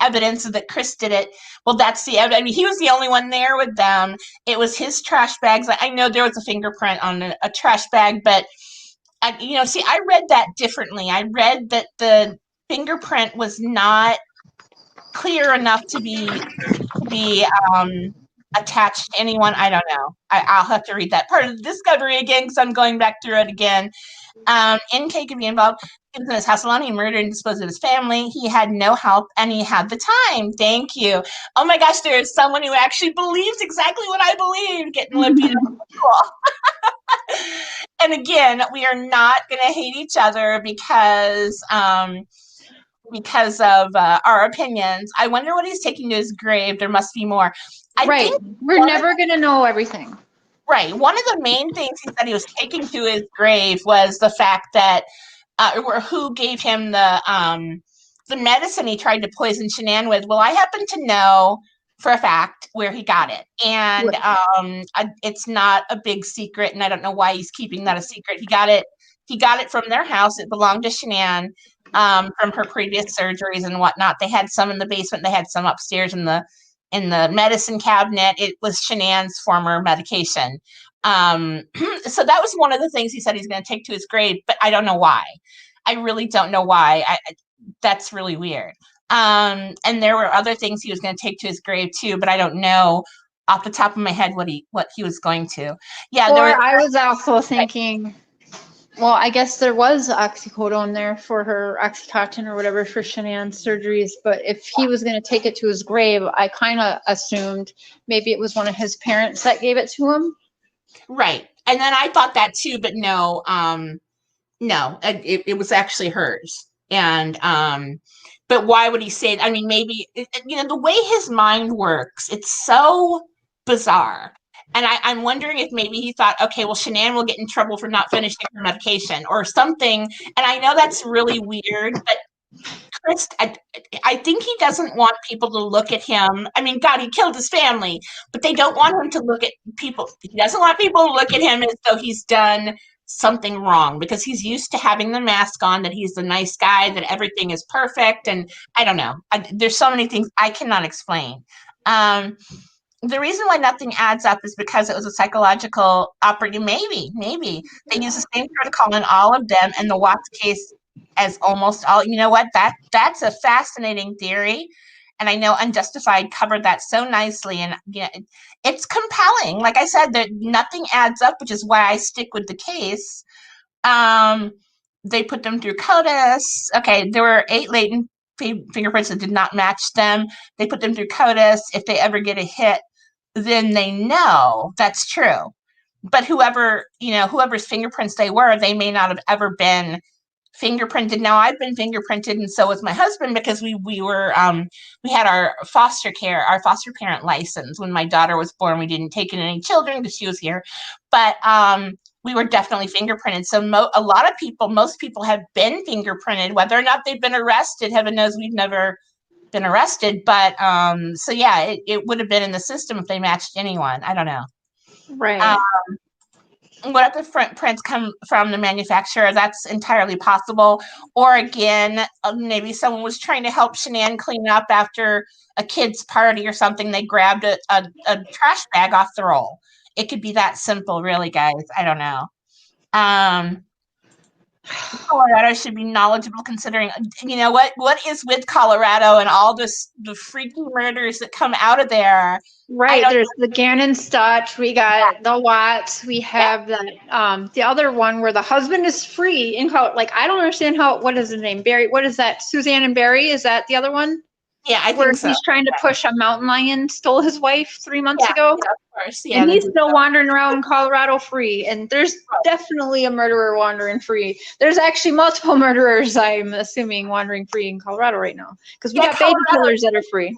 evidence that Chris did it. Well, that's the evidence. I mean, he was the only one there with them. It was his trash bags. I know there was a fingerprint on a trash bag, but I read that differently. I read that the fingerprint was not clear enough to be attached to anyone. I don't know. I'll have to read that part of the discovery again because I'm going back through it again. NK could be involved. He was in his house alone. He murdered and disposed of his family. He had no help and he had the time. Thank you. Oh my gosh, there is someone who actually believes exactly what I believe. Getting libido. Cool. And again, we are not going to hate each other because of our opinions. I wonder what he's taking to his grave. There must be more. I think We're never going to know everything. Right. One of the main things he said he was taking to his grave was the fact that who gave him the medicine he tried to poison Shanann with. Well, I happen to know for a fact where he got it. And it's not a big secret, and I don't know why he's keeping that a secret. He got it from their house. It belonged to Shanann from her previous surgeries and whatnot. They had some in the basement, they had some upstairs in the medicine cabinet. It was Shanann's former medication. So that was one of the things he said he's going to take to his grave, but I don't know why. I really don't know why. That's really weird. And there were other things he was going to take to his grave too, but I don't know off the top of my head what he was going to. Yeah, I was also thinking, well, I guess there was oxycodone there for her, Oxycontin or whatever for Shanann's surgeries, but if he was going to take it to his grave, I kind of assumed maybe it was one of his parents that gave it to him. Right. And then I thought that too, but no, it was actually hers. And, but why would he say it? I mean, maybe, the way his mind works, it's so bizarre. And I'm wondering if maybe he thought, okay, well, Shanann will get in trouble for not finishing her medication or something. And I know that's really weird, but Chris, I think he doesn't want people to look at him. I mean, God, he killed his family, but they don't want him to look at people. He doesn't want people to look at him as though he's done something wrong because he's used to having the mask on, that he's the nice guy, that everything is perfect. And I don't know. There's so many things I cannot explain. The reason why nothing adds up is because it was a psychological operative. Maybe they use the same protocol in all of them, and the Watts case as almost all. You know what? That's a fascinating theory, and I know Unjustified covered that so nicely, and it's compelling. Like I said, that nothing adds up, which is why I stick with the case. They put them through CODIS. Okay, there were 8 latent fingerprints that did not match them. They put them through CODIS. If they ever get a hit, then they know that's true. But whoever's fingerprints they were, they may not have ever been fingerprinted. Now I've been fingerprinted, and so was my husband, because we had our foster parent license when my daughter was born. We didn't take in any children because she was here, but we were definitely fingerprinted. So most people have been fingerprinted, whether or not they've been arrested. Heaven knows we've never been arrested, but so yeah, it would have been in the system if they matched anyone. I don't know. Right. What if the prints come from the manufacturer? That's entirely possible. Or again, maybe someone was trying to help Shanann clean up after a kid's party or something. They grabbed a trash bag off the roll. It could be that simple, really, guys. I don't know. Colorado should be knowledgeable, considering, you know, what is with Colorado and all the freaky murders that come out of there. Right, there's the Gannon Stutch, we got the Watts, we have the other one where the husband is free in like, I don't understand how, what is his name, Barry, what is that, Suzanne and Barry, is that the other one? Yeah, I Where think so. he's trying to push a mountain lion, stole his wife 3 months ago. Yeah, of course. Yeah, And he's still wandering around Colorado free. And there's definitely a murderer wandering free. There's actually multiple murderers, I'm assuming, wandering free in Colorado right now. Because we got baby killers that are free.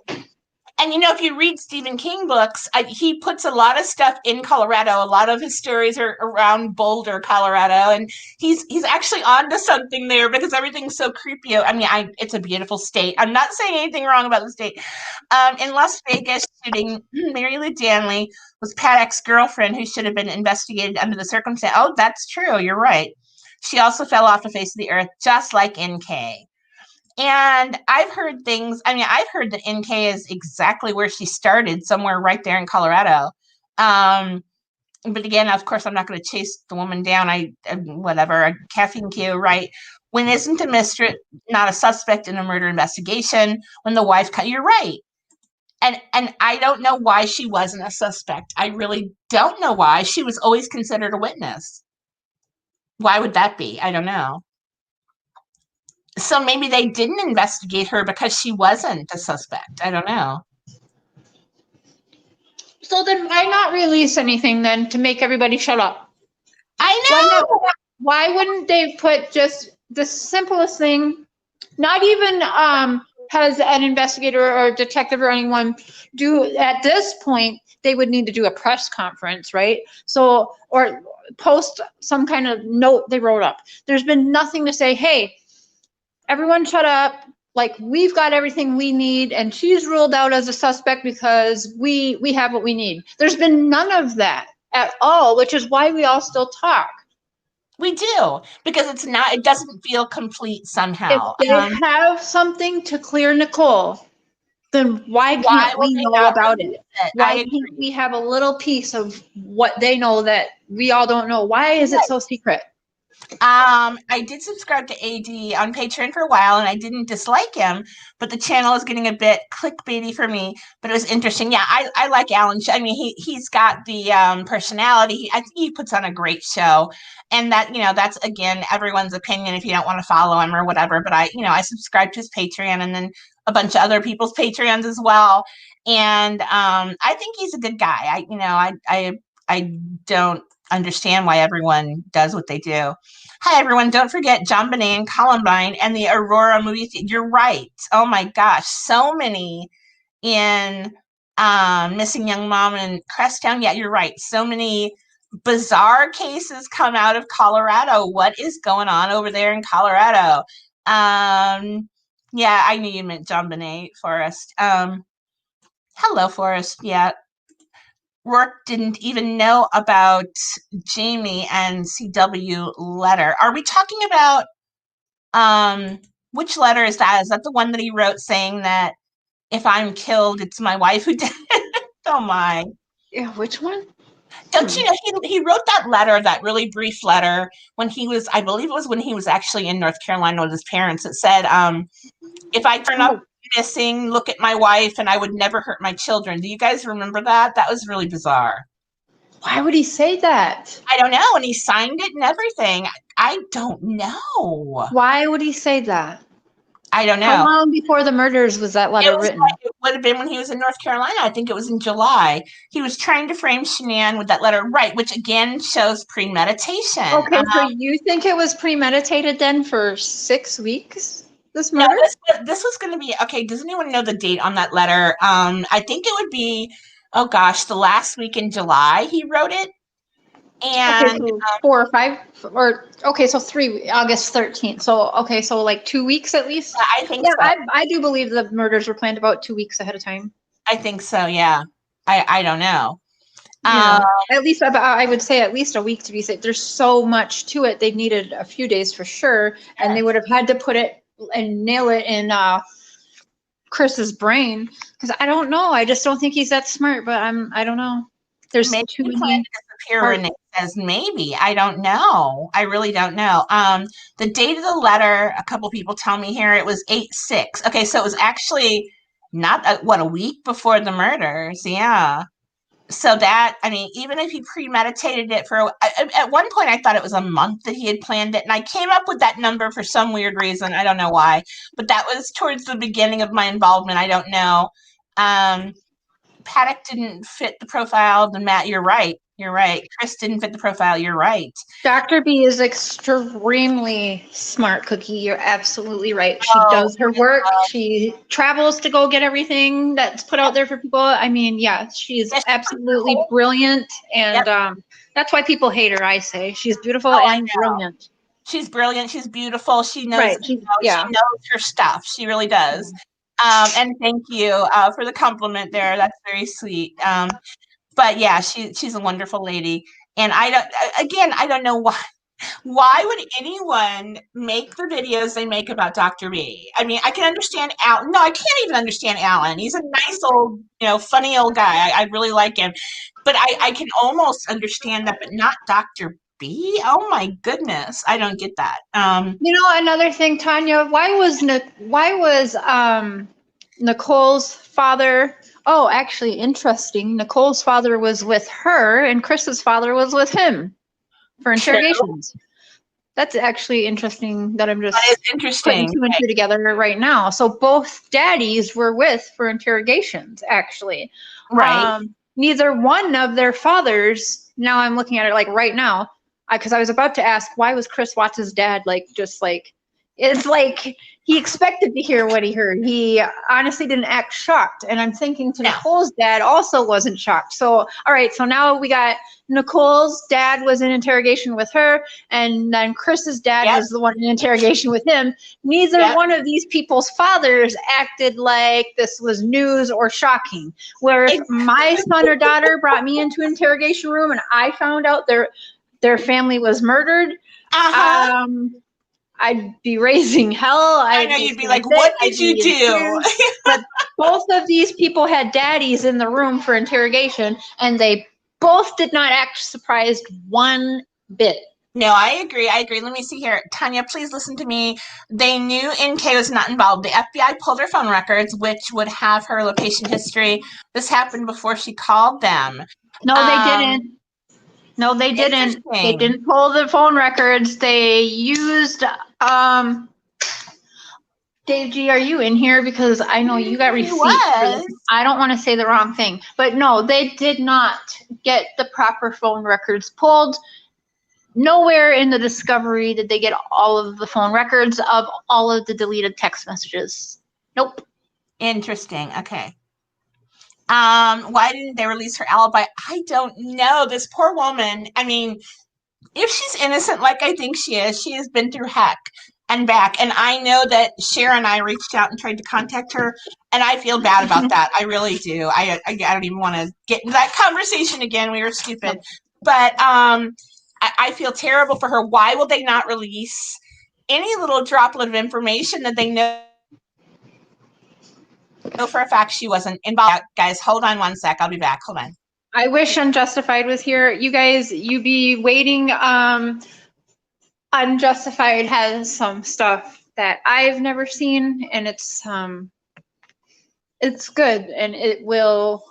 And, you know, if you read Stephen King books, he puts a lot of stuff in Colorado. A lot of his stories are around Boulder, Colorado. And he's actually onto something there because everything's so creepy. I mean, it's a beautiful state. I'm not saying anything wrong about the state. In Las Vegas shooting, Mary Lou Danley was Paddock's girlfriend who should have been investigated under the circumstance. Oh, that's true. You're right. She also fell off the face of the earth, just like NK. And I've heard things, I mean, I've heard that NK is exactly where she started, somewhere right there in Colorado. But again, of course, I'm not going to chase the woman down. Whatever, Caffeine Q, right? When isn't a mistress not a suspect in a murder investigation? When the wife, you're right. And I don't know why she wasn't a suspect. I really don't know why. She was always considered a witness. Why would that be? I don't know. So maybe they didn't investigate her because she wasn't a suspect. I don't know. So then why not release anything then to make everybody shut up? I know. Why wouldn't they put just the simplest thing, not even has an investigator or detective or anyone do at this point, they would need to do a press conference, right? So, or post some kind of note they wrote up. There's been nothing to say, hey, everyone shut up, like we've got everything we need and she's ruled out as a suspect because we have what we need. There's been none of that at all, which is why we all still talk. We do, because it doesn't feel complete somehow. If they have something to clear Nicole, then why can't we know about it? Why can't we have a little piece of what they know that we all don't know? Why is it so secret? I did subscribe to AD on Patreon for a while, and I didn't dislike him, but the channel is getting a bit clickbaity for me. But it was interesting. Yeah, I like Alan. I mean, he's got the personality. I think he puts on a great show, and that, you know, that's again everyone's opinion if you don't want to follow him or whatever. But I subscribe to his Patreon, and then a bunch of other people's Patreons as well. And I think he's a good guy. I don't understand why everyone does what they do. Hi, everyone. Don't forget John Bonet and Columbine and the Aurora movie theater. You're right. Oh, my gosh. So many in Missing Young Mom and Cresttown. Yeah, you're right. So many bizarre cases come out of Colorado. What is going on over there in Colorado? Yeah, I knew you meant John Bonet, Forrest. Hello, Forrest. Yeah. Rourke didn't even know about Jamie and CW letter. Are we talking about which letter is that? Is that the one that he wrote saying that if I'm killed, it's my wife who did it? Oh my. Yeah, which one? Don't you know he wrote that letter, that really brief letter when he was, I believe it was when he was actually in North Carolina with his parents. It said, if I turn up missing, look at my wife and I would never hurt my children. Do you guys remember that? That was really bizarre. Why would he say that? I don't know. And he signed it and everything. I don't know. Why would he say that? I don't know. How long before the murders was that letter written? It would have been when he was in North Carolina. I think it was in July. He was trying to frame Shanann with that letter, right, which again shows premeditation. Okay, so you think it was premeditated then for 6 weeks? This murder? No, this was going to be, okay, does anyone know the date on that letter? I think it would be, oh gosh, the last week in July he wrote it. And okay, so 4 or 5, or okay, so August 13th. So okay, so like 2 weeks at least. I think so. I do believe the murders were planned about 2 weeks ahead of time. I think so. Yeah, I don't know. Yeah, at least I would say at least a week to be safe. There's so much to it. They needed a few days for sure, and they would have had to put it and nail it in Chris's brain, because I don't know. I just don't think he's that smart. But I don't know. There's maybe too he many. planned it as a here Renee says maybe. I don't know. I really don't know. The date of the letter, a couple people tell me here, it was 8/6. Okay, so it was actually not a week before the murders. Yeah. So that, I mean, even if he premeditated it at one point, I thought it was a month that he had planned it. And I came up with that number for some weird reason. I don't know why, but that was towards the beginning of my involvement. I don't know. Paddock didn't fit the profile. Then Matt, you're right. You're right. Chris didn't fit the profile. You're right. Dr. B is extremely smart, Cookie. You're absolutely right. She does her work. She travels to go get everything that's put out there for people. I mean, yeah, she's absolutely brilliant. And that's why people hate her, I say. She's beautiful and brilliant. She's brilliant. She's beautiful. She knows, right. she knows her stuff. She really does. And thank you for the compliment there. That's very sweet. But yeah, she's a wonderful lady. And I don't know why would anyone make the videos they make about Dr. B? I mean, I can understand Alan. No, I can't even understand Alan. He's a nice old, funny old guy. I really like him. But I can almost understand that, but not Dr. B? Oh my goodness. I don't get that. Another thing, Tanya, why was Nicole's father? Oh, actually, interesting. Nicole's father was with her, and Chris's father was with him for interrogations. True. That's actually interesting. That I'm just putting two and two together right now. So both daddies were with for interrogations, actually. Right. Neither one of their fathers. Now I'm looking at it like right now, because I was about to ask, why was Chris Watts' dad it's like he expected to hear what he heard. He honestly didn't act shocked. And I'm thinking Nicole's dad also wasn't shocked. So, all right, so now we got Nicole's dad was in interrogation with her, and then Chris's dad was the one in interrogation with him. Neither one of these people's fathers acted like this was news or shocking. Where if my son or daughter brought me into an interrogation room and I found out their family was murdered, I'd be raising hell. I know you'd be like, what did you do? But both of these people had daddies in the room for interrogation, and they both did not act surprised one bit. No, I agree. Let me see here. Tanya, please listen to me. They knew NK was not involved. The FBI pulled her phone records, which would have her location history. This happened before she called them. No, they didn't. No, they didn't. They didn't pull the phone records. They used, Dave G, are you in here? Because I know you got receipts. I don't want to say the wrong thing. But no, they did not get the proper phone records pulled. Nowhere in the discovery did they get all of the phone records of all of the deleted text messages. Nope. Interesting. Okay. Why didn't they release her alibi? I don't know. This poor woman, I mean, if she's innocent like I think she has been through heck and back. And I know that Sharon and I reached out and tried to contact her, and I feel bad about that. I really do. I don't even want to get into that conversation again. We were stupid. But I feel terrible for her. Why will they not release any little droplet of information that they know for a fact she wasn't involved? Guys, hold on one sec. I'll be back. Hold on. I wish UnJustified was here. You guys, you be waiting. UnJustified has some stuff that I've never seen, and it's good, and it will,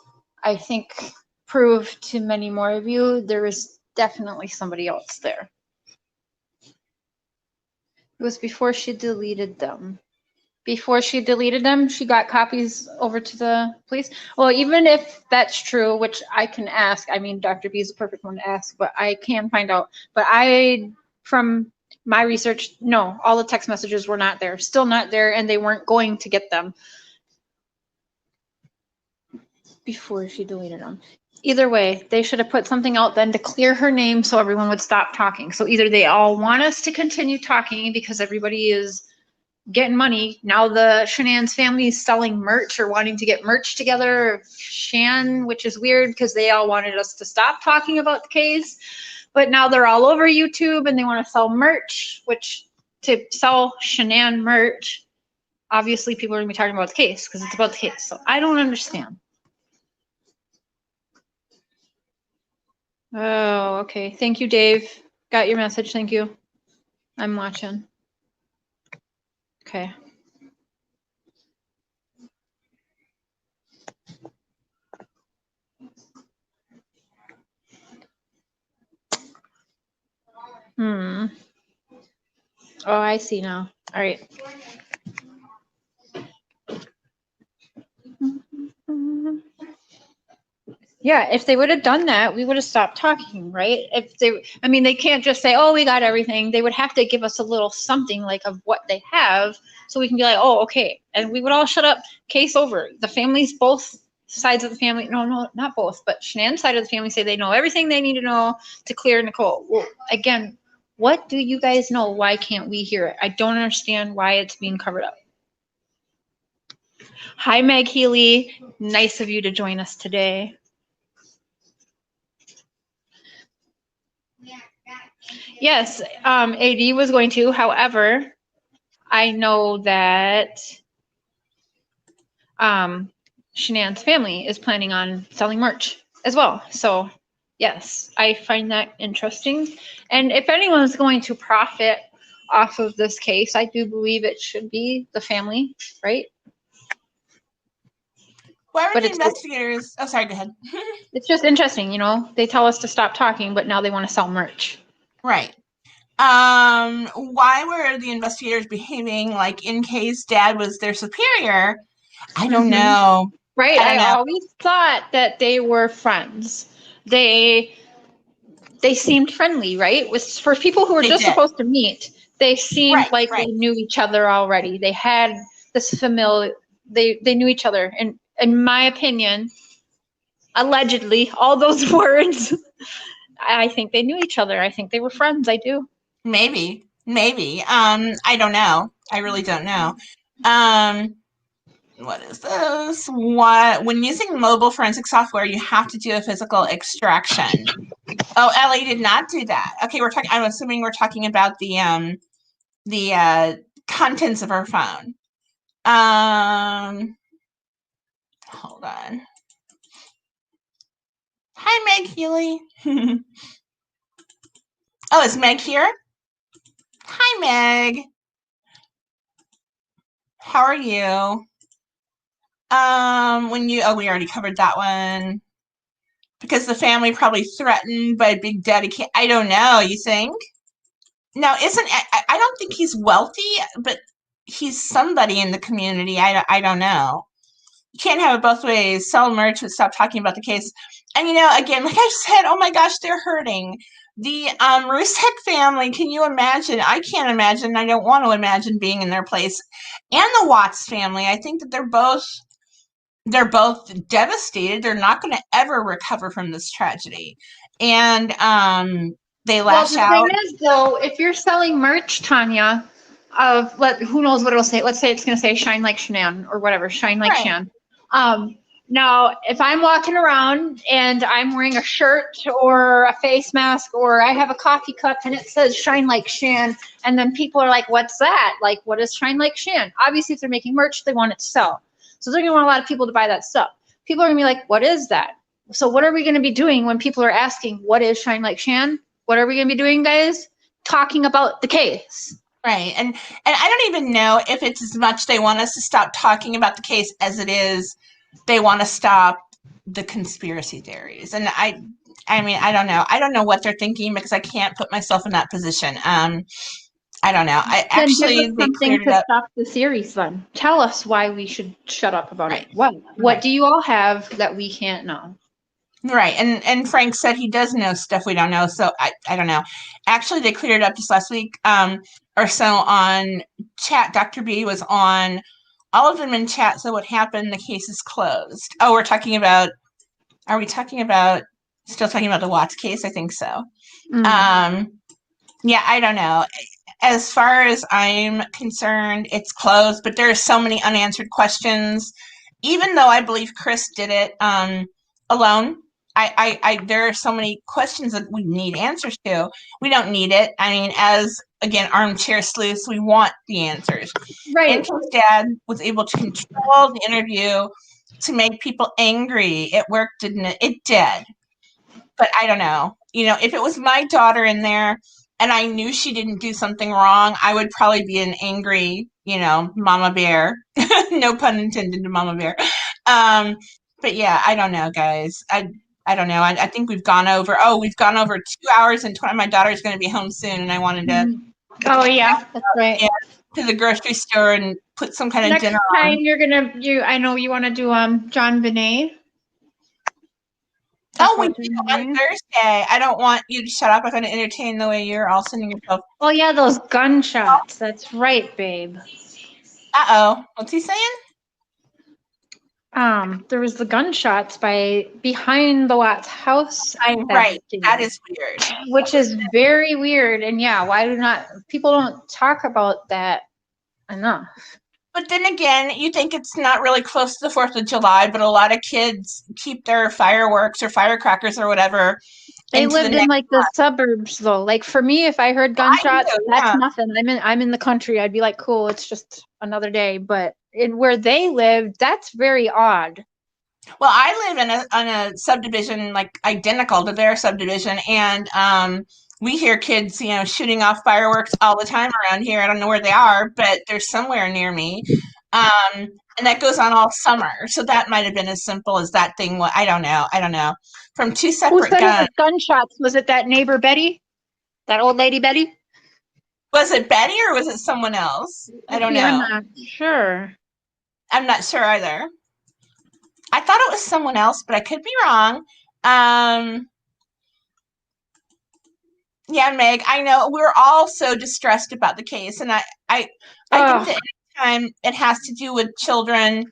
I think, prove to many more of you there is definitely somebody else there. It was before she deleted them. Before she deleted them, she got copies over to the police. Well, even if that's true, which I can ask, I mean, Dr. B is the perfect one to ask, but I can find out. But from my research, no, all the text messages were not there, still not there, and they weren't going to get them before she deleted them. Either way, they should have put something out then to clear her name so everyone would stop talking. So either they all want us to continue talking because everybody is getting money. Now the Shanann's family is selling merch or wanting to get merch together. Shan, which is weird because they all wanted us to stop talking about the case. But now they're all over YouTube and they want to sell merch, which to sell Shanann merch, obviously people are going to be talking about the case because it's about the case. So I don't understand. Oh, okay. Thank you, Dave. Got your message. Thank you. I'm watching. Okay. Oh, I see now. All right. Yeah, if they would have done that, we would have stopped talking, right? If they, I mean, they can't just say, "Oh, we got everything." They would have to give us a little something like of what they have, so we can be like, "Oh, okay," and we would all shut up. Case over. The families, both sides of the family, no, not both, but Shanann's side of the family say they know everything they need to know to clear Nicole. Well, again, what do you guys know? Why can't we hear it? I don't understand why it's being covered up. Hi, Meg Healy. Nice of you to join us today. Yes, AD was going to. However, I know that Shanann's family is planning on selling merch as well. So, yes, I find that interesting. And if anyone's going to profit off of this case, I do believe it should be the family, right? Why were But the it's investigators? Oh, sorry. Go ahead. it's just interesting, you know. They tell us to stop talking, but now they want to sell merch. Right. Why were the investigators behaving like in case Dad was their superior? I don't know. Right. I don't know. always thought that they were friends. They seemed friendly, right? With for people who were They just did. supposed to meet, they seemed Right, like right. they knew each other already. They had this familiar. They knew each other, and in my opinion, allegedly, all those words. I think they knew each other. I think they were friends. I do. Maybe. I don't know. I really don't know. What is this? When using mobile forensic software, you have to do a physical extraction. Oh, Ellie did not do that. Okay, I'm assuming we're talking about the contents of her phone. Hold on. Hi, Meg Healy. Oh, is Meg here? Hi, Meg. How are you? We already covered that one. Because the family probably threatened by Big Daddy. I don't know, you think? Now, I don't think he's wealthy, but he's somebody in the community. I don't know. You can't have it both ways. Sell merch, but stop talking about the case. And again, like I said, oh my gosh, they're hurting. The Rusek family, can you imagine? I can't imagine. I don't want to imagine being in their place. And the Watts family, I think that they're both devastated. They're not going to ever recover from this tragedy. And they lash out. Well, the thing is, though, if you're selling merch, Tanya, who knows what it'll say? Let's say it's going to say "Shine like Shanann" or whatever, "Shine like Right. Shan." Now, if I'm walking around and I'm wearing a shirt or a face mask or I have a coffee cup and it says "Shine like Shan," and then people are like, "What's that? Like, what is Shine like Shan?" Obviously, if they're making merch, they want it to sell. So they're going to want a lot of people to buy that stuff. People are going to be like, "What is that?" So what are we going to be doing when people are asking, "What is Shine like Shan?" What are we going to be doing, guys? Talking about the case. Right. And I don't even know if it's as much they want us to stop talking about the case as it is they want to stop the conspiracy theories. And I mean, I don't know. I don't know what they're thinking because I can't put myself in that position. I don't know. Then give us They something cleared it to up. stop the series then. Tell us why we should shut up about Right. it. What do you all have that we can't know? Right. And Frank said he does know stuff we don't know. So I don't know. Actually, they cleared it up just last week or so on chat. Dr. B was on all of them in chat. So what happened? The case is closed. Oh, are we talking about still talking about the Watts case? I think so. Yeah, I don't know. As far as I'm concerned, it's closed, but there are so many unanswered questions. Even though I believe Chris did it alone, there are so many questions that we need answers to. We don't need it. I mean, as again, armchair sleuths, we want the answers. Right. And his dad was able to control the interview to make people angry. It worked, didn't it? It did. But I don't know. if it was my daughter in there and I knew she didn't do something wrong, I would probably be an angry, mama bear. No pun intended to mama bear. But yeah, I don't know, guys. I don't know. I think we've gone over 2 hours and 20. My daughter's going to be home soon, and I wanted to Oh yeah, that's right. to the grocery store and put some kind of Next dinner time on. I know you want to do John Bonet. Oh, we do on Thursday. I don't want you to shut up. I'm going to entertain the way you're all sending yourself. Oh yeah, those gunshots. That's right, babe. Uh-oh. What's he saying? There was the gunshots behind the Watts house. Right. That is weird. Which is very weird. And yeah, people don't talk about that enough. But then again, you think it's not really close to the 4th of July, but a lot of kids keep their fireworks or firecrackers or whatever. They lived in like the suburbs though. Like for me, if I heard gunshots, that's nothing. I'm in the country. I'd be like, cool, it's just another day. But where they lived, that's very odd. Well, I live in a subdivision like identical to their subdivision, and we hear kids, shooting off fireworks all the time around here. I don't know where they are, but they're somewhere near me. And that goes on all summer. So that might have been as simple as that thing. I don't know. From two separate guns. Gunshots. Was it that neighbor Betty? That old lady Betty? Was it Betty or was it someone else? I don't know. I'm not sure. I'm not sure either. I thought it was someone else, but I could be wrong. Yeah, Meg, I know we're all so distressed about the case, and I think that anytime it has to do with children,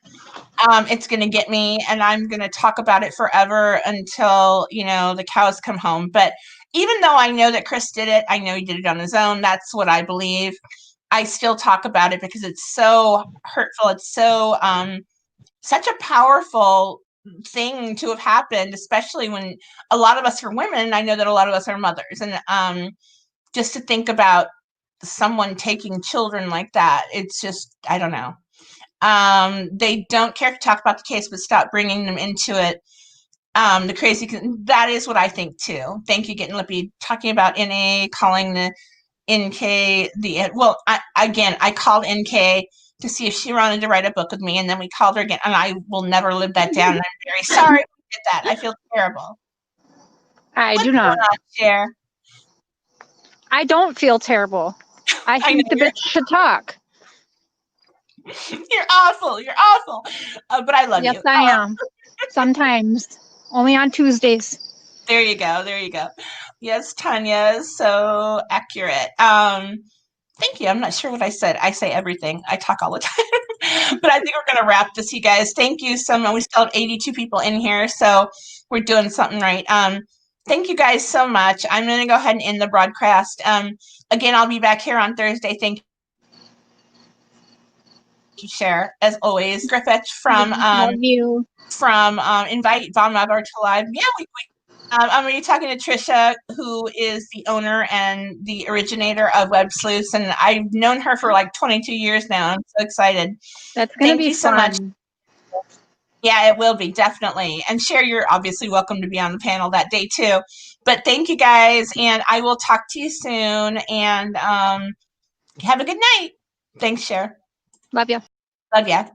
it's going to get me, and I'm going to talk about it forever until the cows come home. But even though I know that Chris did it, I know he did it on his own. That's what I believe. I still talk about it because it's so hurtful. It's so such a powerful thing to have happened, especially when a lot of us are women. I know that a lot of us are mothers, and just to think about someone taking children like that, it's just, I don't know. They don't care to talk about the case, but stop bringing them into it. The crazy, that is what I think too. Thank you, Getting Lippy. Talking about NA, calling the NK, I called NK to see if she wanted to write a book with me, and then we called her again, and I will never live that down. And I'm very sorry we did that. I feel terrible. I do not. Share? I don't feel terrible. I think the bitch should talk. You're awful. You're awful. But I love you. Yes, I am. Sometimes. Only on Tuesdays. There you go. There you go. Yes, Tanya, so accurate. Thank you. I'm not sure what I said. I say everything. I talk all the time. But I think we're going to wrap this, you guys. Thank you so much. We still have 82 people in here, so we're doing something right. Thank you guys so much. I'm going to go ahead and end the broadcast. Again, I'll be back here on Thursday. Thank you, Cher, as always. Griffith from Invite Von Maber to Live. Yeah, I'm going to be talking to Trisha, who is the owner and the originator of Web Sleuths, and I've known her for like 22 years now. I'm so excited. That's going to be so much. Yeah, it will be, definitely. And Cher, you're obviously welcome to be on the panel that day too. But thank you guys, and I will talk to you soon, and have a good night. Thanks, Cher. Love you. Love ya.